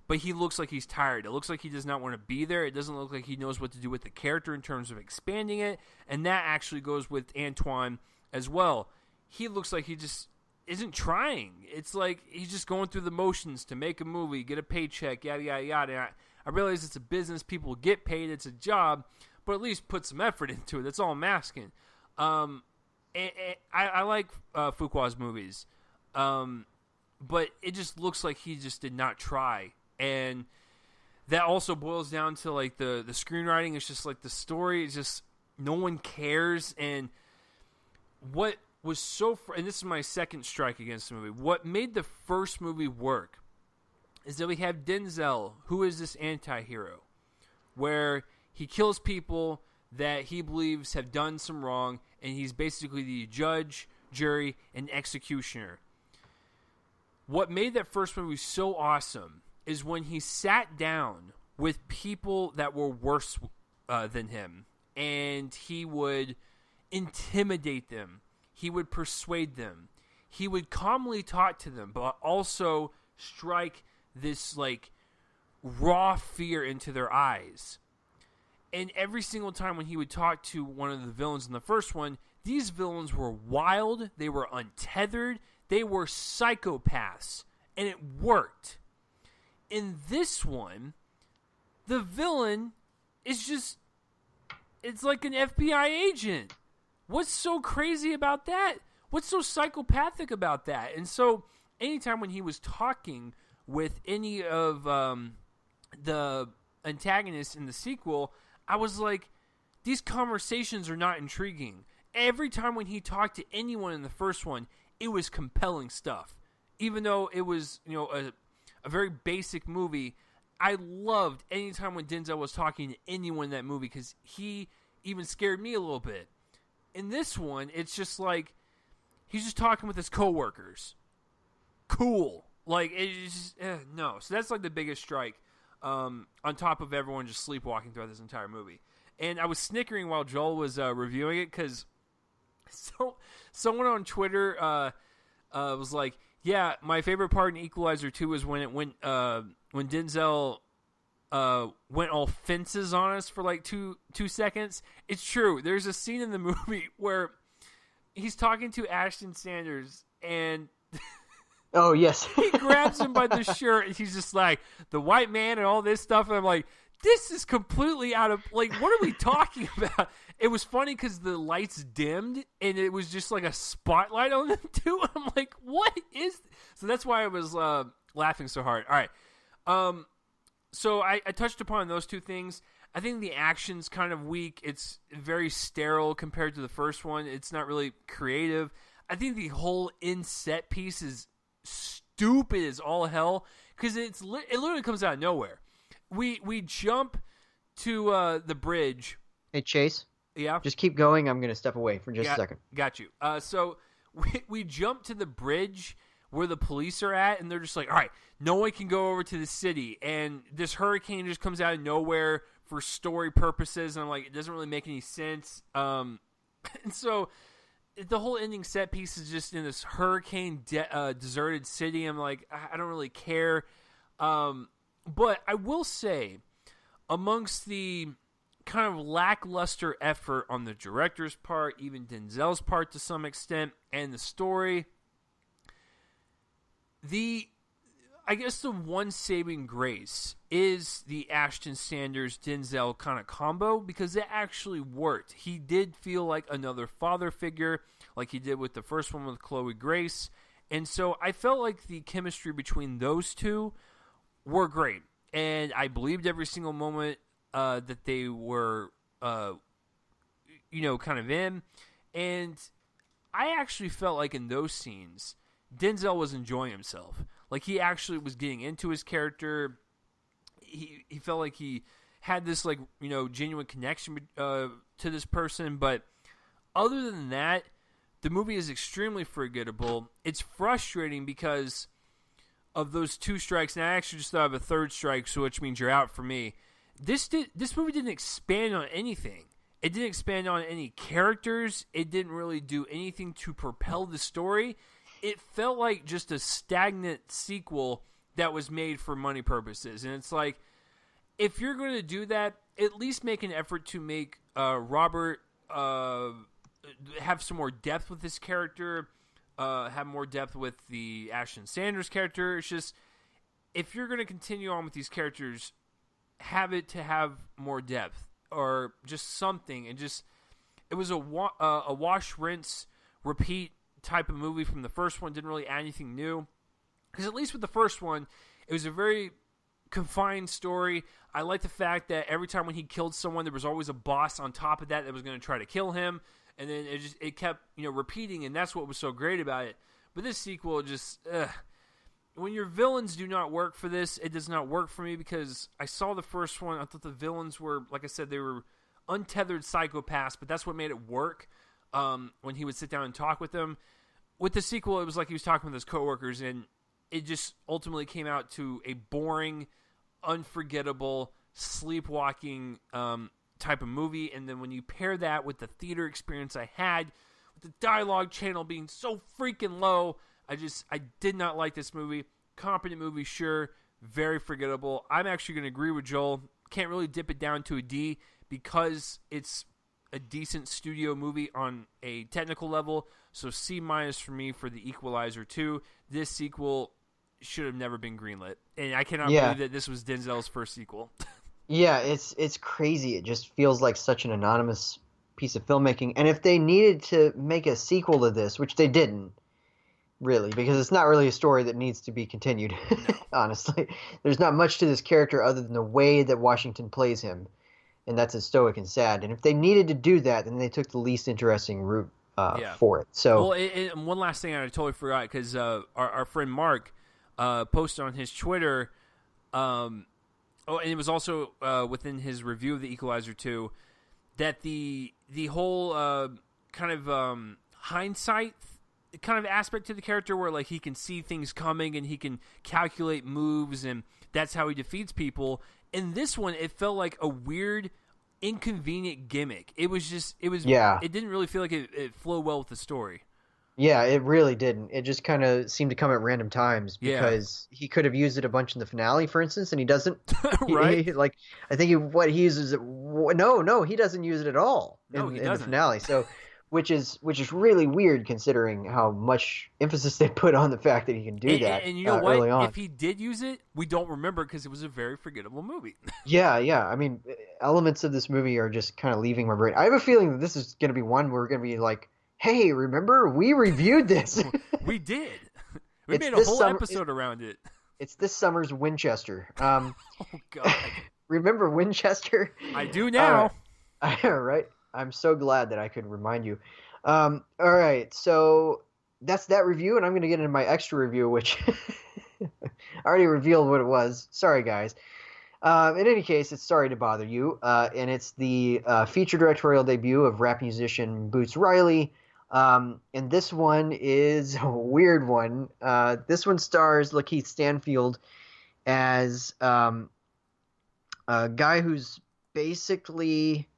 but he looks like he's tired. It looks like he does not want to be there. It doesn't look like he knows what to do with the character in terms of expanding it, and that actually goes with Antoine as well. He looks like he just isn't trying. It's like he's just going through the motions to make a movie, get a paycheck, yada, yada, yada. And I realize it's a business. People get paid. It's a job, but at least put some effort into it. That's all I'm asking. I like Fuqua's movies, but it just looks like he just did not try, and that also boils down to like the screenwriting. It's just like the story is just no one cares, and what was so and this is my second strike against the movie. What made the first movie work is that we have Denzel, who is this anti-hero, where he kills people that he believes have done some wrong, and he's basically the judge, jury, and executioner. What made that first movie so awesome is when he sat down with people that were worse than him, and he would intimidate them. He would persuade them. He would calmly talk to them, but also strike this like raw fear into their eyes. And every single time when he would talk to one of the villains in the first one, these villains were wild, they were untethered, they were psychopaths, and it worked. In this one, the villain is just, it's like an FBI agent. What's so crazy about that? What's so psychopathic about that? And so, anytime when he was talking with any of the antagonists in the sequel, I was like, these conversations are not intriguing. Every time when he talked to anyone in the first one, it was compelling stuff. Even though it was, a very basic movie, I loved any time when Denzel was talking to anyone in that movie because he even scared me a little bit. In this one, it's just like he's just talking with his coworkers. Cool. Like, it's just, no. So that's like the biggest strike. On top of everyone just sleepwalking throughout this entire movie. And I was snickering while Joel was reviewing it because someone on Twitter was like, yeah, my favorite part in Equalizer 2 is when Denzel went all fences on us for like two seconds. It's true. There's a scene in the movie where he's talking to Ashton Sanders and oh, yes. he grabs him by the shirt and he's just like, the white man and all this stuff. And I'm like, this is completely out of, like, what are we talking about? It was funny because the lights dimmed and it was just like a spotlight on them too. I'm like, what is this? So that's why I was laughing so hard. All right. So I touched upon those two things. I think the action's kind of weak. It's very sterile compared to the first one. It's not really creative. I think the whole in-set piece is stupid as all hell because it literally comes out of nowhere. We jump to the bridge. Hey, Chase. Yeah? Just keep going. I'm going to step away for just a second. Got you. So we jump to the bridge where the police are at, and they're just like, all right, no one can go over to the city. And this hurricane just comes out of nowhere for story purposes. And I'm like, it doesn't really make any sense. And so the whole ending set piece is just in this hurricane deserted city. I'm like, I don't really care. But I will say, amongst the kind of lackluster effort on the director's part, even Denzel's part to some extent, and the story, I guess the one saving grace is the Ashton Sanders Denzel kind of combo because it actually worked. He did feel like another father figure, like he did with the first one with Chloe Grace, and so I felt like the chemistry between those two were great, and I believed every single moment that they were, kind of in, and I actually felt like in those scenes, Denzel was enjoying himself. Like, he actually was getting into his character. He felt like he had this, like, genuine connection to this person. But other than that, the movie is extremely forgettable. It's frustrating because of those two strikes. And I actually just thought of a third strike, so which means you're out for me. This movie didn't expand on anything. It didn't expand on any characters. It didn't really do anything to propel the story. It felt like just a stagnant sequel that was made for money purposes. And it's like, if you're going to do that, at least make an effort to make Robert have some more depth with this character, have more depth with the Ashton Sanders character. It's just, if you're going to continue on with these characters, have it to have more depth or just something. And just, it was a wash, rinse, repeat type of movie from the first one. Didn't really add anything new, because at least with the first one, it was a very confined story. I like the fact that every time when he killed someone, there was always a boss on top of that was going to try to kill him, and then it kept repeating, and that's what was so great about it. But this sequel just when your villains do not work for this, it does not work for me, because I saw the first one, I thought the villains were, like I said, they were untethered psychopaths, but that's what made it work. When he would sit down and talk with them. With the sequel, it was like he was talking with his coworkers, and it just ultimately came out to a boring, unforgettable, sleepwalking type of movie. And then when you pair that with the theater experience I had, with the dialogue channel being so freaking low, I did not like this movie. Competent movie, sure, very forgettable. I'm actually going to agree with Joel. Can't really dip it down to a D, because it's a decent studio movie on a technical level. So C- for me for the Equalizer 2. This sequel should have never been greenlit, and I cannot Yeah. believe that this was Denzel's first sequel. Yeah, it's crazy. It just feels like such an anonymous piece of filmmaking. And if they needed to make a sequel to this, which they didn't really, because it's not really a story that needs to be continued, No. honestly. There's not much to this character other than the way that Washington plays him, and that's as stoic and sad. And if they needed to do that, then they took the least interesting route Yeah. for it. So, Well, and one last thing I totally forgot, because our friend Mark posted on his Twitter, and it was also within his review of the Equalizer 2, that the whole kind of hindsight kind of aspect to the character, where like he can see things coming and he can calculate moves, and that's how he defeats people. In this one, it felt like a weird, inconvenient gimmick. It didn't really feel like it flowed well with the story. yeah, it really didn't. It just kind of seemed to come at random times because he could have used it a bunch in the finale, for instance, and he doesn't. Right? Like, I think he uses it. No, he doesn't use it at all in the doesn't. finale. So, which is really weird considering how much emphasis they put on the fact that he can do that. And you know what? Early on. If he did use it, we don't remember because it was a very forgettable movie. Yeah. I mean, elements of this movie are just kind of leaving my brain. I have a feeling that this is going to be one where we're going to be like, "Hey, remember we reviewed this? We did. We It's made a this whole summer- episode around it. It's this summer's Winchester." Oh God, Remember Winchester? I do now. Right. I'm so glad that I could remind you. All right, so that's that review, and I'm going to get into my extra review, which I already revealed what it was. Sorry, guys. In any case, it's Sorry to Bother You, and it's the feature directorial debut of rap musician Boots Riley. And this one is a weird one. This one stars Lakeith Stanfield as a guy who's basically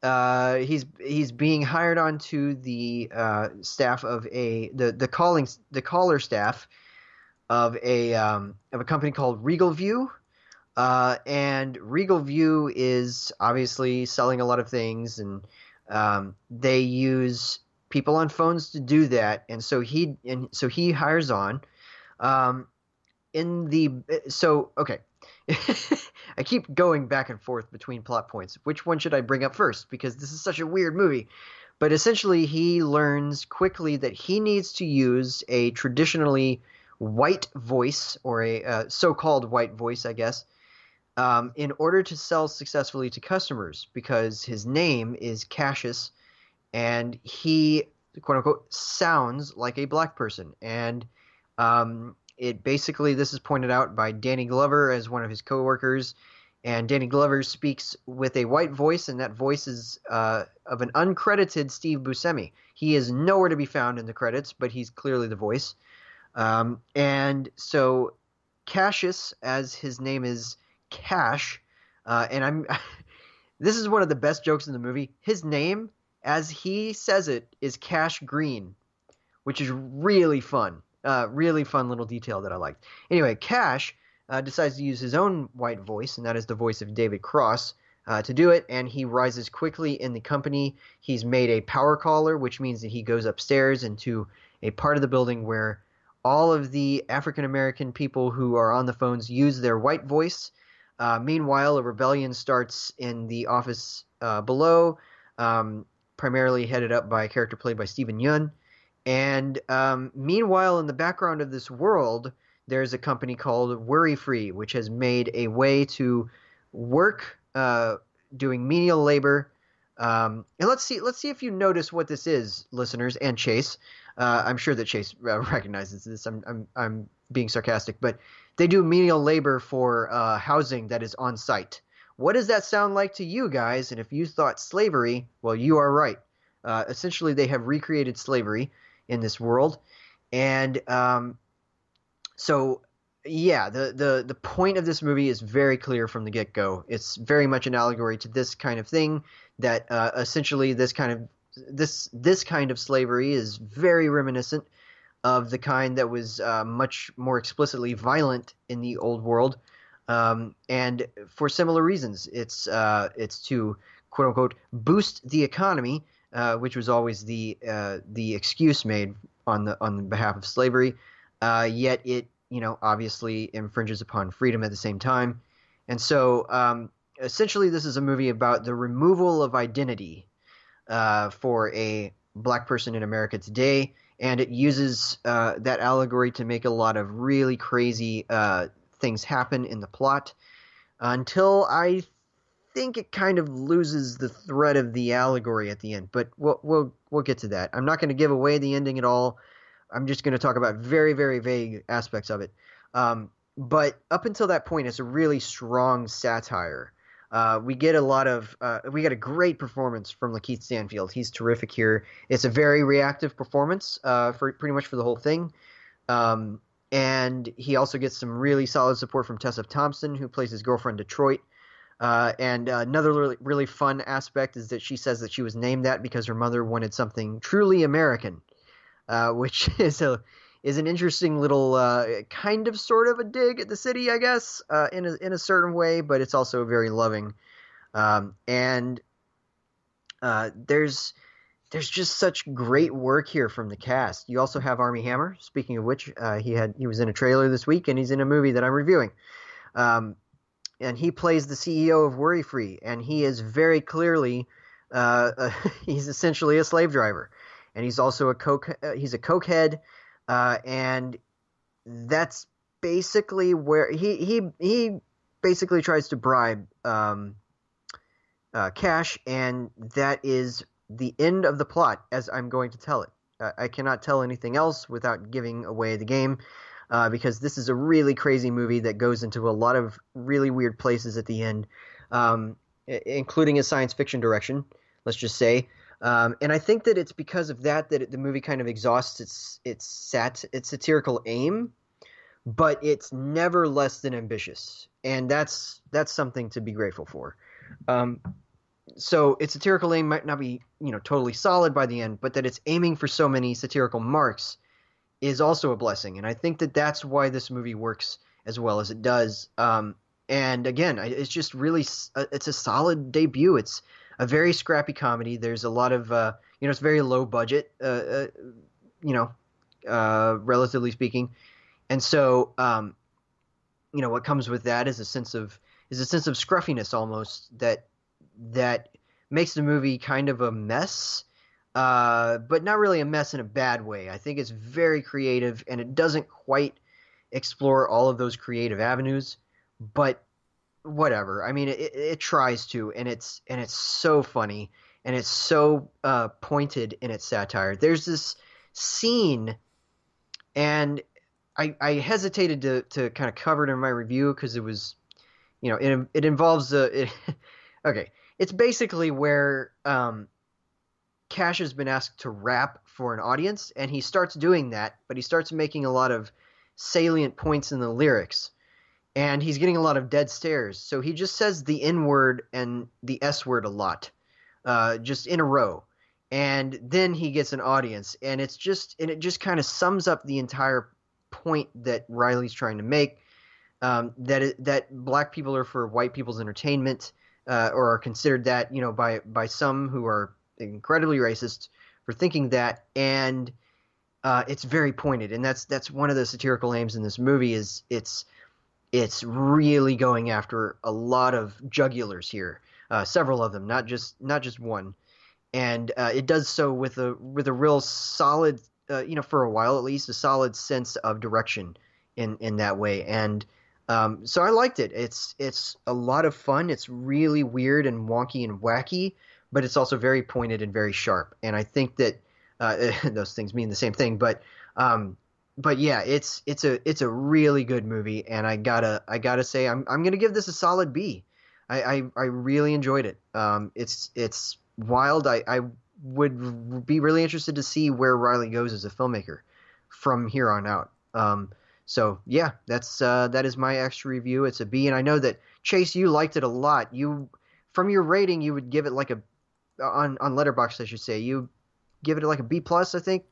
he's being hired onto the staff of the caller staff of a company called Regal View. And Regal View is obviously selling a lot of things, and they use people on phones to do that. And so he hires on. Okay. I keep going back and forth between plot points. Which one should I bring up first? Because this is such a weird movie. But essentially, he learns quickly that he needs to use a traditionally white voice, or a so-called white voice, I guess, in order to sell successfully to customers, because his name is Cassius, and he, quote-unquote, sounds like a black person. And this is pointed out by Danny Glover as one of his coworkers, and Danny Glover speaks with a white voice, and that voice is of an uncredited Steve Buscemi. He is nowhere to be found in the credits, but he's clearly the voice. And so Cassius, as his name is Cash, this is one of the best jokes in the movie. His name, as he says it, is Cash Green, which is really fun. Really fun little detail that I liked. Anyway, Cash decides to use his own white voice, and that is the voice of David Cross, to do it, and he rises quickly in the company. He's made a power caller, which means that he goes upstairs into a part of the building where all of the African-American people who are on the phones use their white voice. Meanwhile, a rebellion starts in the office below, primarily headed up by a character played by Stephen Yeun. And meanwhile, in the background of this world, there's a company called Worry Free, which has made a way to work doing menial labor. And let's see if you notice what this is, listeners, and Chase. I'm sure that Chase recognizes this. I'm being sarcastic, but they do menial labor for housing that is on site. What does that sound like to you guys? And if you thought slavery, well, you are right. Essentially, they have recreated slavery in this world, and the point of this movie is very clear from the get-go. It's very much an allegory to this kind of thing, that essentially this kind of slavery is very reminiscent of the kind that was much more explicitly violent in the old world, and for similar reasons. It's to quote unquote boost the economy, which was always the excuse made on the behalf of slavery. Yet it, obviously infringes upon freedom at the same time. And so essentially, this is a movie about the removal of identity for a black person in America today, and it uses that allegory to make a lot of really crazy things happen in the plot until I think it kind of loses the thread of the allegory at the end. But we'll get to that. I'm not going to give away the ending at all. I'm just going to talk about very, very vague aspects of it. But up until that point, it's a really strong satire. We get a great performance from Lakeith Stanfield. He's terrific here. It's a very reactive performance for pretty much for the whole thing. And he also gets some really solid support from Tessa Thompson, who plays his girlfriend Detroit. And another really fun aspect is that she says that she was named that because her mother wanted something truly American, which is an interesting little kind of sort of a dig at the city, I guess, in a certain way, but it's also very loving. And there's just such great work here from the cast. You also have Armie Hammer, speaking of which, he was in a trailer this week, and he's in a movie that I'm reviewing. And he plays the CEO of Worry Free, and he is very clearly he's essentially a slave driver, and he's also he's a cokehead, and that's basically where he basically tries to bribe Cash, and that is the end of the plot as I'm going to tell it. I cannot tell anything else without giving away the game. Because this is a really crazy movie that goes into a lot of really weird places at the end, including a science fiction direction, let's just say. And I think that it's because of that the movie kind of exhausts its satirical aim, but it's never less than ambitious, and that's something to be grateful for. So its satirical aim might not be totally solid by the end, but that it's aiming for so many satirical marks is also a blessing, and I think that that's why this movie works as well as it does. And again, it's just really it's a solid debut. It's a very scrappy comedy. There's a lot of it's very low budget, relatively speaking, and so what comes with that is a sense of scruffiness almost that makes the movie kind of a mess. But not really a mess in a bad way. I think it's very creative, and it doesn't quite explore all of those creative avenues, but whatever. I mean, it tries to, and it's so funny, and it's so pointed in its satire. There's this scene, and I hesitated to kind of cover it in my review because it was, it involves okay. It's basically where Cash has been asked to rap for an audience, and he starts doing that, but he starts making a lot of salient points in the lyrics, and he's getting a lot of dead stares. So he just says the N-word and the S-word a lot, just in a row, and then he gets an audience, and it just kind of sums up the entire point that Riley's trying to make, that black people are for white people's entertainment, or are considered that, by some who are incredibly racist for thinking that, and it's very pointed, and that's one of the satirical aims in this movie. Is it's really going after a lot of jugulars here, several of them, not just one, and it does so with a real solid, for a while at least, a solid sense of direction in that way, and so I liked it. It's a lot of fun. It's really weird and wonky and wacky, but it's also very pointed and very sharp. And I think that those things mean the same thing. But yeah, it's a really good movie, and I gotta say I'm gonna give this a solid B. I really enjoyed it. It's wild. I would be really interested to see where Riley goes as a filmmaker from here on out. So yeah, that is my extra review. It's a B, and I know that Chase, you liked it a lot. From your rating, you would give it like on Letterboxd, I should say, you give it like a B plus, I think.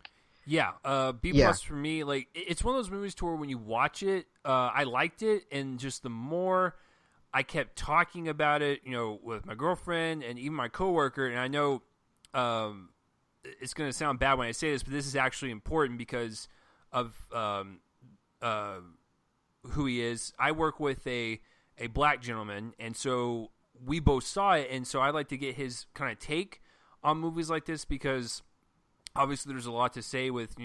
Yeah, B plus for me. Like, it's one of those movies to where when you watch it, I liked it, and just the more I kept talking about it, with my girlfriend and even my coworker. And I know it's going to sound bad when I say this, but this is actually important because of who he is. I work with a black gentleman, and so we both saw it, and so I like to get his kind of take on movies like this because obviously there's a lot to say with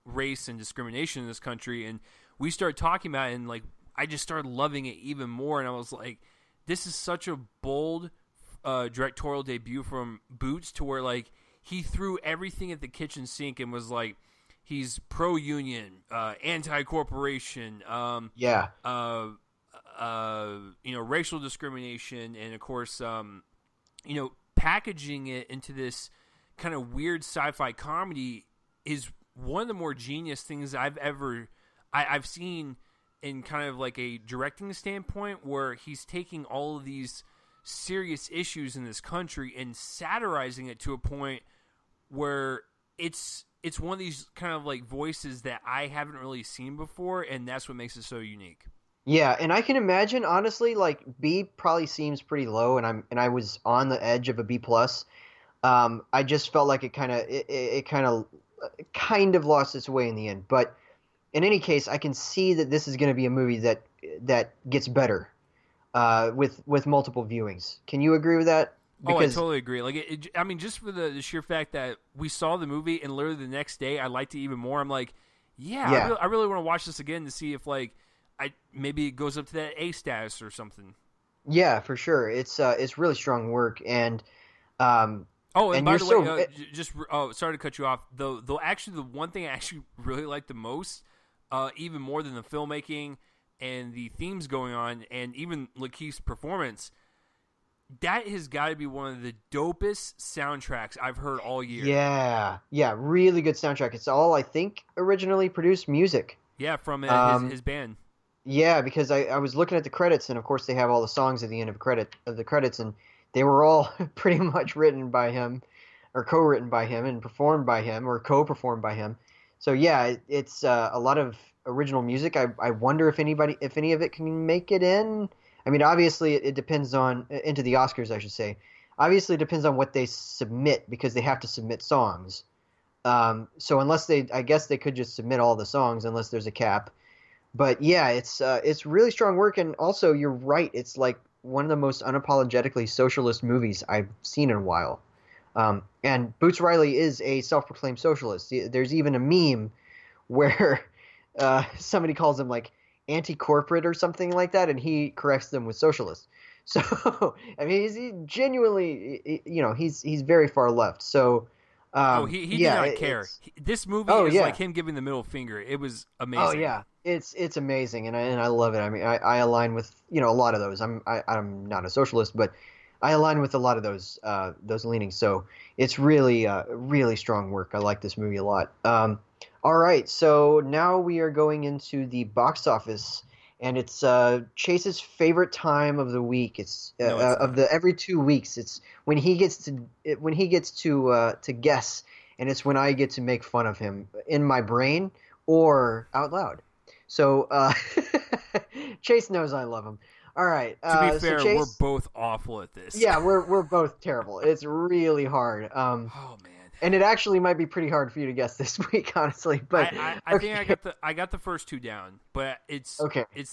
race and discrimination in this country, and we started talking about it, and like I just started loving it even more, and I was like, this is such a bold directorial debut from Boots, to where like he threw everything at the kitchen sink and was like, he's pro-union, anti-corporation, racial discrimination, and of course, packaging it into this kind of weird sci-fi comedy is one of the more genius things I've seen in kind of like a directing standpoint, where he's taking all of these serious issues in this country and satirizing it to a point where it's one of these kind of like voices that I haven't really seen before, and that's what makes it so unique. Yeah, and I can imagine, honestly, like B probably seems pretty low, and I was on the edge of a B plus. I just felt like it kind of lost its way in the end. But in any case, I can see that this is going to be a movie that gets better with multiple viewings. Can you agree with that? Because, I totally agree. Like, I mean, just for the sheer fact that we saw the movie and literally the next day I liked it even more. I'm like, I really want to watch this again to see if like maybe it goes up to that A status or something. Yeah, for sure. It's really strong work, and by the way, sorry to cut you off. Though actually, the one thing I actually really liked the most, even more than the filmmaking and the themes going on, and even Lakeith's performance, that has got to be one of the dopest soundtracks I've heard all year. Yeah, really good soundtrack. It's all, I think, originally produced music. Yeah, from his band. Yeah, because I was looking at the credits, and of course they have all the songs at the end of the credits, and they were all pretty much written by him, or co-written by him, and performed by him, or co-performed by him. So yeah, it's a lot of original music. I wonder if any of it can make it in. I mean, obviously it depends on into the Oscars, I should say. Obviously, it depends on what they submit, because they have to submit songs. So I guess they could just submit all the songs unless there's a cap. But yeah, it's really strong work, and also you're right. It's like one of the most unapologetically socialist movies I've seen in a while. And Boots Riley is a self-proclaimed socialist. There's even a meme where somebody calls him like anti-corporate or something like that, and he corrects them with socialist. So I mean, he genuinely, he's very far left. So he did not care. This movie is like him giving the middle finger. It was amazing. Oh yeah, it's amazing, and I love it. I mean, I align with a lot of those. I'm not a socialist, but I align with a lot of those leanings. So it's really really strong work. I like this movie a lot. All right, so now we are going into the box office, and it's Chase's favorite time of the week. It's of the every 2 weeks. It's when he gets to guess, and it's when I get to make fun of him in my brain or out loud. So Chase knows I love him. All right. To be fair, Chase, we're both awful at this. Yeah, we're both terrible. It's really hard. Oh man. And it actually might be pretty hard for you to guess this week, honestly. But I think I got the first two down, but it's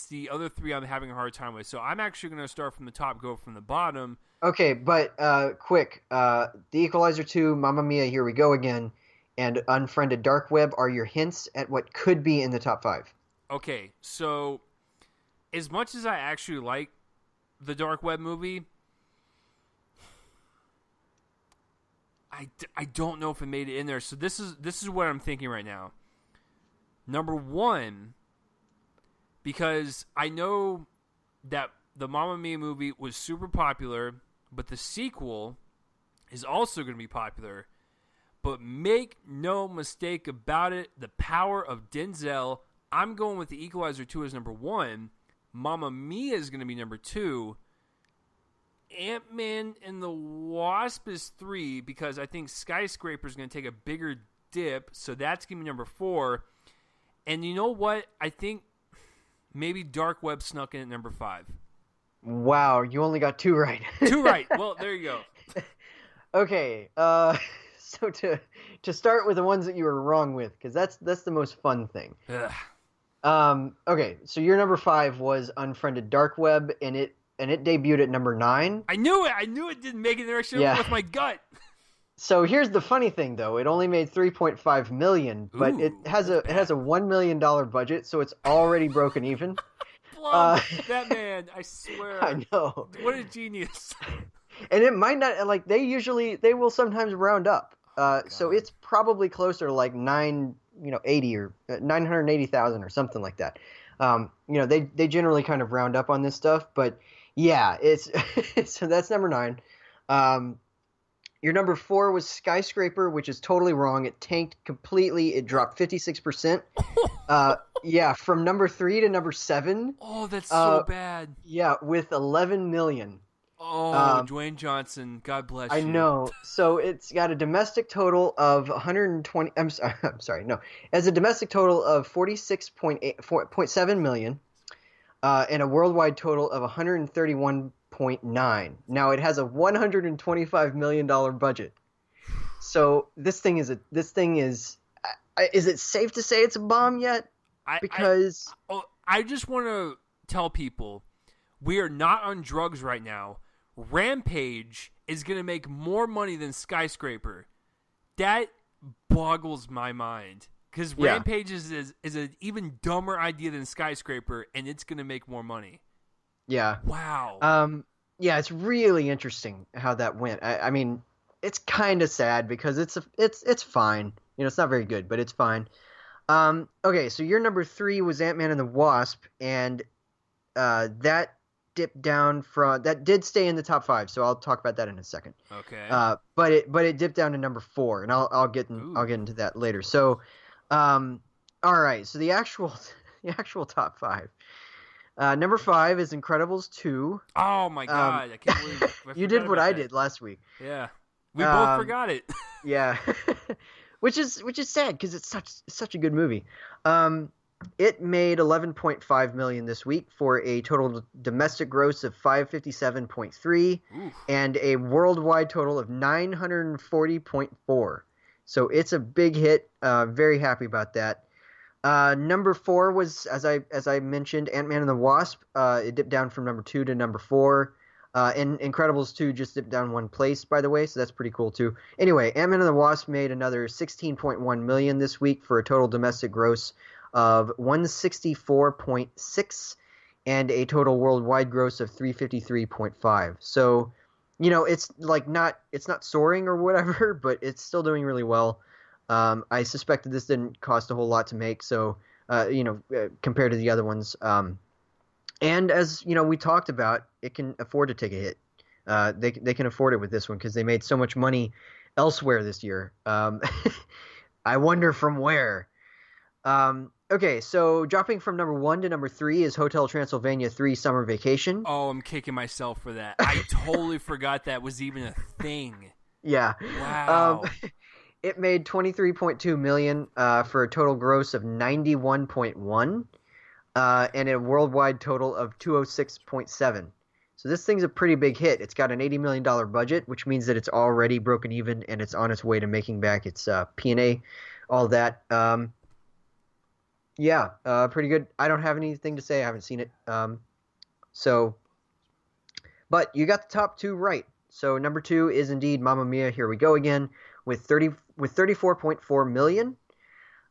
the other three I'm having a hard time with. So I'm actually going to start from the top, go from the bottom. Okay, but quick. The Equalizer II, Mamma Mia, Here We Go Again, and Unfriended Dark Web are your hints at what could be in the top 5. Okay, so as much as I actually like the Dark Web movie, I don't know if it made it in there. So this is what I'm thinking right now. Number 1, because I know that the Mamma Mia movie was super popular, but the sequel is also going to be popular. But make no mistake about it, the power of Denzel, I'm going with the Equalizer 2 as number 1. Mamma Mia is going to be number 2. Ant-Man and the Wasp is 3, because I think Skyscraper is going to take a bigger dip, so that's going to be number 4. And you know what? I think maybe Dark Web snuck in at number 5. Wow, you only got two right. Two right. Well, there you go. Okay, so to start with the ones that you were wrong with, because that's the most fun thing. Ugh. Okay, so your number 5 was Unfriended Dark Web, and it debuted at number 9. I knew it. I knew it didn't make it there. I should have went with my gut. So here's the funny thing, though. It only made 3.5 million, but Ooh, it has a $1 million budget, so it's already broken even. Plum, that man, I swear. I know. What a genius. And it might not, like, they will sometimes round up. So it's probably closer to like 80 or 980,000 or something like that. They generally kind of round up on this stuff, but yeah, it's so that's number 9. Your number 4 was Skyscraper, which is totally wrong. It tanked completely. It dropped 56%. Yeah, from number 3 to number 7. Oh, that's so bad. Yeah, with 11 million. Oh, Dwayne Johnson, God bless you. I know. So it's got a domestic total of 120. I'm sorry. No, it has a domestic total of 46.7 million, and a worldwide total of 131.9. Now it has a $125 million budget. So this thing is. Is it safe to say it's a bomb yet? Because I just want to tell people we are not on drugs right now. Rampage is going to make more money than Skyscraper. That boggles my mind. Because Rampage is an even dumber idea than Skyscraper, and it's going to make more money. Yeah. Wow. Yeah, it's really interesting how that went. I mean, it's kind of sad because it's fine. It's not very good, but it's fine. Okay, so your number 3 was Ant-Man and the Wasp, and that dipped down that did stay in the top 5, so I'll talk about that in a second. Okay. But it dipped down to number 4, and I'll get into that later. So, all right. So the actual top 5. Number 5 is Incredibles 2. Oh my God! I can't believe you did what I did last week. Yeah, we both forgot it. Yeah, which is sad because it's such a good movie. It made 11.5 million this week for a total domestic gross of 557.3 and a worldwide total of 940.4. So it's a big hit. Very happy about that. Number 4 was, as I mentioned, Ant-Man and the Wasp. It dipped down from number 2 to number 4. And Incredibles 2 just dipped down one place, by the way, so that's pretty cool too. Anyway, Ant-Man and the Wasp made another 16.1 million this week for a total domestic gross of 164.6 and a total worldwide gross of 353.5. So, it's not soaring or whatever, but it's still doing really well. I suspected this didn't cost a whole lot to make, so compared to the other ones. And as we talked about, it can afford to take a hit. They can afford it with this one because they made so much money elsewhere this year. I wonder from where. Okay, so dropping from number 1 to number 3 is Hotel Transylvania 3 Summer Vacation. Oh, I'm kicking myself for that. I totally forgot that was even a thing. Yeah. Wow. It made 23.2 million for a total gross of 91.1 and a worldwide total of 206.7. So this thing's a pretty big hit. It's got an $80 million budget, which means that it's already broken even and it's on its way to making back its P&A, all that. Yeah, pretty good. I don't have anything to say. I haven't seen it. But you got the top 2 right. So number 2 is indeed Mamma Mia, Here We Go Again with 34.4 million.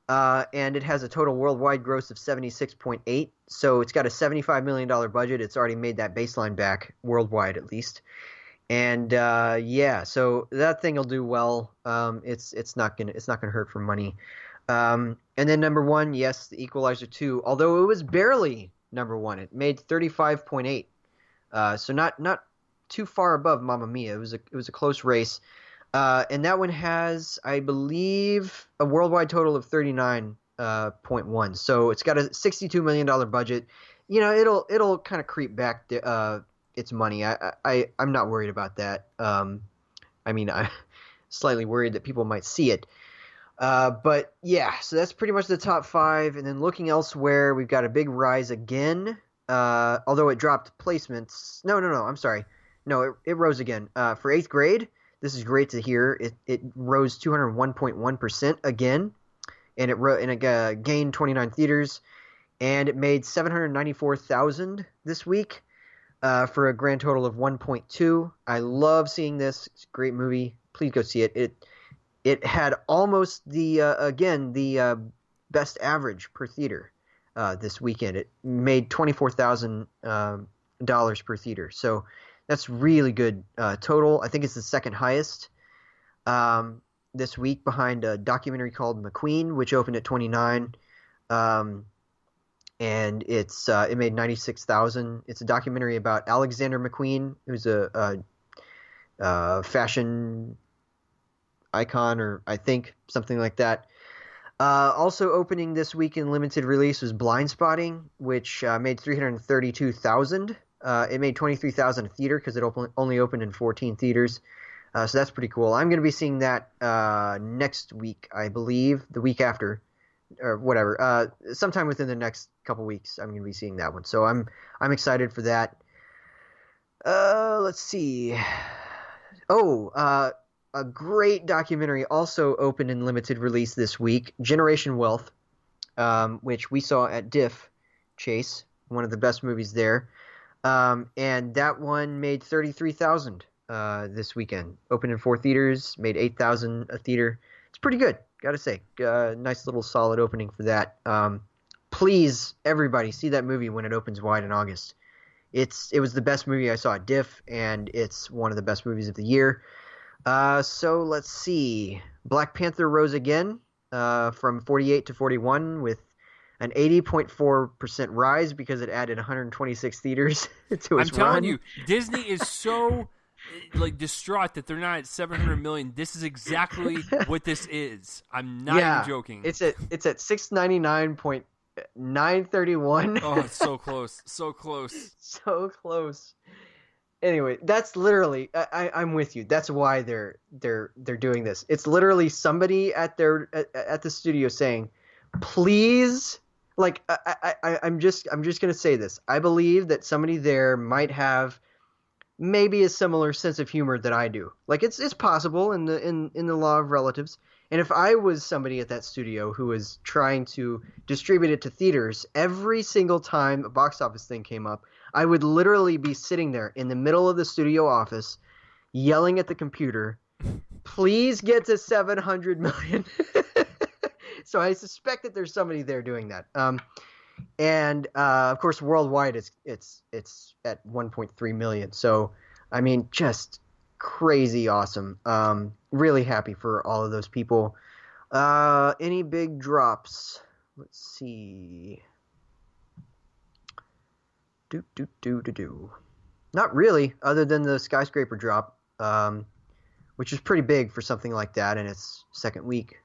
And it has a total worldwide gross of 76.8. So it's got a $75 million budget. It's already made that baseline back worldwide at least. And so that thing will do well. It's not gonna hurt for money. And then number 1, yes, the Equalizer 2. Although it was barely number 1, it made 35.8. So not too far above Mamma Mia. It was a close race. And that one has, I believe, a worldwide total of 39.1. So it's got a $62 million budget. It'll kind of creep back its money. I'm not worried about that. I'm slightly worried that people might see it. But yeah, so that's pretty much the top 5. And then looking elsewhere, we've got a big rise again although it dropped placements. No, I'm sorry. No, it rose again. For eighth grade, this is great to hear. It rose 201.1% again, and it gained 29 theaters, and it made 794,000 this week, for a grand total of 1.2. I love seeing this. It's a great movie. Please go see it. It had almost the best average per theater this weekend. It made $24,000 per theater. So that's really good total. I think it's the second highest this week, behind a documentary called McQueen, which opened at 29. And it made 96,000. It's a documentary about Alexander McQueen, who's a fashion icon, or I think something like that. Also opening this week in limited release was Blind Spotting, which made 332,000. It made 23,000 a theater because it only opened in 14 theaters. So that's pretty cool. I'm going to be seeing that next week, I believe, the week after, or whatever. Sometime within the next couple weeks, I'm going to be seeing that one. So I'm excited for that. Let's see. A great documentary also opened in limited release this week, Generation Wealth, which we saw at Diff Chase, one of the best movies there. And that one made 33,000 this weekend. Opened in 4 theaters, made 8,000 a theater. It's pretty good, gotta say. Nice little solid opening for that. Please, everybody, see that movie when it opens wide in August. It was the best movie I saw at Diff, and it's one of the best movies of the year. So let's see. Black Panther rose again from 48 to 41 with an 80.4% rise because it added 126 theaters to its run. I'm telling you, Disney is so distraught that they're not at 700 million. This is exactly what this is. I'm not even joking. It's at 699.931. Oh, it's so close. So close. So close. Anyway, that's literally I'm with you. That's why they're doing this. It's literally somebody at the studio saying, "Please," I'm just gonna say this. I believe that somebody there might have maybe a similar sense of humor that I do. It's possible in the law of relatives. And if I was somebody at that studio who was trying to distribute it to theaters, every single time a box office thing came up, I would literally be sitting there in the middle of the studio office, yelling at the computer, "Please get to 700 million." So I suspect that there's somebody there doing that. And of course, worldwide, it's at 1.3 million. So, I mean, just crazy awesome. Really happy for all of those people. Any big drops? Let's see. Not really, other than the Skyscraper drop, which is pretty big for something like that in its second week.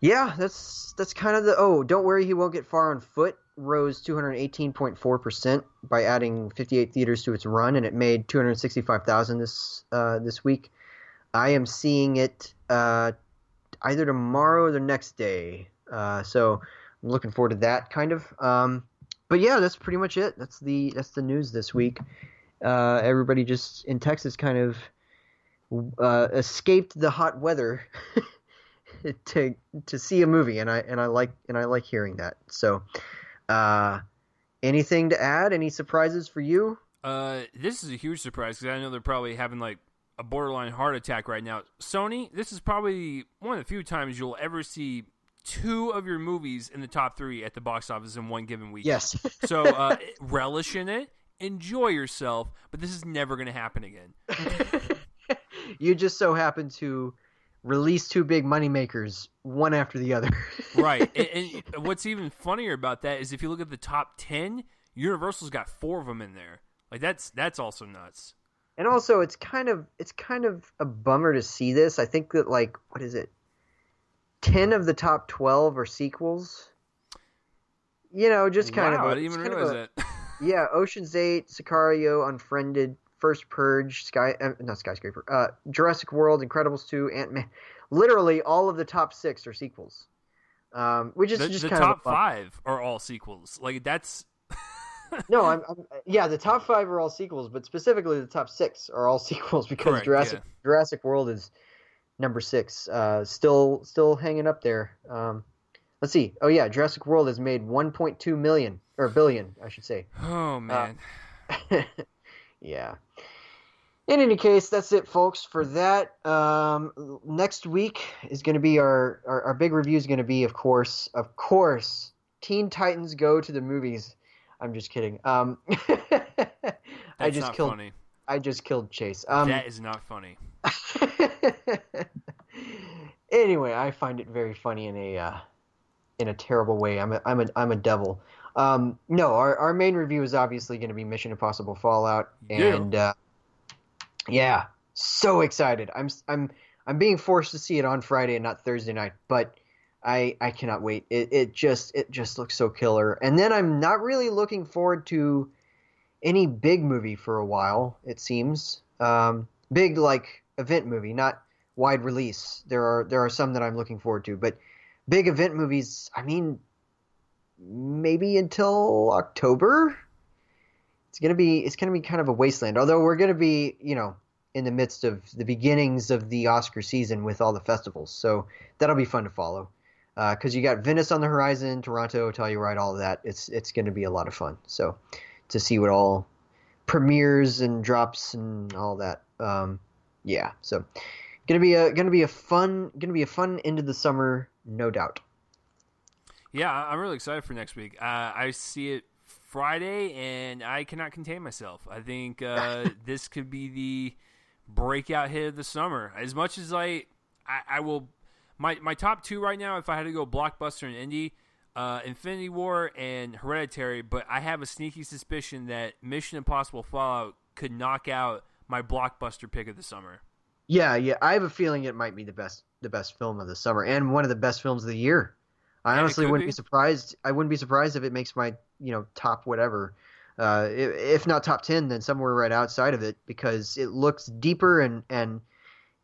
Yeah, that's kind of Don't Worry, He Won't Get Far on Foot rose 218.4% by adding 58 theaters to its run, and it made 265,000 this week. I am seeing it either tomorrow or the next day, so I'm looking forward to that kind of. But yeah, that's pretty much it. That's the news this week. Everybody just in Texas kind of escaped the hot weather to see a movie, and I like hearing that. So, anything to add? Any surprises for you? This is a huge surprise because I know they're probably having a borderline heart attack right now. Sony, this is probably one of the few times you'll ever see 2 of your movies in the top 3 at the box office in one given week. Yes. So relish in it, enjoy yourself, but this is never going to happen again. You just so happen to release 2 big moneymakers, one after the other. Right. And what's even funnier about that is if you look at the top 10, Universal's got 4 of them in there. That's also nuts. And also, it's kind of a bummer to see this. I think that what is it? 10 of the top 12 are sequels. Just kind of. Wow, I didn't even realize that. Yeah, Ocean's 8, Sicario, Unfriended, First Purge, not Skyscraper, Jurassic World, Incredibles 2, Ant-Man. Literally, all of the top 6 are sequels. which is The just the kind top of a bummer. 5 are all sequels. Like that's No, yeah, the top 5 are all sequels, but specifically the top 6 are all sequels because correct. Yeah. Jurassic World is number 6, still hanging up there. Let's see. Oh yeah, Jurassic World has made 1.2 million or billion, I should say. Oh Uh, man. yeah. In any case, that's it, folks, for that. Next week is going to be our big review is going to be, of course, Teen Titans Go to the Movies. I'm just kidding. That's not funny. I just killed Chase. That is not funny. Anyway, I find it very funny in a terrible way. I'm a devil. No, our main review is obviously going to be Mission Impossible Fallout, and yeah, so excited. I'm being forced to see it on Friday and not Thursday night, but I cannot wait. It just looks so killer. And then I'm not really looking forward to any big movie for a while, it seems. Big like event movie, not wide release. There are some that I'm looking forward to, but big event movies, I mean, maybe until October. It's gonna be kind of a wasteland. Although we're gonna be, in the midst of the beginnings of the Oscar season with all the festivals, so that'll be fun to follow. Because you got Venice on the horizon, Toronto, Telluride, all of that. It's gonna be a lot of fun. So to see what all premieres and drops and all that. Yeah. So gonna be a fun end of the summer, no doubt. Yeah, I'm really excited for next week. I see it Friday, and I cannot contain myself. I think this could be the breakout hit of the summer. As much as I will, my top 2 right now, if I had to go blockbuster and indie, Infinity War and Hereditary, but I have a sneaky suspicion that Mission Impossible Fallout could knock out my blockbuster pick of the summer. Yeah, I have a feeling it might be the best film of the summer and one of the best films of the year. I honestly wouldn't be surprised. I wouldn't be surprised if it makes my top whatever, if not top 10, then somewhere right outside of it, because it looks deeper and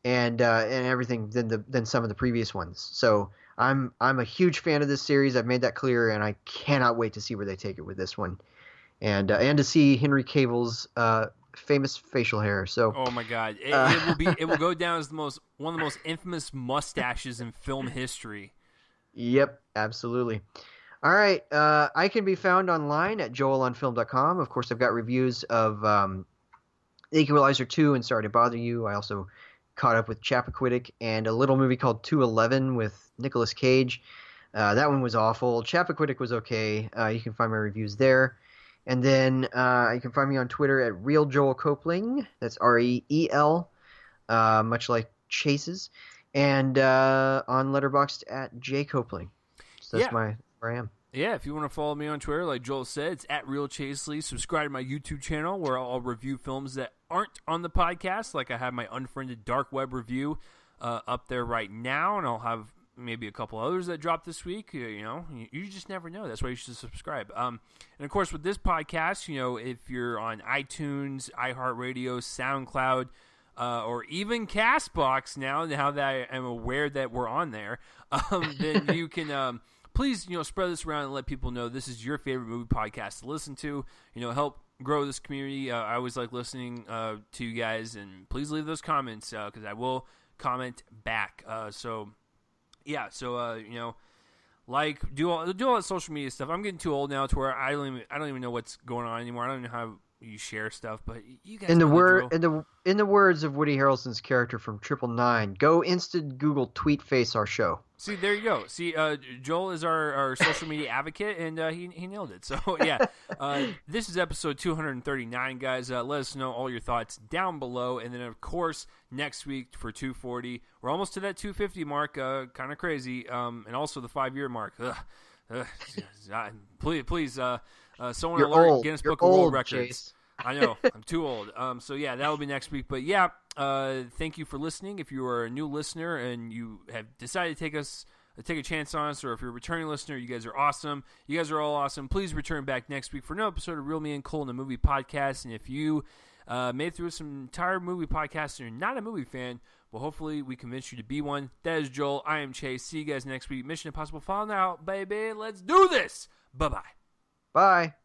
everything than some of the previous ones. So I'm a huge fan of this series. I've made that clear, and I cannot wait to see where they take it with this one, and to see Henry Cavill's famous facial hair. So oh my god, it will go down as one of the most infamous mustaches in film history. Yep, absolutely. All right, I can be found online at joelonfilm.com. Of course, I've got reviews of Equalizer II and Sorry to Bother You. I also caught up with Chappaquiddick and a little movie called 211 with Nicolas Cage. That one was awful. Chappaquiddick was okay. You can find my reviews there. And then you can find me on Twitter at RealJoelCopling. That's REEL, much like Chase's. And on Letterboxd at jcopling. So that's where I am. Yeah, if you want to follow me on Twitter, like Joel said, it's at RealChaseley. Subscribe to my YouTube channel where I'll review films that aren't on the podcast. Like I have my Unfriended Dark Web review up there right now, and I'll have maybe a couple others that drop this week. You just never know. That's why you should subscribe. And of course, with this podcast, if you're on iTunes, iHeartRadio, SoundCloud, or even CastBox now that I am aware that we're on there, then you can please spread this around and let people know this is your favorite movie podcast to listen to. Help grow this community. I always like listening to you guys, and please leave those comments because I will comment back. Do all that social media stuff. I'm getting too old now to where I don't even know what's going on anymore. I don't know how you share stuff, but you guys. In the words of Woody Harrelson's character from 999, go instant Google tweet face our show. See, there you go. See, Joel is our social media advocate, and he nailed it. So yeah, this is episode 239, guys. Let us know all your thoughts down below, and then of course next week for 240, we're almost to that 250 mark. Kind of crazy, and also the 5-year mark. Please. Someone You're alert old. Guinness You're Book of World old, Records. Chase. I know. I'm too old. So yeah, that'll be next week. But yeah, thank you for listening. If you are a new listener and you have decided to take a chance on us, or if you're a returning listener, you guys are awesome. You guys are all awesome. Please return back next week for another episode of Real Me and Cole in the Movie Podcast. And if you made it through some entire movie podcast and you're not a movie fan, Well, hopefully we convince you to be one. That is Joel. I am Chase. See you guys next week. Mission Impossible Fallout, baby. Let's do this. Bye-bye. Bye.